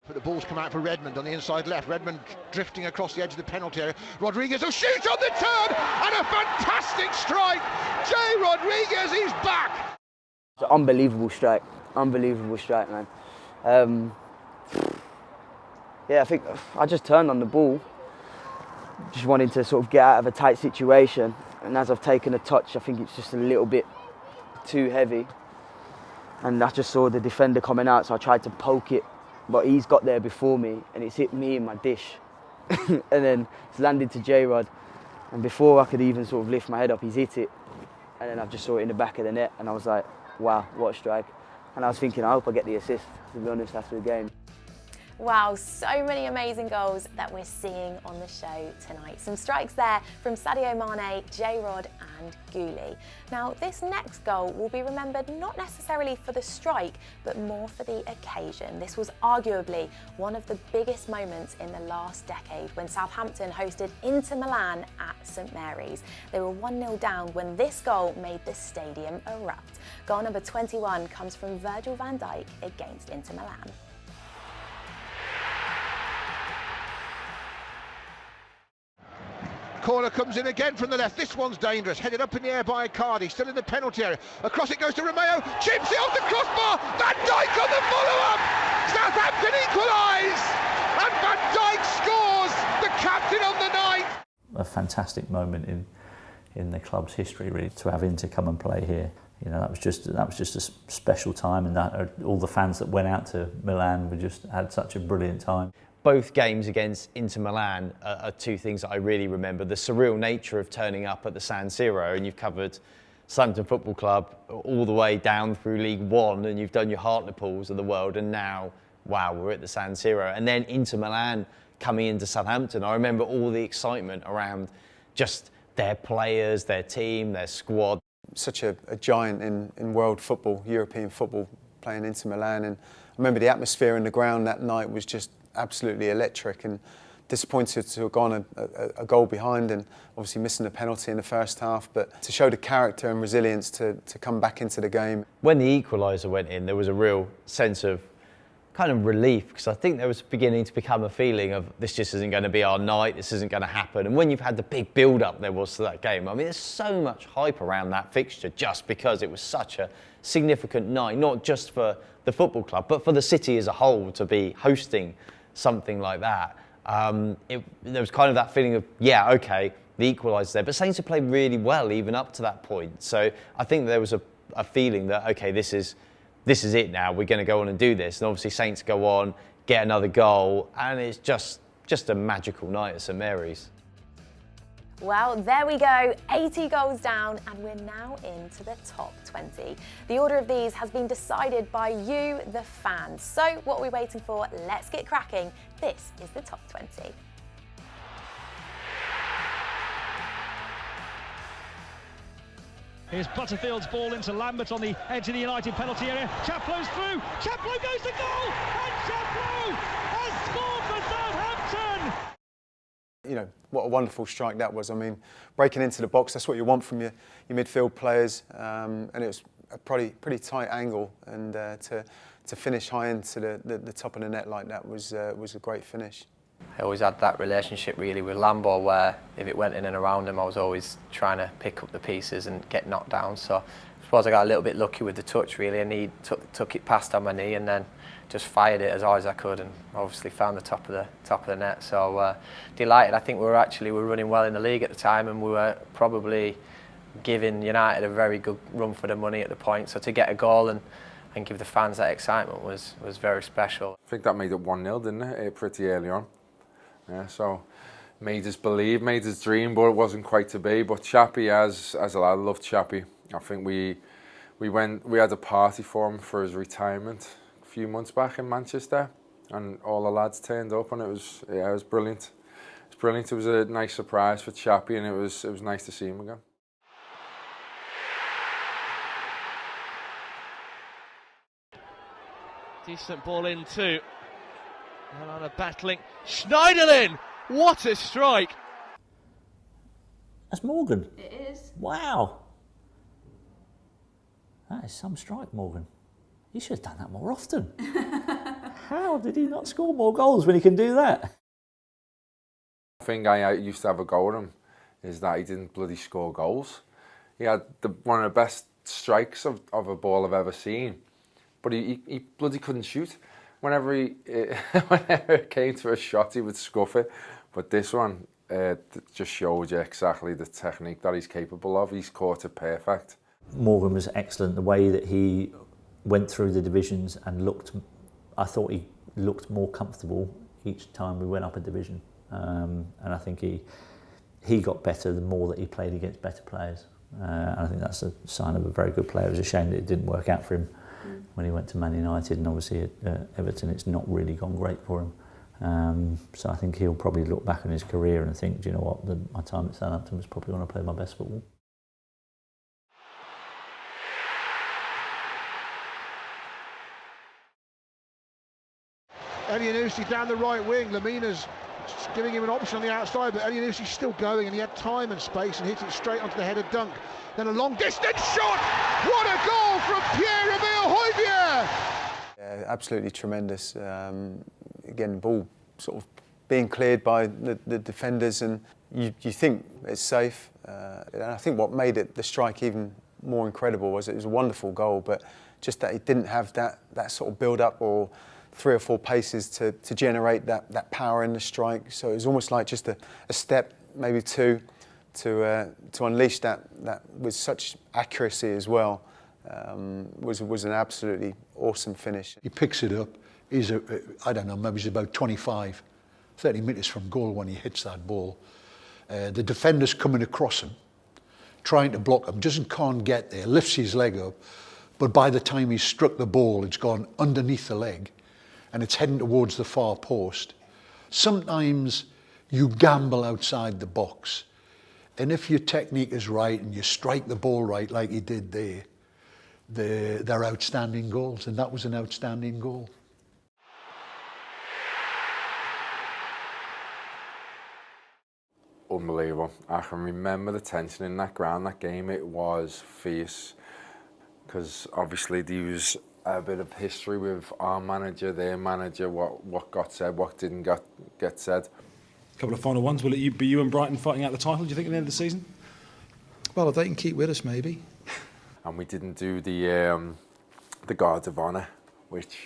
But the ball's come out for Redmond on the inside left. Redmond drifting across the edge of the penalty area. Rodriguez will shoot on the turn, and a fantastic strike. Jay Rodriguez is back. It's an unbelievable strike, man. Yeah, I think I just turned on the ball, just wanting to sort of get out of a tight situation, and as I've taken a touch, I think it's just a little bit too heavy, and I just saw the defender coming out, so I tried to poke it, but he's got there before me, and it's hit me in my dish, and then it's landed to J-Rod, and before I could even sort of lift my head up, he's hit it, and then I just saw it in the back of the net, and I was like, wow, what a strike. And I was thinking, I hope I get the assist, to be honest, after the game. Wow, so many amazing goals that we're seeing on the show tonight. Some strikes there from Sadio Mane, J-Rod and Gouli. Now, this next goal will be remembered not necessarily for the strike, but more for the occasion. This was arguably one of the biggest moments in the last decade when Southampton hosted Inter Milan at St Mary's. They were 1-0 down when this goal made the stadium erupt. Goal number 21 comes from Virgil van Dijk against Inter Milan. Corner comes in again from the left. This one's dangerous. Headed up in the air by Cardi. Still in the penalty area. Across it goes to Romeo. Chips it off the crossbar. Van Dijk on the follow-up. Southampton equalise. And Van Dijk scores. The captain of the night. A fantastic moment in the club's history, really, to have him to come and play here. You know, that was just a special time, and that all the fans that went out to Milan had such a brilliant time. Both games against Inter Milan are two things that I really remember. The surreal nature of turning up at the San Siro, and you've covered Southampton Football Club all the way down through League One, and you've done your Hartlepool's of the world, and now, wow, we're at the San Siro. And then Inter Milan coming into Southampton. I remember all the excitement around just their players, their team, their squad. Such a giant in world football, European football, playing Inter Milan. And I remember the atmosphere in the ground that night was just absolutely electric, and disappointed to have gone a goal behind and obviously missing a penalty in the first half, but to show the character and resilience to come back into the game. When the equaliser went in, there was a real sense of kind of relief, because I think there was beginning to become a feeling of this just isn't going to be our night, this isn't going to happen. And when you've had the big build-up there was to that game, I mean, there's so much hype around that fixture just because it was such a significant night, not just for the football club, but for the city as a whole to be hosting something like that. There was kind of that feeling of, yeah, okay, the equaliser there, but Saints have played really well even up to that point. So I think there was a feeling that, okay, this is it now, we're going to go on and do this. And obviously Saints go on, get another goal, and it's just a magical night at St Mary's. Well, there we go, 80 goals down, and we're now into the top 20. The order of these has been decided by you, the fans. So what are we waiting for? Let's get cracking. This is the top 20. Here's Butterfield's ball into Lambert on the edge of the United penalty area. Chaplow's through. Chaplow goes to goal, and Chaplow has scored for Southampton. You know, what a wonderful strike that was. I mean, breaking into the box, that's what you want from your midfield players, and it was a pretty tight angle, and to finish high into the top of the net like that was a great finish. I always had that relationship really with Lambo, where if it went in and around him, I was always trying to pick up the pieces and get knocked down. So I suppose I got a little bit lucky with the touch really, and he took it past on my knee and then just fired it as hard as I could, and obviously found the top of the net. So delighted. I think we were running well in the league at the time, and we were probably giving United a very good run for the money at the point. So to get a goal and give the fans that excitement was very special. I think that made it 1-0, didn't it? Pretty early on. Yeah, so made us believe, made us dream, but it wasn't quite to be. But Chappie, as a lad, I loved Chappie. I think we had a party for him for his retirement a few months back in Manchester, and all the lads turned up, and it was brilliant. It was brilliant. It was a nice surprise for Chappie, and it was nice to see him again. Decent ball in too. Lallana battling. Schneider in! What a strike! That's Morgan. It is. Wow. That is some strike, Morgan. He should have done that more often. How did he not score more goals when he can do that? The thing I used to have a go at him is that he didn't bloody score goals. He had one of the best strikes of a ball I've ever seen, but he bloody couldn't shoot. Whenever whenever it came to a shot, he would scuff it. But this one just showed you exactly the technique that he's capable of. He's caught it perfect. Morgan was excellent. The way that he went through the divisions and I thought he looked more comfortable each time we went up a division. And I think he got better the more that he played against better players. And I think that's a sign of a very good player. It was a shame that it didn't work out for him when he went to Man United, and obviously at Everton it's not really gone great for him. So I think he'll probably look back on his career and think, do you know what, my time at Southampton was probably when I played my best football. Elyounoussi down the right wing. Lamina's giving him an option on the outside, but Elyounoussi still going, and he had time and space and hit it straight onto the head of Dunk. Then a long distance shot. What a goal from Pierre-Emile Højbjerg! Yeah, absolutely tremendous. Again, ball sort of being cleared by the defenders, and you think it's safe. And I think what made the strike even more incredible was it was a wonderful goal, but just that he didn't have that sort of build-up or 3 or 4 paces to generate that power in the strike. So it was almost like just a step, maybe 2, to unleash that with such accuracy as well. Was an absolutely awesome finish. He picks it up. He's I don't know, maybe he's about 25, 30 metres from goal when he hits that ball. The defender's coming across him, trying to block him, can't get there, lifts his leg up, but by the time he's struck the ball, it's gone underneath the leg and it's heading towards the far post. Sometimes you gamble outside the box, and if your technique is right and you strike the ball right like he did there, they're outstanding goals, and that was an outstanding goal. Unbelievable. I can remember the tension in that ground, that game. It was fierce, because obviously there was a bit of history with our manager, their manager, what got said, what didn't get said. A couple of final ones. Will it be you and Brighton fighting out the title, do you think, at the end of the season? Well, if they can keep with us, maybe. And we didn't do the Guard of Honour, which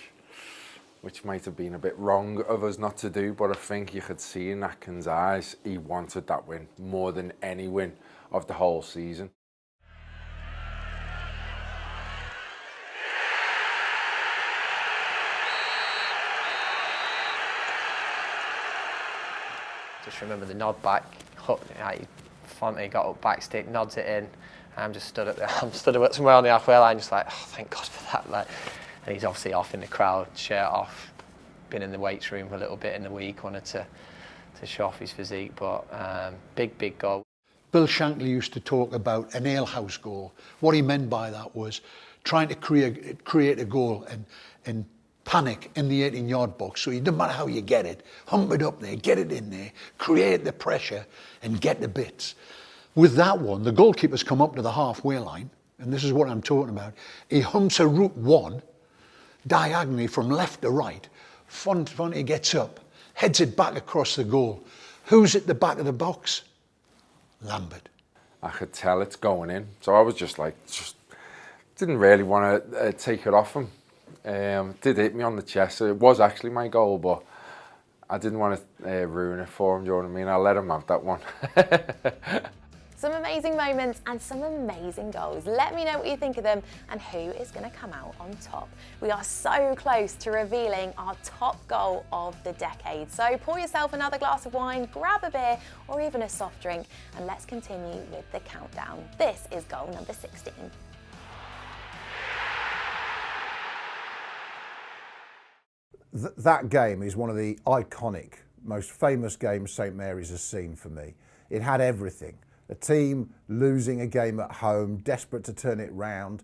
might have been a bit wrong of us not to do, but I think you could see in Atkin's eyes he wanted that win more than any win of the whole season. Just remember the nod back, Fonte got up back stick, nods it in. I'm just stood somewhere on the halfway line, just like, oh, thank God for that. Like, and he's obviously off in the crowd, shirt off, been in the weights room for a little bit in the week, wanted to show off his physique, but big goal. Bill Shankly used to talk about an alehouse goal. What he meant by that was trying to create a goal and panic in the 18-yard box. So it doesn't matter how you get it, hump it up there, get it in there, create the pressure and get the bits. With that one, the goalkeeper's come up to the halfway line, and this is what I'm talking about. He humps a route 1, diagonally from left to right. Fonte gets up, heads it back across the goal. Who's at the back of the box? Lambert. I could tell it's going in, so I was just didn't really want to take it off him. Did hit me on the chest, so it was actually my goal, but I didn't want to ruin it for him, do you know what I mean? I let him have that one. Some amazing moments and some amazing goals. Let me know what you think of them and who is going to come out on top. We are so close to revealing our top goal of the decade. So pour yourself another glass of wine, grab a beer or even a soft drink, and let's continue with the countdown. This is goal number 16. That game is one of the iconic, most famous games St Mary's has seen for me. It had everything. A team losing a game at home, desperate to turn it round.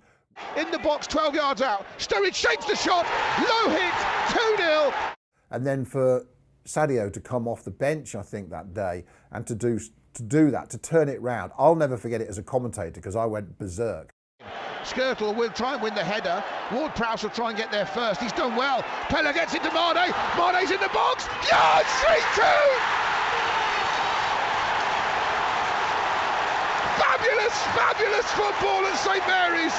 In the box, 12 yards out. Sturridge shakes the shot. Low hit, 2-0. And then for Sadio to come off the bench, I think, that day, and to do that, to turn it round. I'll never forget it as a commentator because I went berserk. Skirtle will try and win the header. Ward-Prowse will try and get there first. He's done well. Pella gets it to Mane. Mane's in the box. Yeah, it's 3-2! Fabulous football at St Mary's.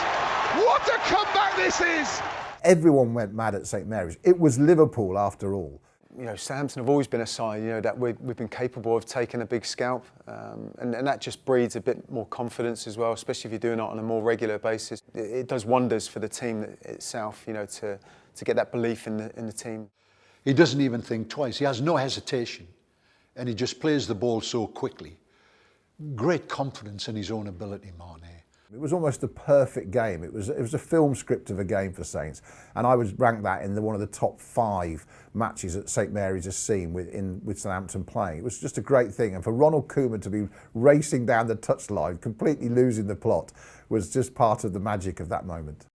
What a comeback this is! Everyone went mad at St Mary's. It was Liverpool after all. You know, Southampton have always been a side, you know, that we've been capable of taking a big scalp, and that just breeds a bit more confidence as well, especially if you're doing it on a more regular basis. It does wonders for the team itself, you know, to get that belief in the team. He doesn't even think twice. He has no hesitation, and he just plays the ball so quickly. Great confidence in his own ability, Mane. It was almost a perfect game. It was a film script of a game for Saints, and I would rank that in one of the top 5 matches that St Mary's has seen with Southampton playing. It was just a great thing, and for Ronald Koeman to be racing down the touchline, completely losing the plot, was just part of the magic of that moment.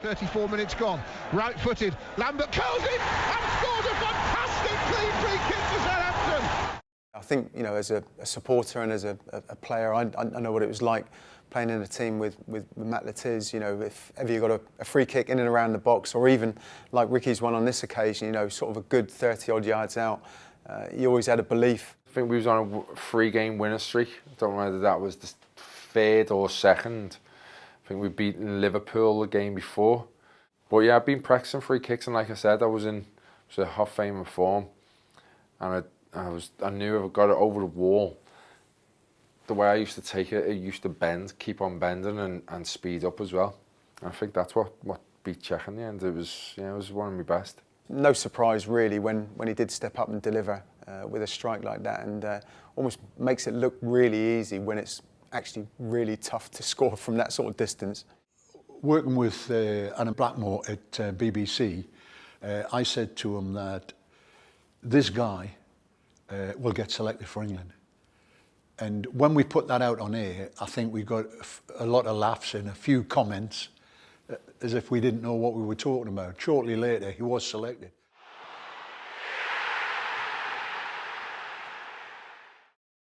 .34 minutes gone, right-footed, Lambert curls it and scores a fantastic clean free kick to Southampton. I think, you know, as a supporter and as a player, I know what it was like playing in a team with Matt Lettiz. You know, if ever you got a free kick in and around the box, or even like Rickie's one on this occasion, you know, sort of a good 30-odd yards out, you always had a belief. I think we was on a 3-game winner streak. I don't know whether that was the 3rd or 2nd. I think we'd beaten Liverpool the game before. But yeah, I've been practicing free kicks, and like I said, I was in a Hall of Fame form, and I knew if I got it over the wall, the way I used to take it, it used to bend, keep on bending and speed up as well. And I think that's what beat Czech in the end. It was, it was one of my best. No surprise really when he did step up and deliver with a strike like that, and almost makes it look really easy when it's actually really tough to score from that sort of distance. Working with Anna Blackmore at BBC, I said to him that this guy will get selected for England. And when we put that out on air, I think we got a lot of laughs and a few comments as if we didn't know what we were talking about. Shortly later, he was selected.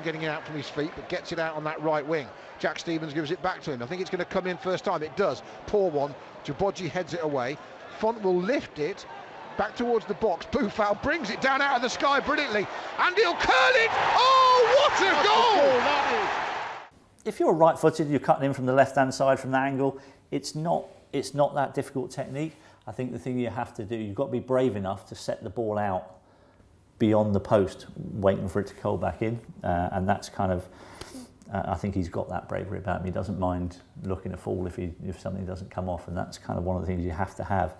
Getting it out from his feet, but gets it out on that right wing. Jack Stevens gives it back to him. I think it's going to come in first time. It does. Poor one. Djibouti heads it away. Font will lift it back towards the box. Boufal brings it down out of the sky brilliantly, and he'll curl it. Oh, what a goal! That is. If you're right-footed, you're cutting in from the left-hand side from that angle. It's not that difficult technique. I think the thing you have to do, you've got to be brave enough to set the ball out beyond the post, waiting for it to curl back in, and that's kind of, I think he's got that bravery about him. He doesn't mind looking a fool if something doesn't come off, and that's kind of one of the things you have to have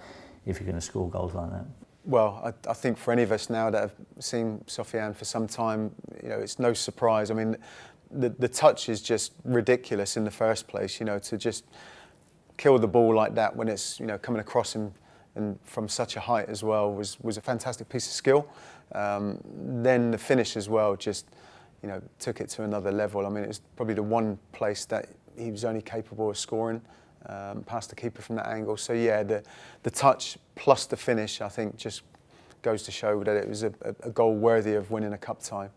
if you're going to score goals like that. Well, I think for any of us now that have seen Sofiane for some time, you know, it's no surprise. I mean, the touch is just ridiculous in the first place. You know, to just kill the ball like that when it's, you know, coming across him and from such a height as well was a fantastic piece of skill. Then the finish as well just, you know, took it to another level. I mean, it was probably the one place that he was only capable of scoring, past the keeper from that angle. So yeah, the touch plus the finish, I think, just goes to show that it was a goal worthy of winning a cup tie.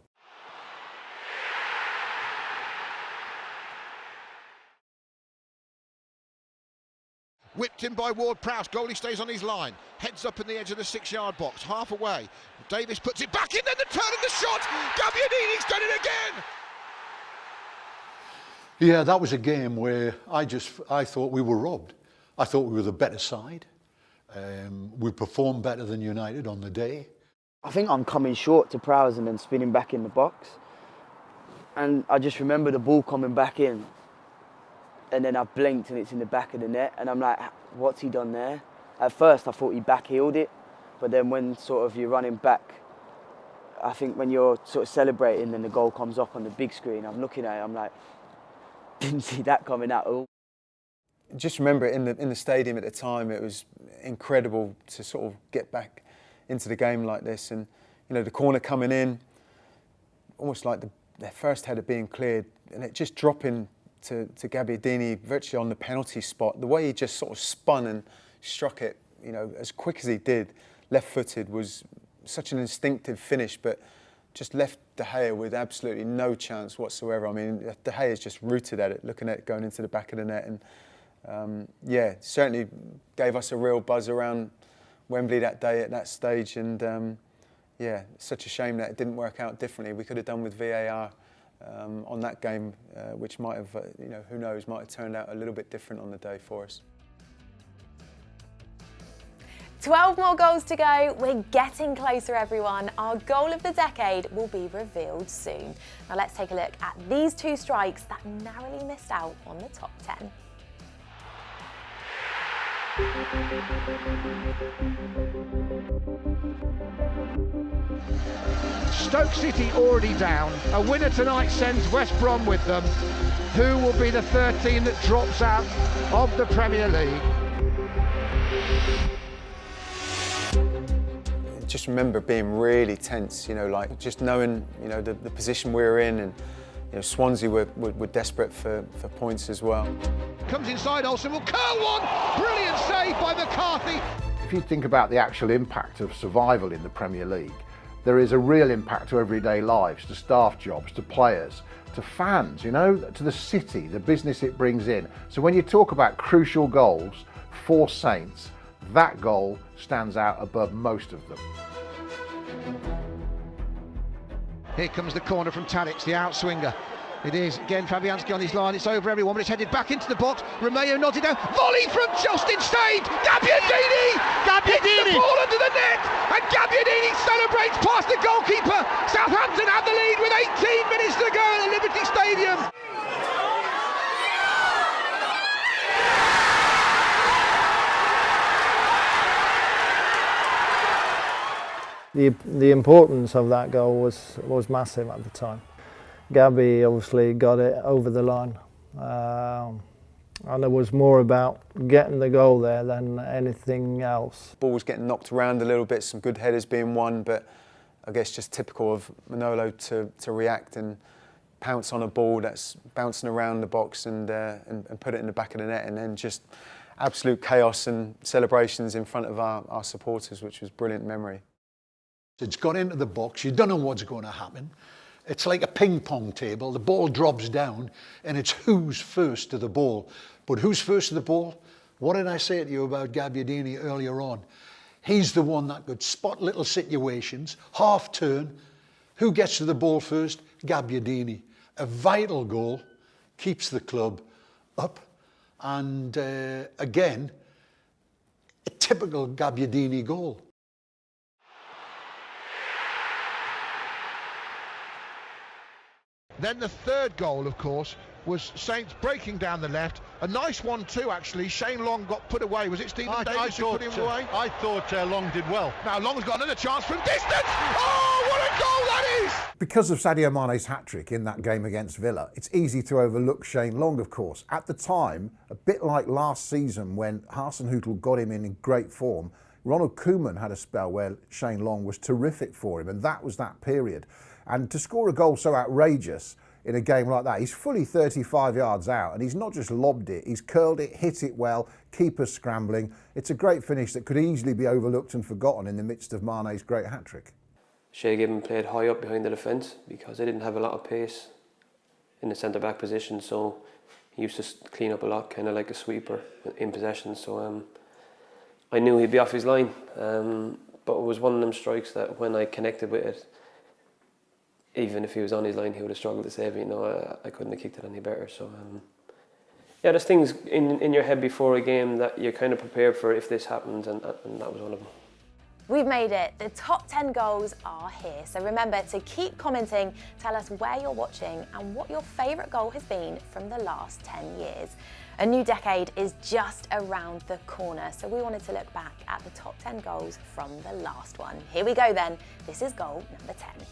Whipped in by Ward-Prowse. Goalie stays on his line. Heads up in the edge of the 6-yard box. Half away. Davis puts it back in. Then the turn and the shot. Gabbiadini's done it again. Yeah, that was a game where I thought we were robbed. I thought we were the better side. We performed better than United on the day. I think I'm coming short to Prowse and then spinning back in the box. And I just remember the ball coming back in. And then I blinked and it's in the back of the net, and I'm like, what's he done there? At first I thought he backheeled it, but then when sort of you're running back, I think when you're sort of celebrating and the goal comes up on the big screen, I'm looking at it, I'm like, didn't see that coming at all. Just remember in the stadium at the time, it was incredible to sort of get back into the game like this, and you know, the corner coming in, almost like their first header being cleared, and it just dropping to Gabbiadini virtually on the penalty spot. The way he just sort of spun and struck it, you know, as quick as he did, left-footed, was such an instinctive finish, but just left De Gea with absolutely no chance whatsoever. I mean, De Gea is just rooted at it, looking at it going into the back of the net, and yeah, certainly gave us a real buzz around Wembley that day at that stage, and yeah, such a shame that it didn't work out differently. We could have done with VAR on that game, which might have, you know, who knows, might have turned out a little bit different on the day for us. 12 more goals to go. We're getting closer, everyone. Our goal of the decade will be revealed soon. Now let's take a look at these two strikes that narrowly missed out on the top 10. Stoke City already down. A winner tonight sends West Brom with them. Who will be the 13 that drops out of the Premier League? Just remember being really tense, you know, like just knowing, you know, the position we were in, and you know, Swansea were desperate for points as well. Comes inside, Olsen will curl one. Brilliant save by McCarthy. If you think about the actual impact of survival in the Premier League, there is a real impact to everyday lives, to staff jobs, to players, to fans, you know, to the city, the business it brings in. So when you talk about crucial goals for Saints, that goal stands out above most of them. Here comes the corner from Tadic, the outswinger. It is again Fabianski on his line. It's over everyone, but it's headed back into the box. Romeo nods it down. Volley from Justin saved. Gabbiadini! Gabbiadini! The ball under the net, and Gabbiadini celebrates past the goalkeeper. Southampton have the lead with 18 minutes to go at the Liberty Stadium. The importance of that goal was massive at the time. Gabby obviously got it over the line, and it was more about getting the goal there than anything else. Ball was getting knocked around a little bit, some good headers being won, but I guess just typical of Manolo to react and pounce on a ball that's bouncing around the box and put it in the back of the net, and then just absolute chaos and celebrations in front of our supporters, which was brilliant memory. It's got into the box, you don't know what's going to happen. It's like a ping pong table, the ball drops down and it's who's first to the ball. But who's first to the ball? What did I say to you about Gabbiadini earlier on? He's the one that could spot little situations, half turn. Who gets to the ball first? Gabbiadini. A vital goal, keeps the club up, and again, a typical Gabbiadini goal. Then the third goal, of course, was Saints breaking down the left. A nice one too, actually. Shane Long got put away. Was it Stephen Davis who put him away? I thought Long did well. Now Long's got another chance from distance. Oh, what a goal that is! Because of Sadio Mane's hat-trick in that game against Villa, it's easy to overlook Shane Long, of course. At the time, a bit like last season when Hasenhüttl got him in great form, Ronald Koeman had a spell where Shane Long was terrific for him, and that was that period. And to score a goal so outrageous in a game like that, he's fully 35 yards out, and he's not just lobbed it, he's curled it, hit it well, keeper scrambling. It's a great finish that could easily be overlooked and forgotten in the midst of Mane's great hat-trick. Shay Gibbon played high up behind the defence because they didn't have a lot of pace in the centre-back position, so he used to clean up a lot, kind of like a sweeper in possession. So I knew he'd be off his line, but it was one of them strikes that when I connected with it, even if he was on his line, he would have struggled to save it. You know, I couldn't have kicked it any better. So, yeah, there's things in your head before a game that you're kind of prepared for if this happens, and that was one of them. We've made it. The top 10 goals are here. So remember to keep commenting, tell us where you're watching and what your favourite goal has been from the last 10 years. A new decade is just around the corner, so we wanted to look back at the top 10 goals from the last one. Here we go then. This is goal number 10.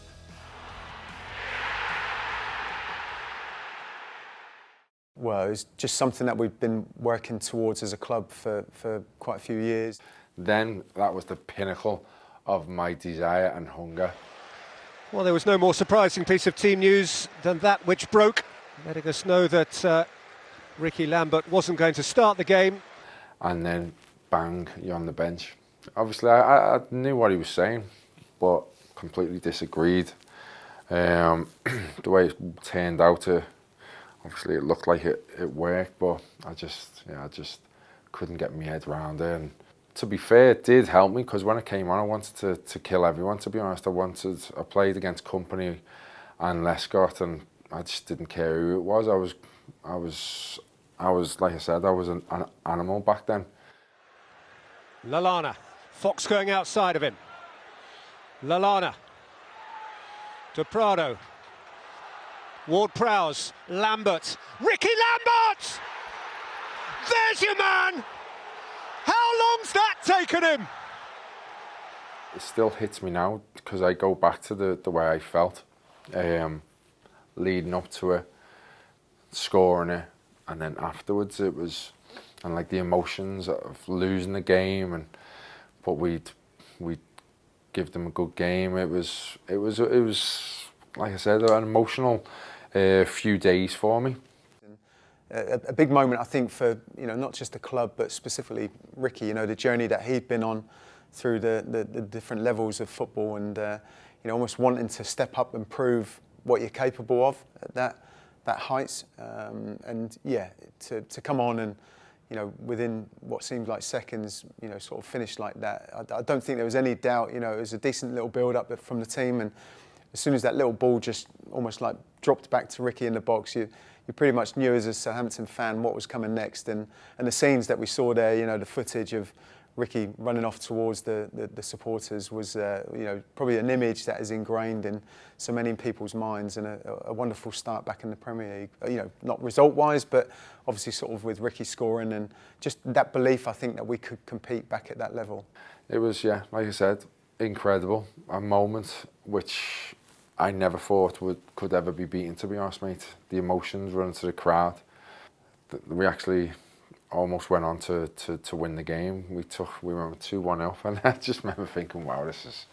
Well, it's just something that we've been working towards as a club for quite a few years. Then that was the pinnacle of my desire and hunger. Well, there was no more surprising piece of team news than that which broke letting us know that Rickie Lambert wasn't going to start the game. And then, bang, you're on the bench. Obviously, I knew what he was saying, but completely disagreed. The way it turned out, obviously it looked like it worked, but I just couldn't get my head around it. And to be fair, it did help me, because when I came on, I wanted to kill everyone, to be honest. I played against Company and Lescott, and I just didn't care who it was. I was like I said, I was an animal back then. Lallana, Fox going outside of him. Lallana to Prado. Ward-Prowse, Lambert, Rickie Lambert! There's your man! How long's that taken him? It still hits me now, because I go back to the way I felt leading up to it, scoring it, and then afterwards it was, and like the emotions of losing the game, but we'd give them a good game. It was like I said, an emotional few days for me. A big moment, I think, for not just the club but specifically Rickie. The journey that he'd been on through the different levels of football, and almost wanting to step up and prove what you're capable of at that heights. And yeah, to come on and within what seemed like seconds, sort of finish like that. I don't think there was any doubt. It was a decent little build-up from the team, and as soon as that little ball just almost like dropped back to Rickie in the box, you pretty much knew as a Southampton fan what was coming next. And the scenes that we saw there, the footage of Rickie running off towards the supporters was, probably an image that is ingrained in so many people's minds, and a wonderful start back in the Premier League. Not result-wise, but obviously sort of with Rickie scoring, and just that belief, I think, that we could compete back at that level. It was, yeah, like I said, incredible. A moment which I never thought could ever be beaten, to be honest, mate. The emotions running to the crowd. We actually almost went on to win the game. We went 2-1 up, and I just remember thinking, wow, this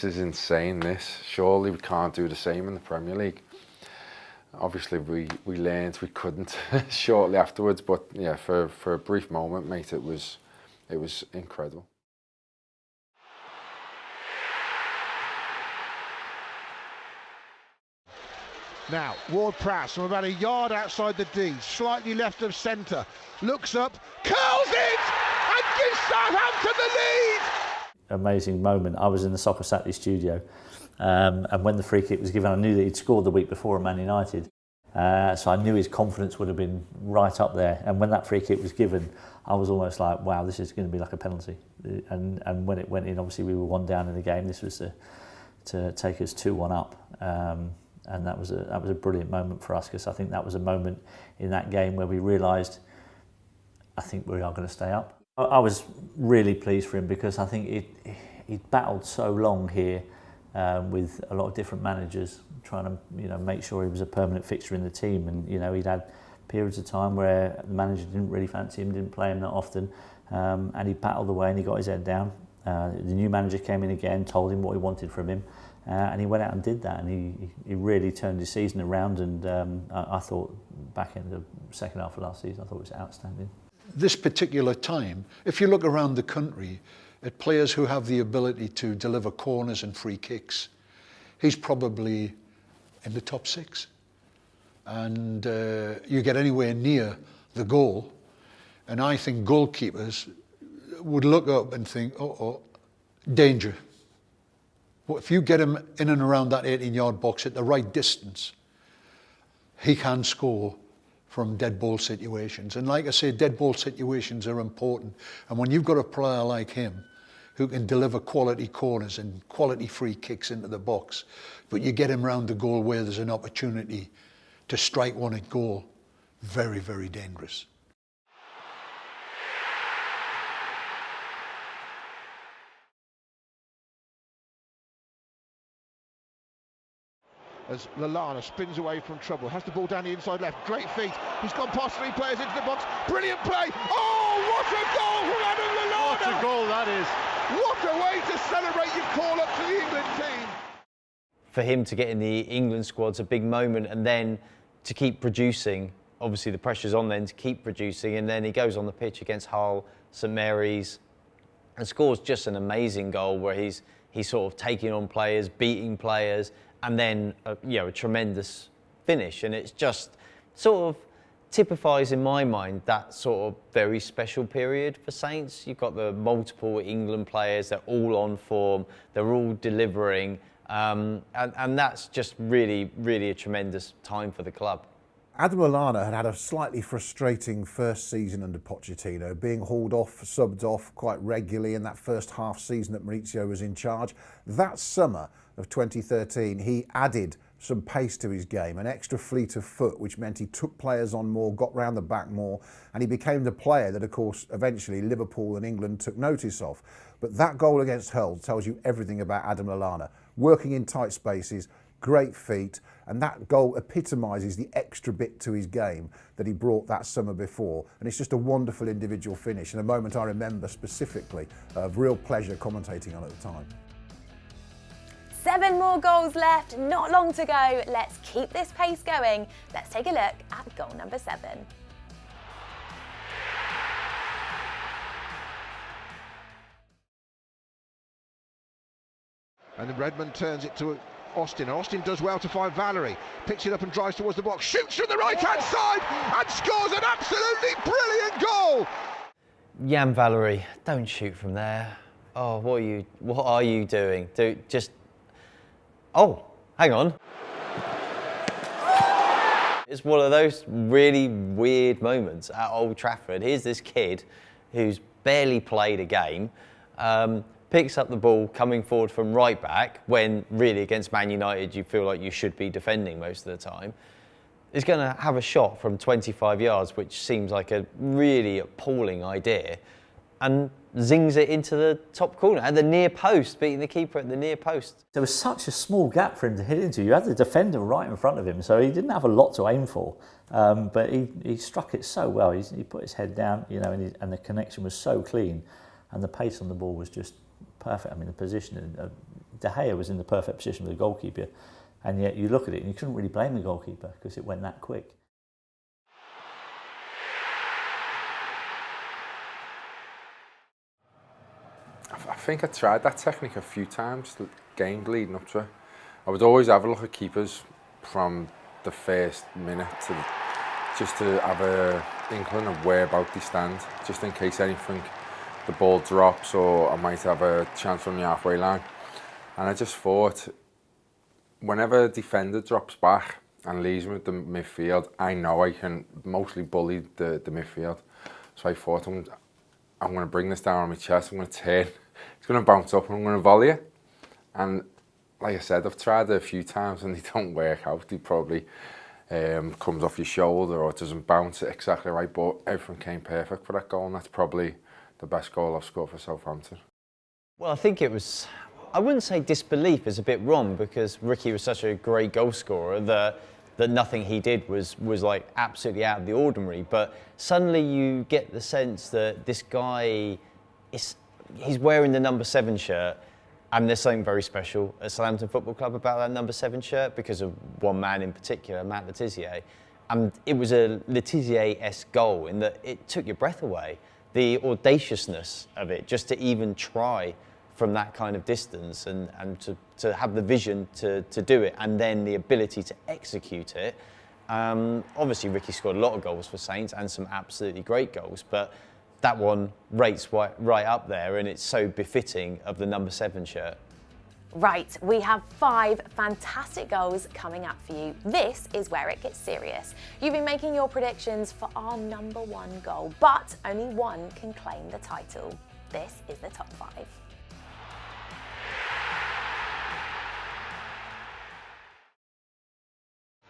is insane. Surely we can't do the same in the Premier League. Obviously we learned we couldn't shortly afterwards, but yeah, for a brief moment, mate, it was incredible. Now, Ward-Prowse from about a yard outside the D, slightly left of centre, looks up, curls it, and gives Southampton the lead! Amazing moment. I was in the Soccer Saturday studio, and when the free kick was given, I knew that he'd scored the week before at Man United, so I knew his confidence would have been right up there. And when that free kick was given, I was almost like, wow, this is going to be like a penalty. And when it went in, obviously we were 1 down in the game. This was to take us 2-1 up. And that was a brilliant moment for us, because I think that was a moment in that game where we realised, I think we are going to stay up. I was really pleased for him, because I think he'd battled so long here with a lot of different managers, trying to make sure he was a permanent fixture in the team. And he'd had periods of time where the manager didn't really fancy him, didn't play him that often, and he battled away and he got his head down. The new manager came in again, told him what he wanted from him. And he went out and did that, and he really turned his season around. And I thought back in the second half of last season, I thought it was outstanding. This particular time, if you look around the country at players who have the ability to deliver corners and free kicks, he's probably in the top 6. And you get anywhere near the goal, and I think goalkeepers would look up and think, danger. Well, if you get him in and around that 18-yard box at the right distance, he can score from dead ball situations. And like I say, dead ball situations are important. And when you've got a player like him who can deliver quality corners and quality free kicks into the box, but you get him round the goal where there's an opportunity to strike one at goal, very, very dangerous. As Lallana spins away from trouble, has the ball down the inside left, great feet, he's gone past 3 players into the box, brilliant play, oh what a goal from Adam Lallana! What a goal that is! What a way to celebrate your call up to the England team! For him to get in the England squad's a big moment, and then to keep producing. Obviously the pressure's on then to keep producing, and then he goes on the pitch against Hull, St Mary's, and scores just an amazing goal where he's sort of taking on players, beating players, and then a tremendous finish. And it's just sort of typifies in my mind that sort of very special period for Saints. You've got the multiple England players, they're all on form, they're all delivering, and that's just really, really a tremendous time for the club. Adam Lallana had a slightly frustrating first season under Pochettino, being hauled off, subbed off quite regularly in that first half season that Maurizio was in charge. That summer of 2013, he added some pace to his game, an extra fleet of foot, which meant he took players on more, got round the back more, and he became the player that, of course, eventually Liverpool and England took notice of. But that goal against Hull tells you everything about Adam Lallana. Working in tight spaces, great feet, and that goal epitomises the extra bit to his game that he brought that summer before. And it's just a wonderful individual finish, and a moment I remember specifically of real pleasure commentating on at the time. 7 more goals left, not long to go. Let's keep this pace going. Let's take a look at goal number 7. And then Redmond turns it to Austin. And Austin does well to find Valerie. Picks it up and drives towards the box. Shoots from the right-hand side and scores an absolutely brilliant goal. Jan Valerie, don't shoot from there. Oh, what are you doing? Oh, hang on. It's one of those really weird moments at Old Trafford. Here's this kid who's barely played a game, picks up the ball coming forward from right back when really against Man United you feel like you should be defending most of the time. Is going to have a shot from 25 yards, which seems like a really appalling idea, and zings it into the top corner at the near post, beating the keeper at the near post. There was such a small gap for him to hit into. You had the defender right in front of him, so he didn't have a lot to aim for. But he struck it so well. He put his head down, and the connection was so clean, and the pace on the ball was just perfect. I mean, the position, De Gea was in the perfect position with the goalkeeper, and yet you look at it and you couldn't really blame the goalkeeper because it went that quick. I think I tried that technique a few times, the games leading up to it. I would always have a look at keepers from the first minute just to have a inkling of whereabout they stand, just in case anything, the ball drops or I might have a chance from the halfway line. And I just thought, whenever a defender drops back and leaves me with the midfield, I know I can mostly bully the midfield. So I thought, I'm going to bring this down on my chest, I'm going to turn, it's going to bounce up and I'm going to volley it. And like I said, I've tried it a few times and they don't work out. They probably comes off your shoulder or it doesn't bounce it exactly right, but everything came perfect for that goal, and that's probably the best goal I've scored for Southampton. Well, I think it was, I wouldn't say disbelief is a bit wrong, because Rickie was such a great goal scorer that nothing he did was like absolutely out of the ordinary. But suddenly you get the sense that this guy he's wearing the number 7 shirt, and there's something very special at Southampton Football Club about that number 7 shirt because of one man in particular, Matt Le Tissier. And it was a Le Tissier-esque goal in that it took your breath away. The audaciousness of it, just to even try from that kind of distance and to have the vision to do it, and then the ability to execute it. Obviously Rickie scored a lot of goals for Saints and some absolutely great goals, but that one rates right up there, and it's so befitting of the number 7 shirt. Right, we have 5 fantastic goals coming up for you. This is where it gets serious. You've been making your predictions for our number 1 goal, but only one can claim the title. This is the top 5.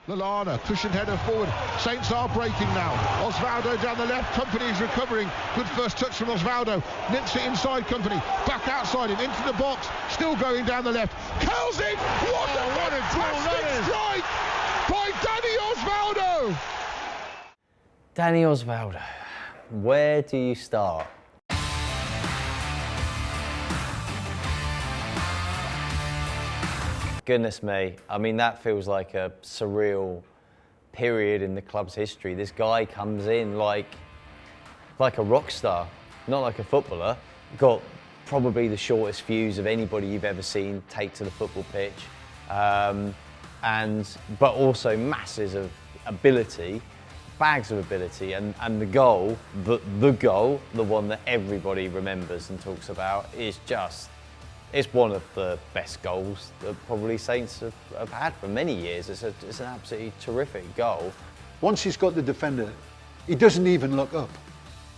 Lallana, cushioned header forward. Saints are breaking now. Osvaldo down the left. Company is recovering. Good first touch from Osvaldo. Nips it inside Company. Back outside him. Into the box. Still going down the left. Curls it. What a fantastic strike by Danny Osvaldo. Danny Osvaldo. Where do you start? Goodness me, I mean, that feels like a surreal period in the club's history. This guy comes in like a rock star, not like a footballer. Got probably the shortest fuse of anybody you've ever seen take to the football pitch, but also masses of ability, bags of ability, and the goal, the one that everybody remembers and talks about, is just, it's one of the best goals that probably Saints have had for many years. It's an absolutely terrific goal. Once he's got the defender, he doesn't even look up.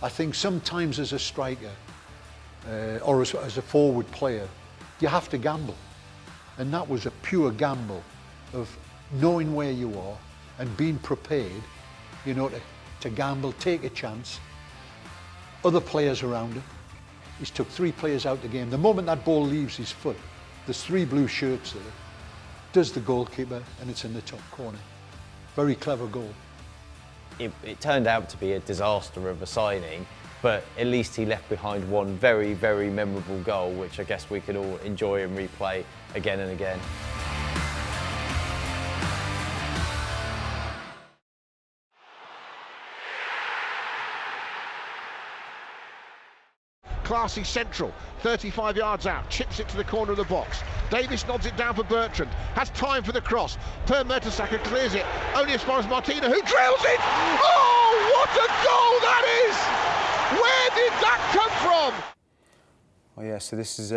I think sometimes as a striker or as a forward player, you have to gamble. And that was a pure gamble of knowing where you are and being prepared, you know, to gamble, take a chance. Other players around him. He's took 3 players out the game. The moment that ball leaves his foot, there's 3 blue shirts there. Does the goalkeeper, and it's in the top corner. Very clever goal. It turned out to be a disaster of a signing, but at least he left behind one very, very memorable goal, which I guess we could all enjoy and replay again and again. Classy central, 35 yards out, chips it to the corner of the box. Davis nods it down for Bertrand, has time for the cross. Per Mertesacker clears it, only as far as Martina, who drills it! Oh, what a goal that is! Where did that come from? Well, yeah, so this is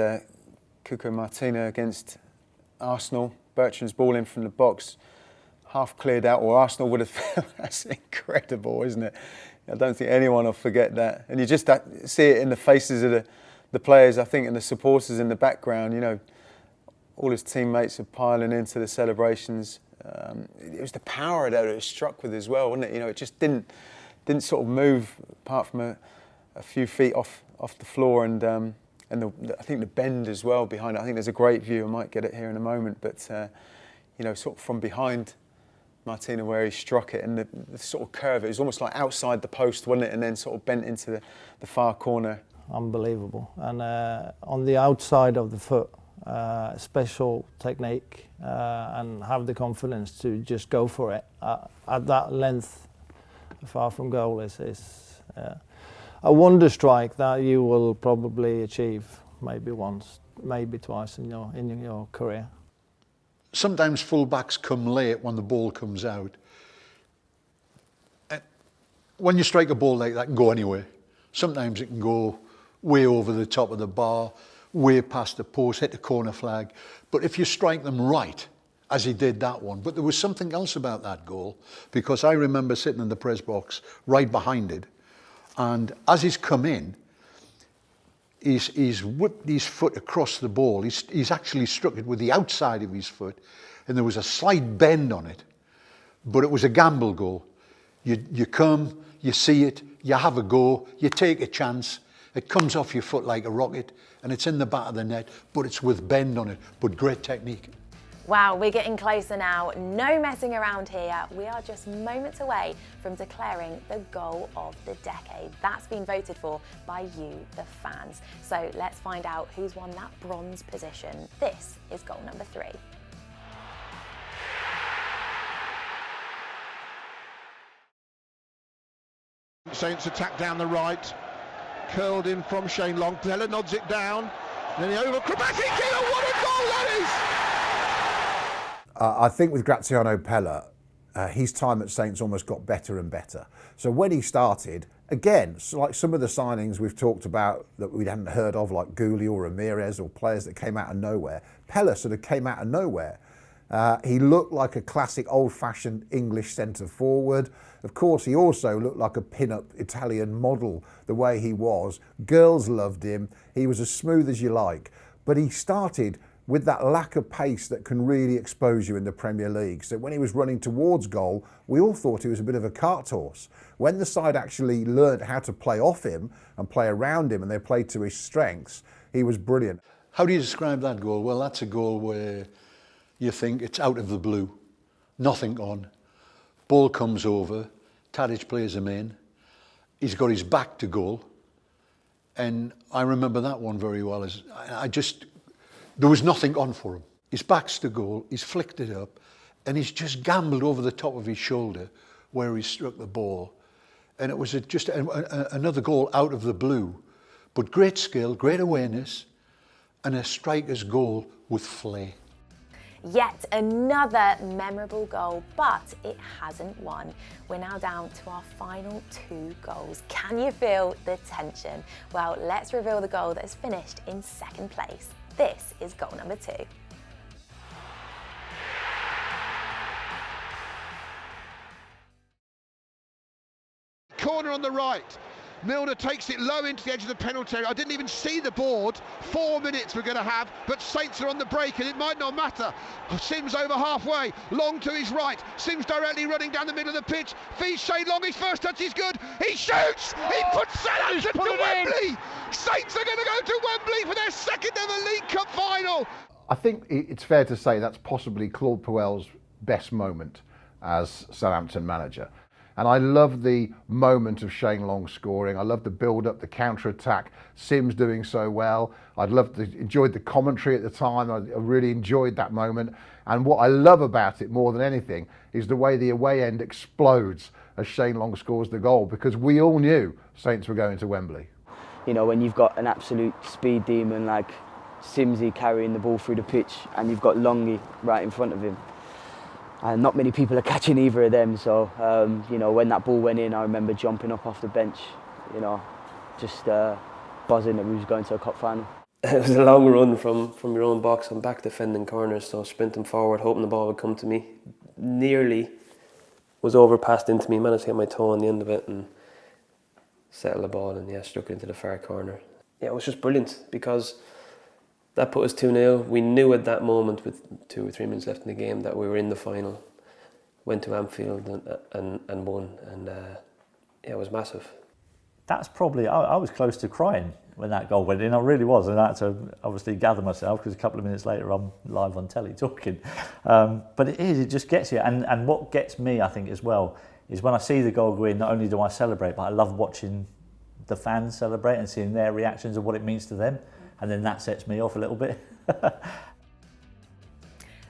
Cuco Martina against Arsenal. Bertrand's ball in from the box, half cleared out, or Arsenal would have... That's incredible, isn't it? I don't think anyone will forget that. And you just see it in the faces of the players, I think, and the supporters in the background. You know, all his teammates are piling into the celebrations. It was the power that it was struck with as well, wasn't it? You know, it just didn't sort of move apart from a few feet off the floor, and I think the bend as well behind it. I think there's a great view. I might get it here in a moment, but you know, sort of from behind Martina where he struck it, and the sort of curve, it was almost like outside the post, wasn't it, and then sort of bent into the far corner. Unbelievable. And on the outside of the foot, special technique, and have the confidence to just go for it at that length, far from goal, is a wonder strike that you will probably achieve maybe once, maybe twice in your career. Sometimes full-backs come late when the ball comes out. When you strike a ball like that, it can go anywhere. Sometimes it can go way over the top of the bar, way past the post, hit the corner flag. But if you strike them right, as he did that one, but there was something else about that goal, because I remember sitting in the press box right behind it, and as he's come in, he's whipped his foot across the ball. He's actually struck it with the outside of his foot, and there was a slight bend on it, but it was a gamble goal. You come, you see it, you have a go, you take a chance, it comes off your foot like a rocket, and it's in the back of the net, but it's with bend on it, but great technique. Wow, we're getting closer now. No messing around here. We are just moments away from declaring the goal of the decade. That's been voted for by you, the fans. So let's find out who's won that bronze position. This is goal number 3. Saints attack down the right, curled in from Shane Long. Pella nods it down, then the over acrobatic killer. What a goal that is! I think with Graziano Pella, his time at Saints almost got better and better. So when he started, again, like some of the signings we've talked about that we hadn't heard of, like Gulli or Ramirez, or players that came out of nowhere, Pella sort of came out of nowhere. He looked like a classic old-fashioned English centre forward. Of course, he also looked like a pin-up Italian model, the way he was. Girls loved him. He was as smooth as you like. But he started with that lack of pace that can really expose you in the Premier League. So when he was running towards goal, we all thought he was a bit of a cart horse. When the side actually learned how to play off him and play around him, and they played to his strengths, he was brilliant. How do you describe that goal? Well, that's a goal where you think it's out of the blue, nothing on. Ball comes over, Tadic plays him in, he's got his back to goal, and I remember that one very well. There was nothing on for him. His back's to goal, he's flicked it up, and he's just gambled over the top of his shoulder where he struck the ball. And it was just another goal out of the blue. But great skill, great awareness, and a striker's goal with flair. Yet another memorable goal, but it hasn't won. We're now down to our final 2 goals. Can you feel the tension? Well, let's reveal the goal that has finished in 2nd place. This is goal number 2. Corner on the right. Milner takes it low into the edge of the penalty area. I didn't even see the board. 4 minutes we're going to have, but Saints are on the break and it might not matter. Sims over halfway, Long to his right. Sims directly running down the middle of the pitch. Feeds Shane Long, his first touch is good. He shoots! He puts Southampton to Wembley! Saints are going to go to Wembley for their 2nd ever League Cup final. I think it's fair to say that's possibly Claude Puel's best moment as Southampton manager. And I love the moment of Shane Long scoring. I love the build-up, the counter-attack, Sims doing so well. Enjoyed the commentary at the time. I really enjoyed that moment. And what I love about it more than anything is the way the away end explodes as Shane Long scores the goal, because we all knew Saints were going to Wembley. You know, when you've got an absolute speed demon like Simsy carrying the ball through the pitch and you've got Longy right in front of him. And not many people are catching either of them, so you know, when that ball went in, I remember jumping up off the bench, you know, just buzzing that we was going to a cup final. It was a long run from your own box. I'm back defending corners, so sprinting forward, hoping the ball would come to me. Nearly was overpassed into me, managed to get my toe on the end of it and settle the ball, and yeah, struck it into the far corner. Yeah, it was just brilliant because that put us 2-0. We knew at that moment, with 2 or 3 minutes left in the game, that we were in the final. Went to Anfield and won, and yeah, it was massive. That's probably, I was close to crying when that goal went in. I really was, and I had to obviously gather myself because a couple of minutes later I'm live on telly talking. But it just gets you. And what gets me, I think, as well, is when I see the goal go in, not only do I celebrate, but I love watching the fans celebrate and seeing their reactions of what it means to them. And then that sets me off a little bit.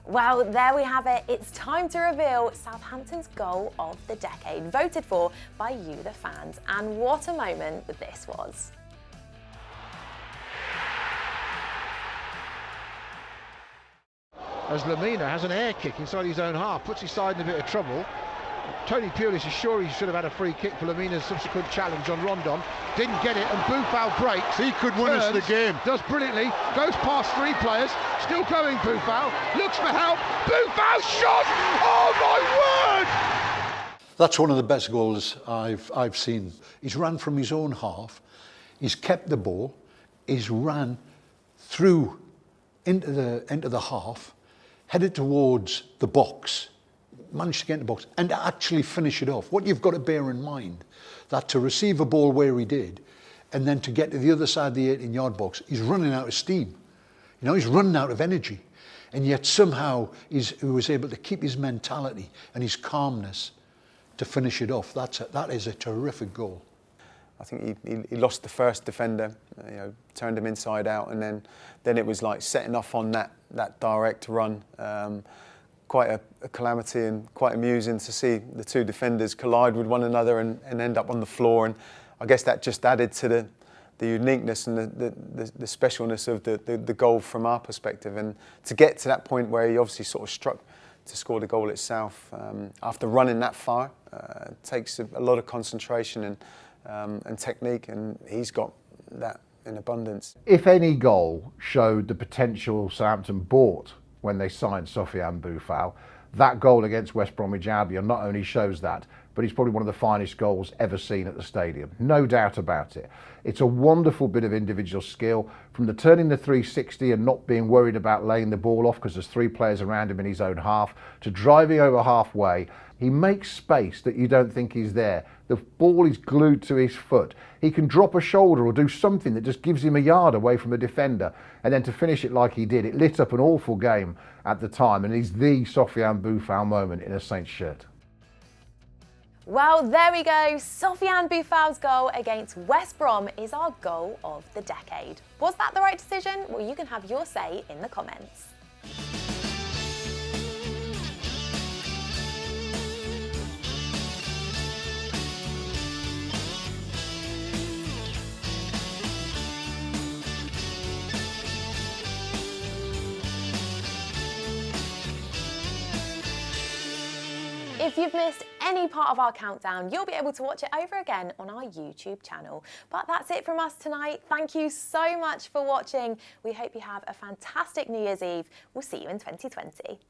Well, there we have it. It's time to reveal Southampton's goal of the decade, voted for by you, the fans. And what a moment this was. As Lamina has an air kick inside his own half, puts his side in a bit of trouble. Tony Pulis is sure he should have had a free kick for Lamina's subsequent challenge on Rondon. Didn't get it, and Boufal breaks. He could win us the game. Does brilliantly, goes past 3 players, still going Boufal, looks for help, Boufal shot! Oh my word! That's one of the best goals I've seen. He's ran from his own half, he's kept the ball, he's ran through into the half, headed towards the box, managed to get in the box and actually finish it off. What you've got to bear in mind, that to receive a ball where he did and then to get to the other side of the 18-yard box, he's running out of steam. You know, he's running out of energy. And yet somehow he was able to keep his mentality and his calmness to finish it off. That is a terrific goal. I think he lost the first defender, you know, turned him inside out, and then it was like setting off on that direct run. Quite a calamity and quite amusing to see the 2 defenders collide with one another and end up on the floor. And I guess that just added to the uniqueness and the specialness of the goal from our perspective. And to get to that point where he obviously sort of struck to score the goal itself after running that far takes a lot of concentration and technique, and he's got that in abundance. If any goal showed the potential Southampton bought when they signed Sofiane Boufal, that goal against West Bromwich Albion not only shows that, but it's probably one of the finest goals ever seen at the stadium. No doubt about it. It's a wonderful bit of individual skill, from the turning the 360 and not being worried about laying the ball off because there's 3 players around him in his own half, to driving over halfway. He makes space that you don't think is there. The ball is glued to his foot. He can drop a shoulder or do something that just gives him a yard away from a defender. And then to finish it like he did, it lit up an awful game at the time, and he's the Sofiane Boufal moment in a Saints shirt. Well, there we go. Sofiane Boufal's goal against West Brom is our goal of the decade. Was that the right decision? Well, you can have your say in the comments. If you've missed any part of our countdown, you'll be able to watch it over again on our YouTube channel. But that's it from us tonight. Thank you so much for watching. We hope you have a fantastic New Year's Eve. We'll see you in 2020.